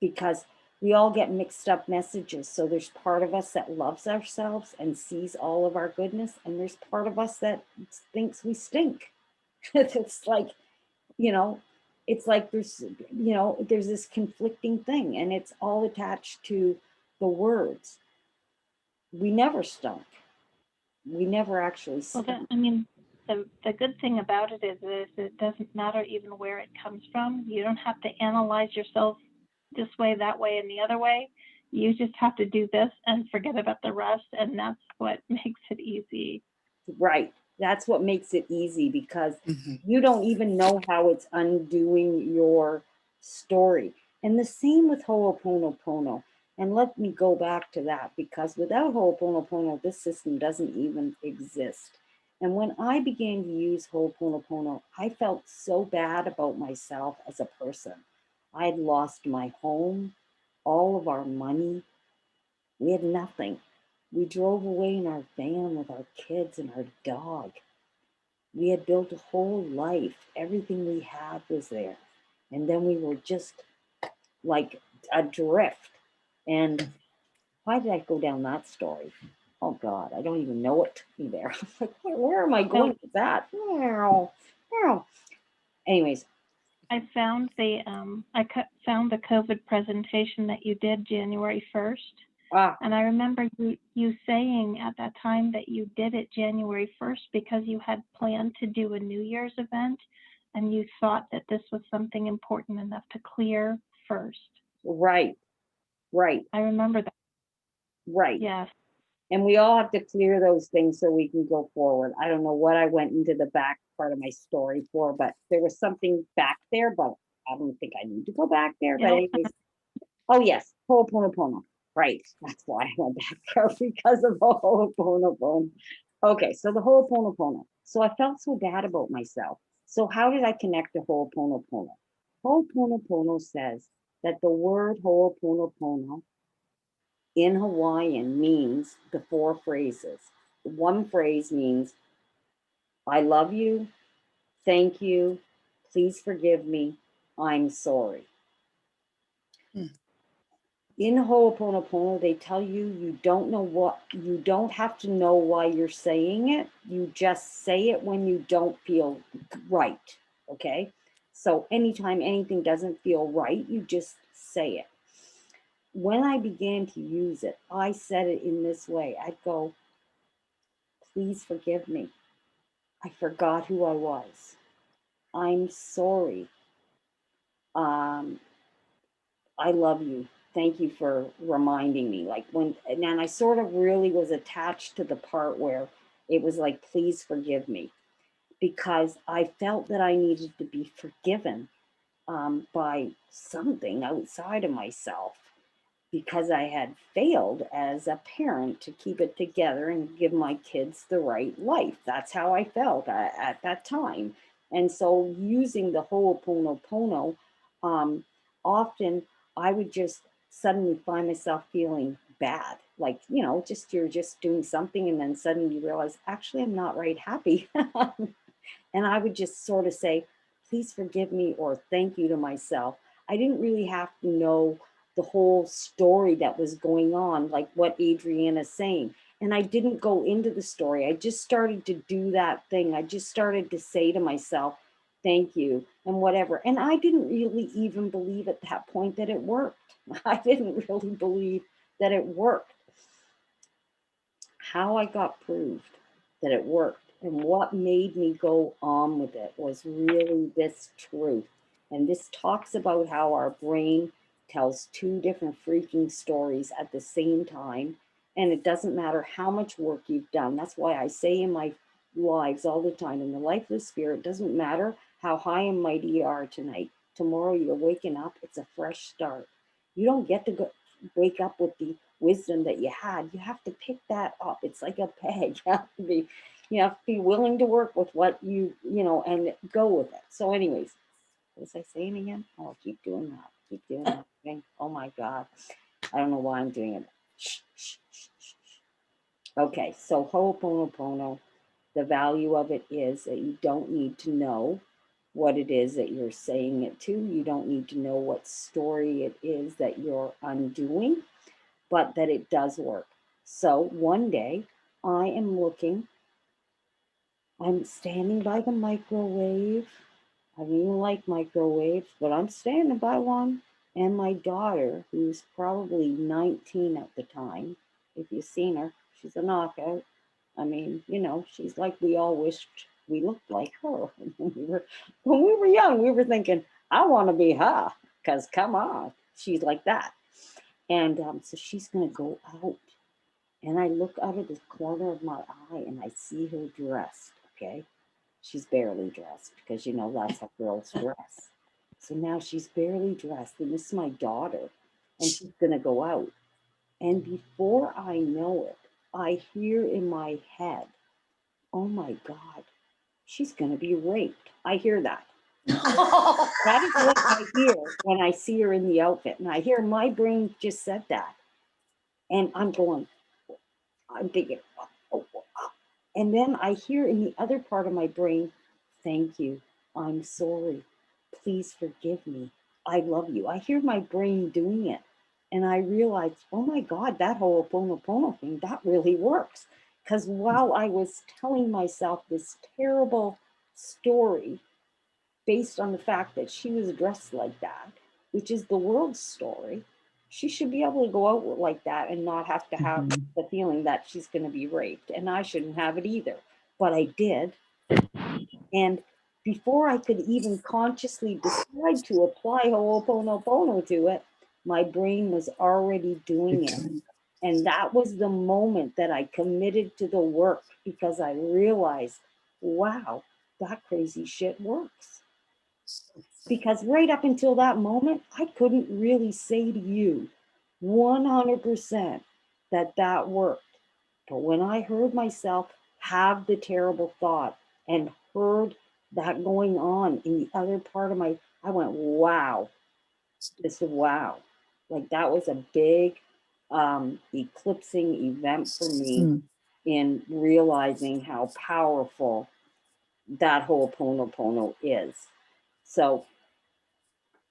because we all get mixed up messages. So there's part of us that loves ourselves and sees all of our goodness, and there's part of us that thinks we stink. It's like, you know, it's like there's this conflicting thing, and it's all attached to the words. We never stunk. We never actually Well, stunk. the good thing about it is it doesn't matter even where it comes from. You don't have to analyze yourself this way, that way, and the other way. You just have to do this and forget about the rest, and that's what makes it easy. Right. That's what makes it easy, because Mhm. you don't even know how it's undoing your story. And the same with Ho'oponopono. And let me go back to that, because without Ho'oponopono, this system doesn't even exist. And when I began to use Ho'oponopono, I felt so bad about myself as a person. I had lost my home, all of our money. We had nothing. We drove away in our van with our kids and our dog. We had built a whole life. Everything we had was there. And then we were just like adrift. And why did I go down that story? Oh God, I don't even know what took me there. I'm like, where am I going with that? Meow, meow. Anyways, I found found the COVID presentation that you did January 1st. Ah, And I remember you saying at that time that you did it January 1st because you had planned to do a New Year's event and you thought that this was something important enough to clear first. right, right, I remember that. right. Yes. And we all have to clear those things so we can go forward. I don't know what I went into the back part of my story for, but there was something back there, but I don't think I need to go back there. But Nope. anyways, oh yes, Ho'oponopono. Right, that's why I went back there because of the Ho'oponopono. Okay, so the Ho'oponopono. So I felt so bad about myself. So how did I connect to Ho'oponopono? Ho'oponopono says that the word Ho'oponopono in Hawaiian means the four phrases. One phrase means, I love you, thank you, please forgive me, I'm sorry. Hmm. In Ho'oponopono, they tell you you don't have to know why you're saying it. You just say it when you don't feel right. Okay. So anytime anything doesn't feel right, you just say it. When I began to use it, I said it in this way. I'd go, please forgive me. I forgot who I was. I'm sorry. Um, I love you. Thank you for reminding me. Like and I sort of really was attached to the part where it was like, please forgive me, because I felt that I needed to be forgiven by something outside of myself, because I had failed as a parent to keep it together and give my kids the right life. That's how I felt at that time. And so using the Ho'oponopono, often I would just suddenly find myself feeling bad. Like, just you're just doing something and then suddenly you realize, actually, I'm not right happy. And I would just sort of say, please forgive me or thank you to myself. I didn't really have to know the whole story that was going on, like what Adriana's saying. And I didn't go into the story. I just started to do that thing. I just started to say to myself, thank you, and whatever. And I didn't really even believe at that point that it worked. I didn't really believe that it worked. How I got proved that it worked and what made me go on with it was really this truth. And this talks about how our brain tells two different freaking stories at the same time. And it doesn't matter how much work you've done. That's why I say in my lives all the time, in the life of the spirit, doesn't matter how high and mighty you are tonight. Tomorrow you're waking up, it's a fresh start. You don't get to wake up with the wisdom that you had. You have to pick that up. It's like a peg. You have to be willing to work with what and go with it. So anyways, what was I saying again? Oh, I'll keep doing that. Keep doing that thing. Oh my God. I don't know why I'm doing it. Shh, shh, shh, shh. Okay, so Ho'oponopono, the value of it is that you don't need to know what it is that you're saying it to. You don't need to know what story it is that you're undoing, but that it does work. So one day I'm standing by the microwave. I don't even like microwaves, but I'm standing by one. And my daughter, who's probably 19 at the time, if you've seen her, she's a knockout. I mean, she's like we all wished we looked like her when we were young. We were thinking, I want to be her, because come on, she's like that. And so she's going to go out. And I look out of the corner of my eye and I see her dressed. Okay. She's barely dressed because, that's how girls dress. So now she's barely dressed. And this is my daughter. And she's going to go out. And before I know it, I hear in my head, oh my God, she's going to be raped. I hear that. That is what I hear when I see her in the outfit. And I hear my brain just said that. And I'm thinking, oh. And then I hear in the other part of my brain, thank you, I'm sorry, please forgive me, I love you. I hear my brain doing it. And I realized, oh my God, that Ho'oponopono thing, that really works. Because while I was telling myself this terrible story, based on the fact that she was dressed like that, which is the world's story, she should be able to go out like that and not have to have Mhm. the feeling that she's going to be raped. And I shouldn't have it either. But I did. And before I could even consciously decide to apply Ho'oponopono to it, my brain was already doing it. And that was the moment that I committed to the work because I realized, wow, that crazy shit works. Because right up until that moment, I couldn't really say to you 100% that that worked. But when I heard myself have the terrible thought and heard that going on in the other part of my, I went, wow, this is wow. Like that was a big eclipsing event for me Mm. in realizing how powerful that Ho'oponopono is. So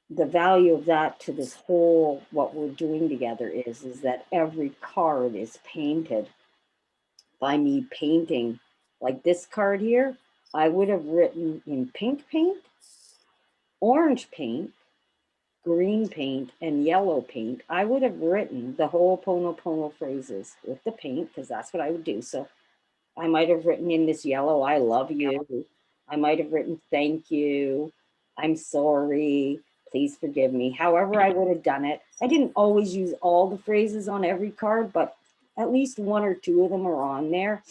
the value of that to this whole what we're doing together is that every card is painted by me painting. Like this card here, I would have written in pink paint, orange paint, green paint, and yellow paint. I would have written the Ho'oponopono phrases with the paint because that's what I would do. So I might have written in this yellow, I love you. I might have written thank you. I'm sorry. Please forgive me. However, I would have done it. I didn't always use all the phrases on every card, but at least one or two of them are on there.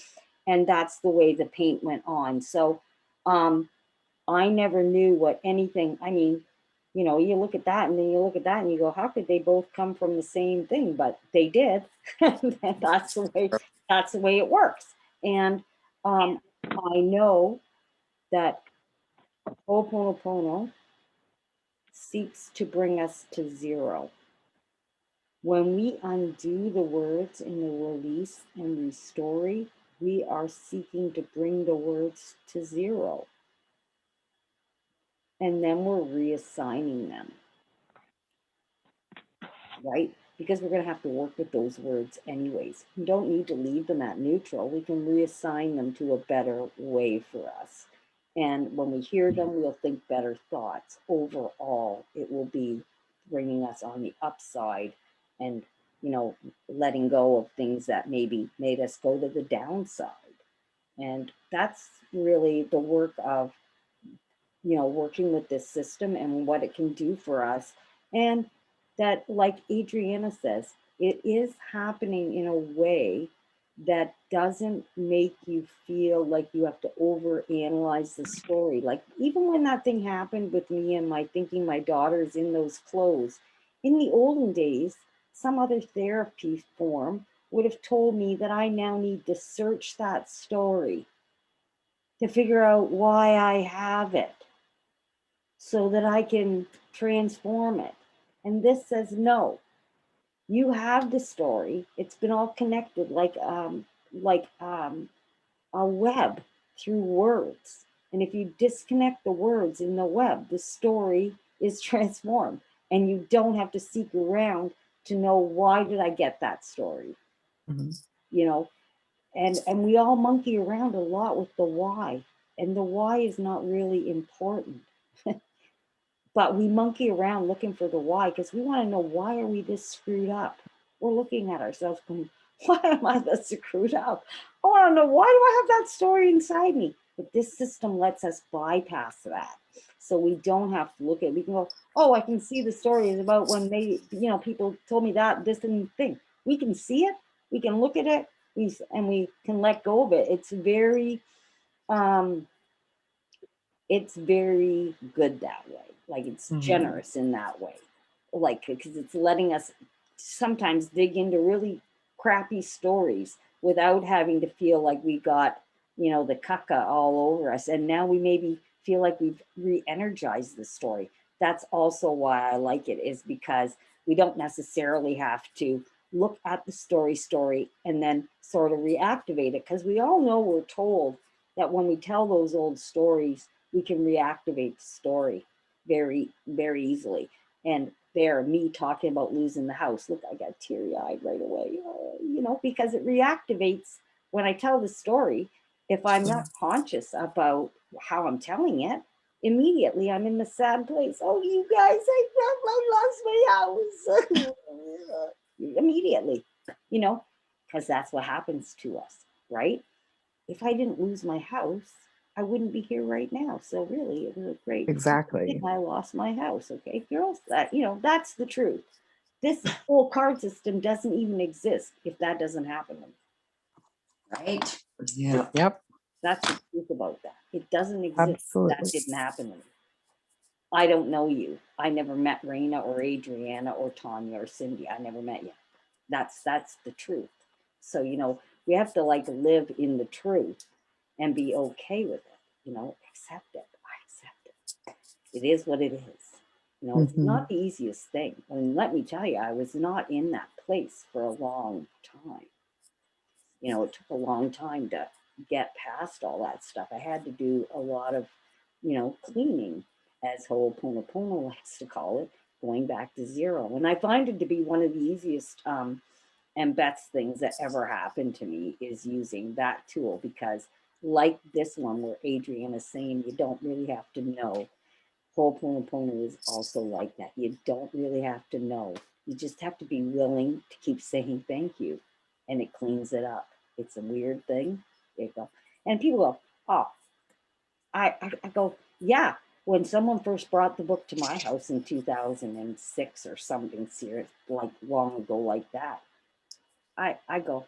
And that's the way the paint went on. So I never knew what anything, I mean, you know, you look at that and then you look at that and you go, how could they both come from the same thing? But they did. that's the way it works. And I know that Ho'oponopono seeks to bring us to zero. When we undo the words in the release and restory, we are seeking to bring the words to zero. And then we're reassigning them, right? Because we're going to have to work with those words anyways. We don't need to leave them at neutral. We can reassign them to a better way for us. And when we hear them, we'll think better thoughts. Overall, it will be bringing us on the upside and, you know, letting go of things that maybe made us go to the downside. And that's really the work of, you know, working with this system and what it can do for us. And that, like Adriana says, it is happening in a way that doesn't make you feel like you have to overanalyze the story. Like even when that thing happened with me and my thinking my daughter's in those clothes, in the olden days, some other therapy form would have told me that I now need to search that story to figure out why I have it so that I can transform it. And this says, no, you have the story. It's been all connected like a web through words. And if you disconnect the words in the web, the story is transformed. And you don't have to seek around to know why did I get that story, Mhm. you know? And we all monkey around a lot with the why. And the why is not really important. But we monkey around looking for the why because we want to know why are we this screwed up. We're looking at ourselves going, why am I this screwed up? I want to know why do I have that story inside me? But this system lets us bypass that. So we don't have to look at it. We can go, oh, I can see the story is about when they, you know, people told me that, this and thing. We can see it, we can look at it, and we can let go of it. Um, it's very good that way. Like it's Mhm. generous in that way. Like, because it's letting us sometimes dig into really crappy stories without having to feel like we got, you know, the caca all over us. And now we maybe feel like we've re energized the story. That's also why I like it, is because we don't necessarily have to look at the story and then sort of reactivate it. Because we all know we're told that when we tell those old stories, we can reactivate the story very, very easily. And there, me talking about losing the house, look, I got teary eyed right away, you know, because it reactivates when I tell the story. If I'm not conscious about how I'm telling it, immediately I'm in the sad place. Oh, you guys, I lost my house. Immediately, because that's what happens to us, right? If I didn't lose my house, I wouldn't be here right now. So really, it was a great. Exactly. I lost my house. Okay, girls, that's the truth. This whole card system doesn't even exist if that doesn't happen. Right? Yeah. Yep. That's the truth about that. It doesn't exist. That Absolutely. didn't happen to me. I don't know you. I never met Raina or Adriana or Tanya or Cindy. I never met you. That's the truth. So, we have to like live in the truth and be okay with it, accept it. I accept it. It is what it is. It's not the easiest thing. And let me tell you, I was not in that place for a long time. It took a long time to get past all that stuff. I had to do a lot of, cleaning, as Ho'oponopono likes to call it, going back to zero. And I find it to be one of the easiest and best things that ever happened to me is using that tool, because like this one where Adrienne is saying, you don't really have to know. Ho'oponopono is also like that. You don't really have to know. You just have to be willing to keep saying thank you, and it cleans it up. It's a weird thing. And people go, oh, I go, yeah. When someone first brought the book to my house in 2006 or something serious, like long ago like that, I go,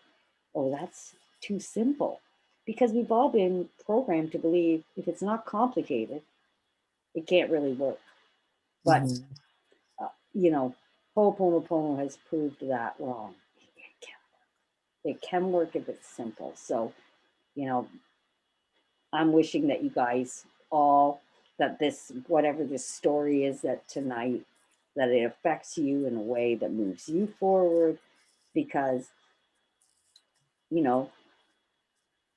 oh, that's too simple. Because we've all been programmed to believe if it's not complicated, it can't really work. But, Ho'oponopono has proved that wrong. It can work if it's simple. So, I'm wishing that you guys all, that this, whatever this story is that tonight, that it affects you in a way that moves you forward, because,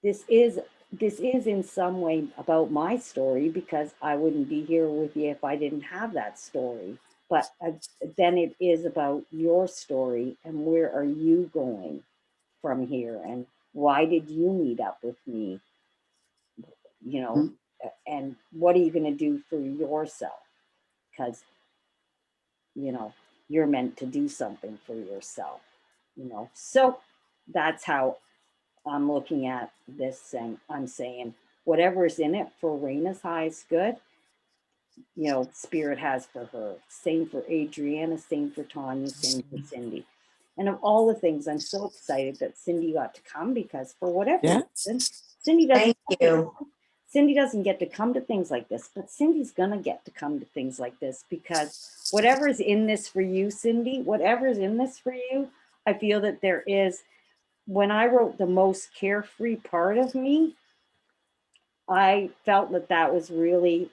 this is in some way about my story, because I wouldn't be here with you if I didn't have that story. But then it is about your story and where are you going from here, and why did you meet up with me? And what are you going to do for yourself? Because you're meant to do something for yourself. So that's how I'm looking at this, and I'm saying whatever's in it for Raina's highest good, Spirit has for her. Same for Adriana, same for Tanya, same for Cindy. And of all the things, I'm so excited that Cindy got to come, because for whatever reason, Cindy doesn't. Thank you. Cindy doesn't get to come to things like this, but Cindy's gonna get to come to things like this, because whatever's in this for you, Cindy, whatever's in this for you, I feel that there is. When I wrote the most carefree part of me, I felt that was really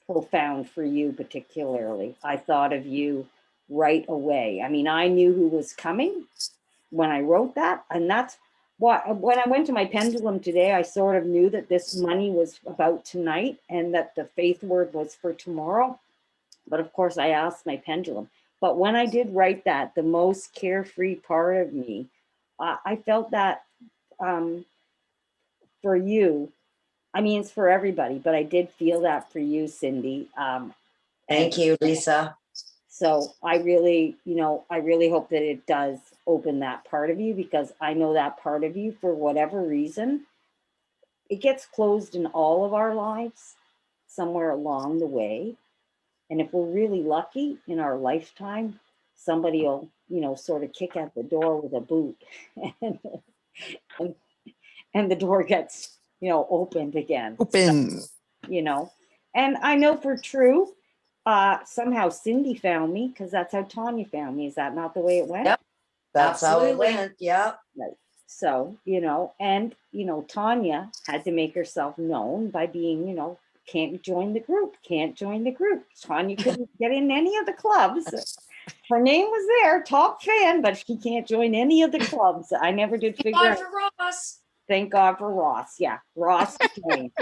profound for you particularly. I thought of you right away. I mean, I knew who was coming when I wrote that, and that's what, when I went to my pendulum today, I sort of knew that this money was about tonight and that the faith word was for tomorrow. But of course, I asked my pendulum. But when I did write that, the most carefree part of me, I felt that for you. I mean, it's for everybody, but I did feel that for you, Cindy. Thank you, Lisa. So I really, I really hope that it does open that part of you, because I know that part of you, for whatever reason, it gets closed in all of our lives somewhere along the way. And if we're really lucky in our lifetime, somebody will, sort of kick at the door with a boot and the door gets, opened again. Open. And I know for true, somehow Cindy found me, because that's how Tanya found me. Is that not the way it went? Yep. That's how it Absolutely. went. Yep. Right. So, and, Tanya had to make herself known by being, can't join the group. Tanya couldn't get in any of the clubs. Her name was there, top fan, but she can't join any of the clubs. I never did Thank figure God out. for Ross. Thank God for Ross. Yeah, Ross joined.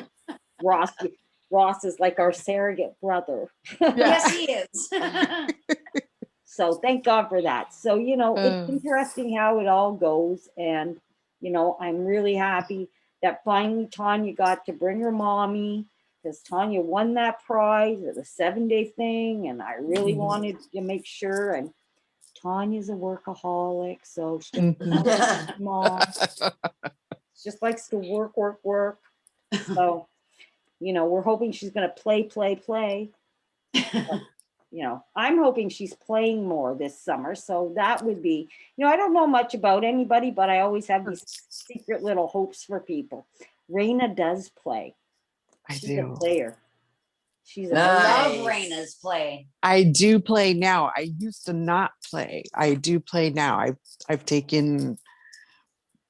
Ross is like our surrogate brother. Yes, he is. So thank God for that. So, it's interesting how it all goes. And, I'm really happy that finally Tanya got to bring her mommy because Tanya won that prize at the 7-day thing, and I really Mhm. wanted to make sure. And Tanya's a workaholic, so she Mhm. mom just likes to work, work, work. So, we're hoping she's going to play, play, play. I'm hoping she's playing more this summer. So that would be, I don't know much about anybody, but I always have these secret little hopes for people. Raina does play. I She's a do. player. She's a I love Nice. Raina's play. I do play now. I used to not play. I do play now.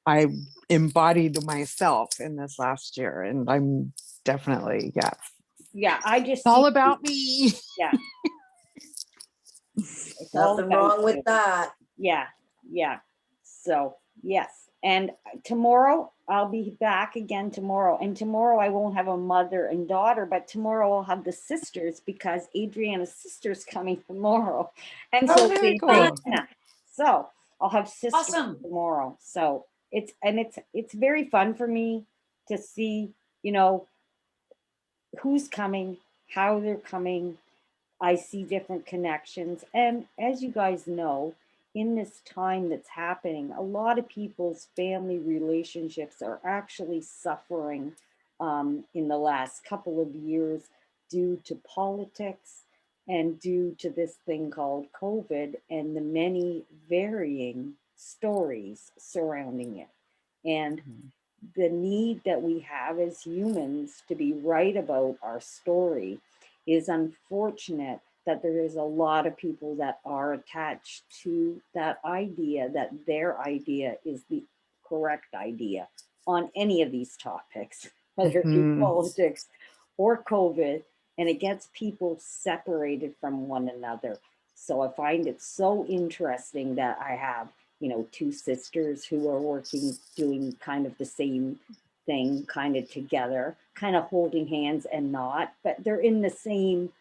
I embodied myself in this last year, and I'm definitely, yes. Yeah, I just It's all see- about me. yeah. It's all Nothing about wrong you. with that. Yeah, yeah. So, yes. And tomorrow, I'll be back again tomorrow. And tomorrow, I won't have a mother and daughter, but tomorrow I'll have the sisters because Adriana's sister's coming tomorrow. And Oh, so, very is cool. Raina. So I'll have sisters Awesome. tomorrow. So it's very fun for me to see, who's coming, how they're coming. I see different connections. And as you guys know, in this time that's happening, a lot of people's family relationships are actually suffering in the last couple of years due to politics and due to this thing called COVID and the many varying stories surrounding it. And the need that we have as humans to be right about our story is unfortunate that there is a lot of people that are attached to that idea that their idea is the correct idea on any of these topics, whether it be Mhm. politics or COVID, and it gets people separated from one another. So I find it so interesting that I have, two sisters who are working, doing kind of the same thing, kind of together, kind of holding hands and not, but they're in the same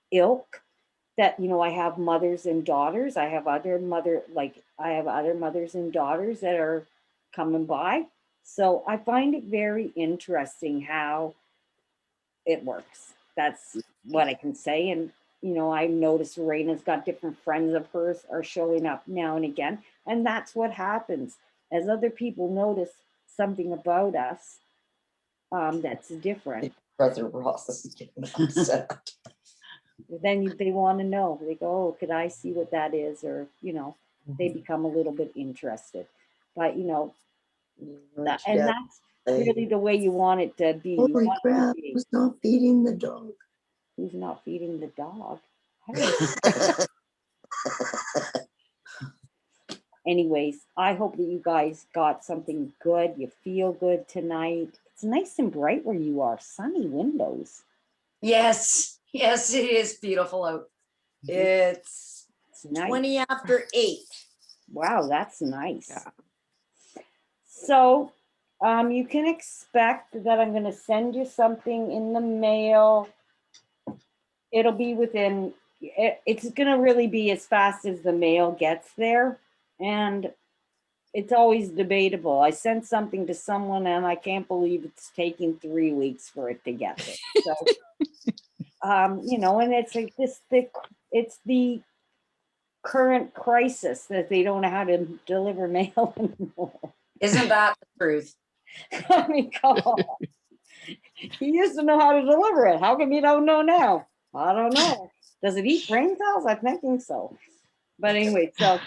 ilk that, I have mothers and daughters. I have other mothers and daughters that are coming by. So I find it very interesting how it works. That's what I can say. And, I noticed Raina's got different friends of hers are showing up now and again. And that's what happens. As other people notice something about us that's different, Brother Ross is getting upset. then they want to know. They go, oh, could I see what that is? Or, they become a little bit interested. But, and that's really the way you want it to be. You Holy want it to crap, be. who's not feeding the dog? Who's not feeding the dog? I don't know. Anyways, I hope that you guys got something good. You feel good tonight. It's nice and bright where you are. Sunny windows. Yes, yes, it is beautiful out. It's It's nice. 20 after 8. Wow, that's nice. Yeah. So you can expect that I'm going to send you something in the mail. It'll be it's going to really be as fast as the mail gets there. And it's always debatable. I sent something to someone and I can't believe it's taking 3 weeks for it to get there. So, and it's like it's the current crisis that they don't know how to deliver mail anymore. Isn't that the truth? I mean, come on. He used to know how to deliver it. How come you don't know now? I don't know. Does it eat brain cells? I'm thinking so. But anyway, so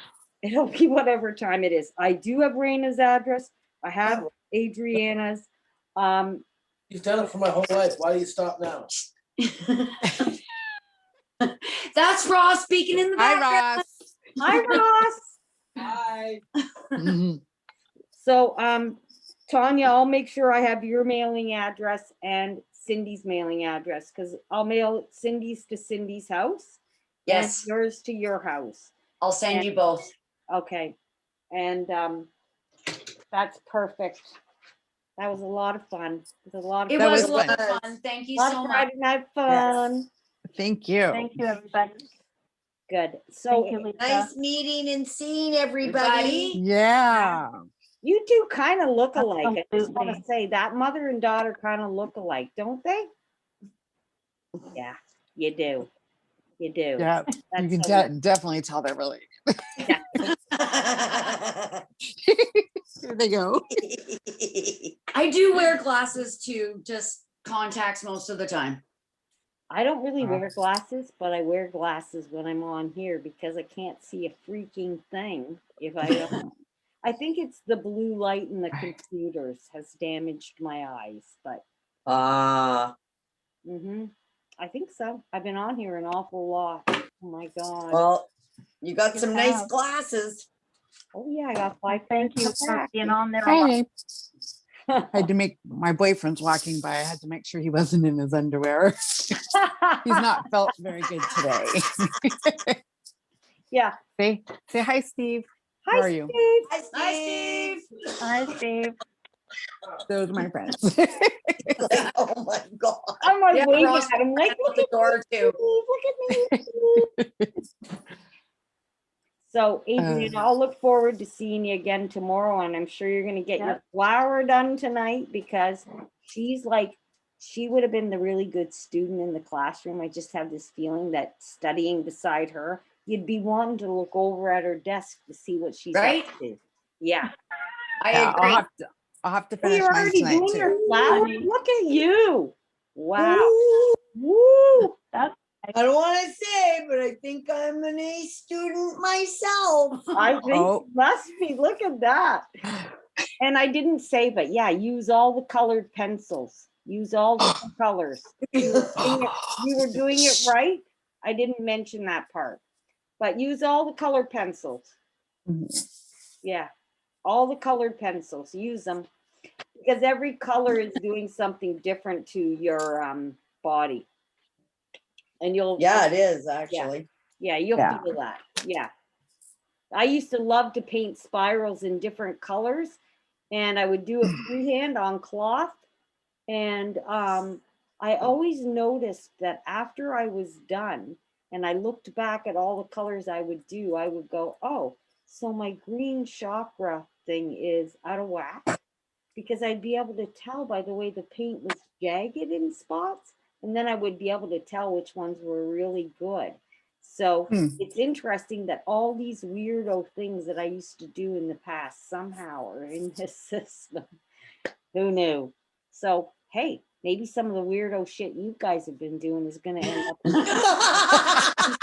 it'll be whatever time it is. I do have Raina's address. I have Adriana's. You've done it for my whole life. Why do you stop now? That's Ross speaking in the Hi, background. Ross. Hi, Ross. Hi. Mhm. So, Tanya, I'll make sure I have your mailing address and Cindy's mailing address because I'll mail Cindy's to Cindy's house. Yes, And yours to your house. I'll send you both. Okay. And that's perfect. That was a lot of fun. It was a lot of It fun. was was a lot of fun. fun. Thank you A lot so of much. Friday night fun. Thank you. Thank you, everybody. Good. So Thank you, Lisa. Nice meeting and seeing everybody. Yeah. you two kind of look alike. I just want to Absolutely. say that mother and daughter kind of look alike, don't they? Yeah, you do. You do. Yeah, you That's can so definitely tell they're really. Here they go. I do wear glasses too, just contacts most of the time. I don't really Uh. wear glasses, but I wear glasses when I'm on here because I can't see a freaking thing if I don't. I think it's the blue light in the computers has damaged my eyes, but Ah, I think so. I've been on here an awful lot. Oh my God. well, you got You some nice have. glasses. Oh yeah, I got 5 Thank pairs you of for back. being on there a lot. Hey, I had to make my boyfriend's walking by. I had to make sure he wasn't in his underwear. He's not felt very good today. Yeah. Say hi, Steve. Hi, How are you? Steve. Hi, Steve. Hi, Steve. Those are my friends. Like, oh my God. I'm like Yeah, waving Ross at him like, out look the at door me, too. Steve, look at me. So Adrian, I'll look forward to seeing you again tomorrow, and I'm sure you're gonna get your Yep. flower done tonight because she's like, she would have been the really good student in the classroom. I just have this feeling that studying beside her, you'd be wanting to look over at her desk to see what she's Right? up to. Yeah. I Yeah, agree. I'll have to Oh, finish you're mine already tonight doing your too. flowers? Honey. Look at you. Wow. Ooh, Woo. That's I don't want to say, but I think I'm an A student myself. I think Oh. it must be. Look at that. And I didn't say, but yeah, use all the colored pencils. Use all the colors. You were doing it right. I didn't mention that part. But use all the colored pencils. Yeah. All the colored pencils. Use them. Because every color is doing something different to your body. And you'll Yeah, it is actually. Yeah, you'll Yeah. feel that. Yeah. I used to love to paint spirals in different colors, and I would do it freehand on cloth. And I always noticed that after I was done and I looked back at all the colors I would do, I would go, oh, so my green chakra thing is out of whack, because I'd be able to tell by the way the paint was jagged in spots. And then I would be able to tell which ones were really good. So Hmm. it's interesting that all these weirdo things that I used to do in the past somehow are in this system. Who knew? So, hey, maybe some of the weirdo shit you guys have been doing is going to end up in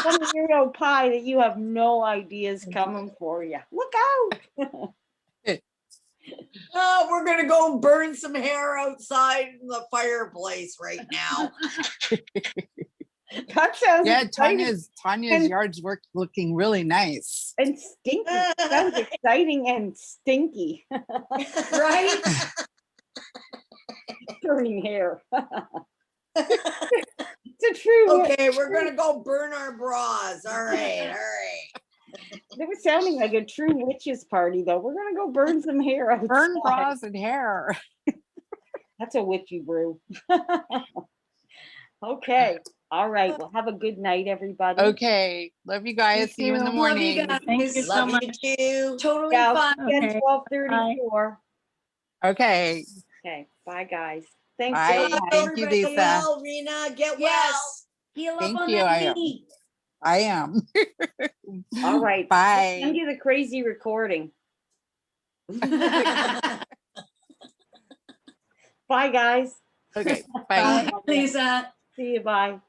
some weirdo pie that you have no idea is coming for you. Look out. Oh, we're gonna go burn some hair outside in the fireplace right now. That sounds Yeah, exciting Tanya's yard's looking really nice. and stinky. Sounds exciting and stinky. Right? Turning hair. It's a true. Okay, we're gonna go burn our bras. All right, all right. It was sounding like a true witches party, though. We're gonna go burn some hair outside. Burn bras and hair. That's a witchy brew. Okay. All right. Well, have a good night, everybody. Okay, love you guys. See you in the too. Love you morning. guys. Thank you so Love much. you too. Totally Yeah, fun. again, Okay. 12:34. Okay, Okay. Bye, guys. Thanks. Bye. everybody. Thank you, Everybody Lisa. well, Rena, get Yes. well. Heal up Thank on you, that I am. knee. I am. All right. I'll send Bye. you the crazy recording. Bye, Bye, guys. Okay, bye. Bye. Lisa. See you. Bye.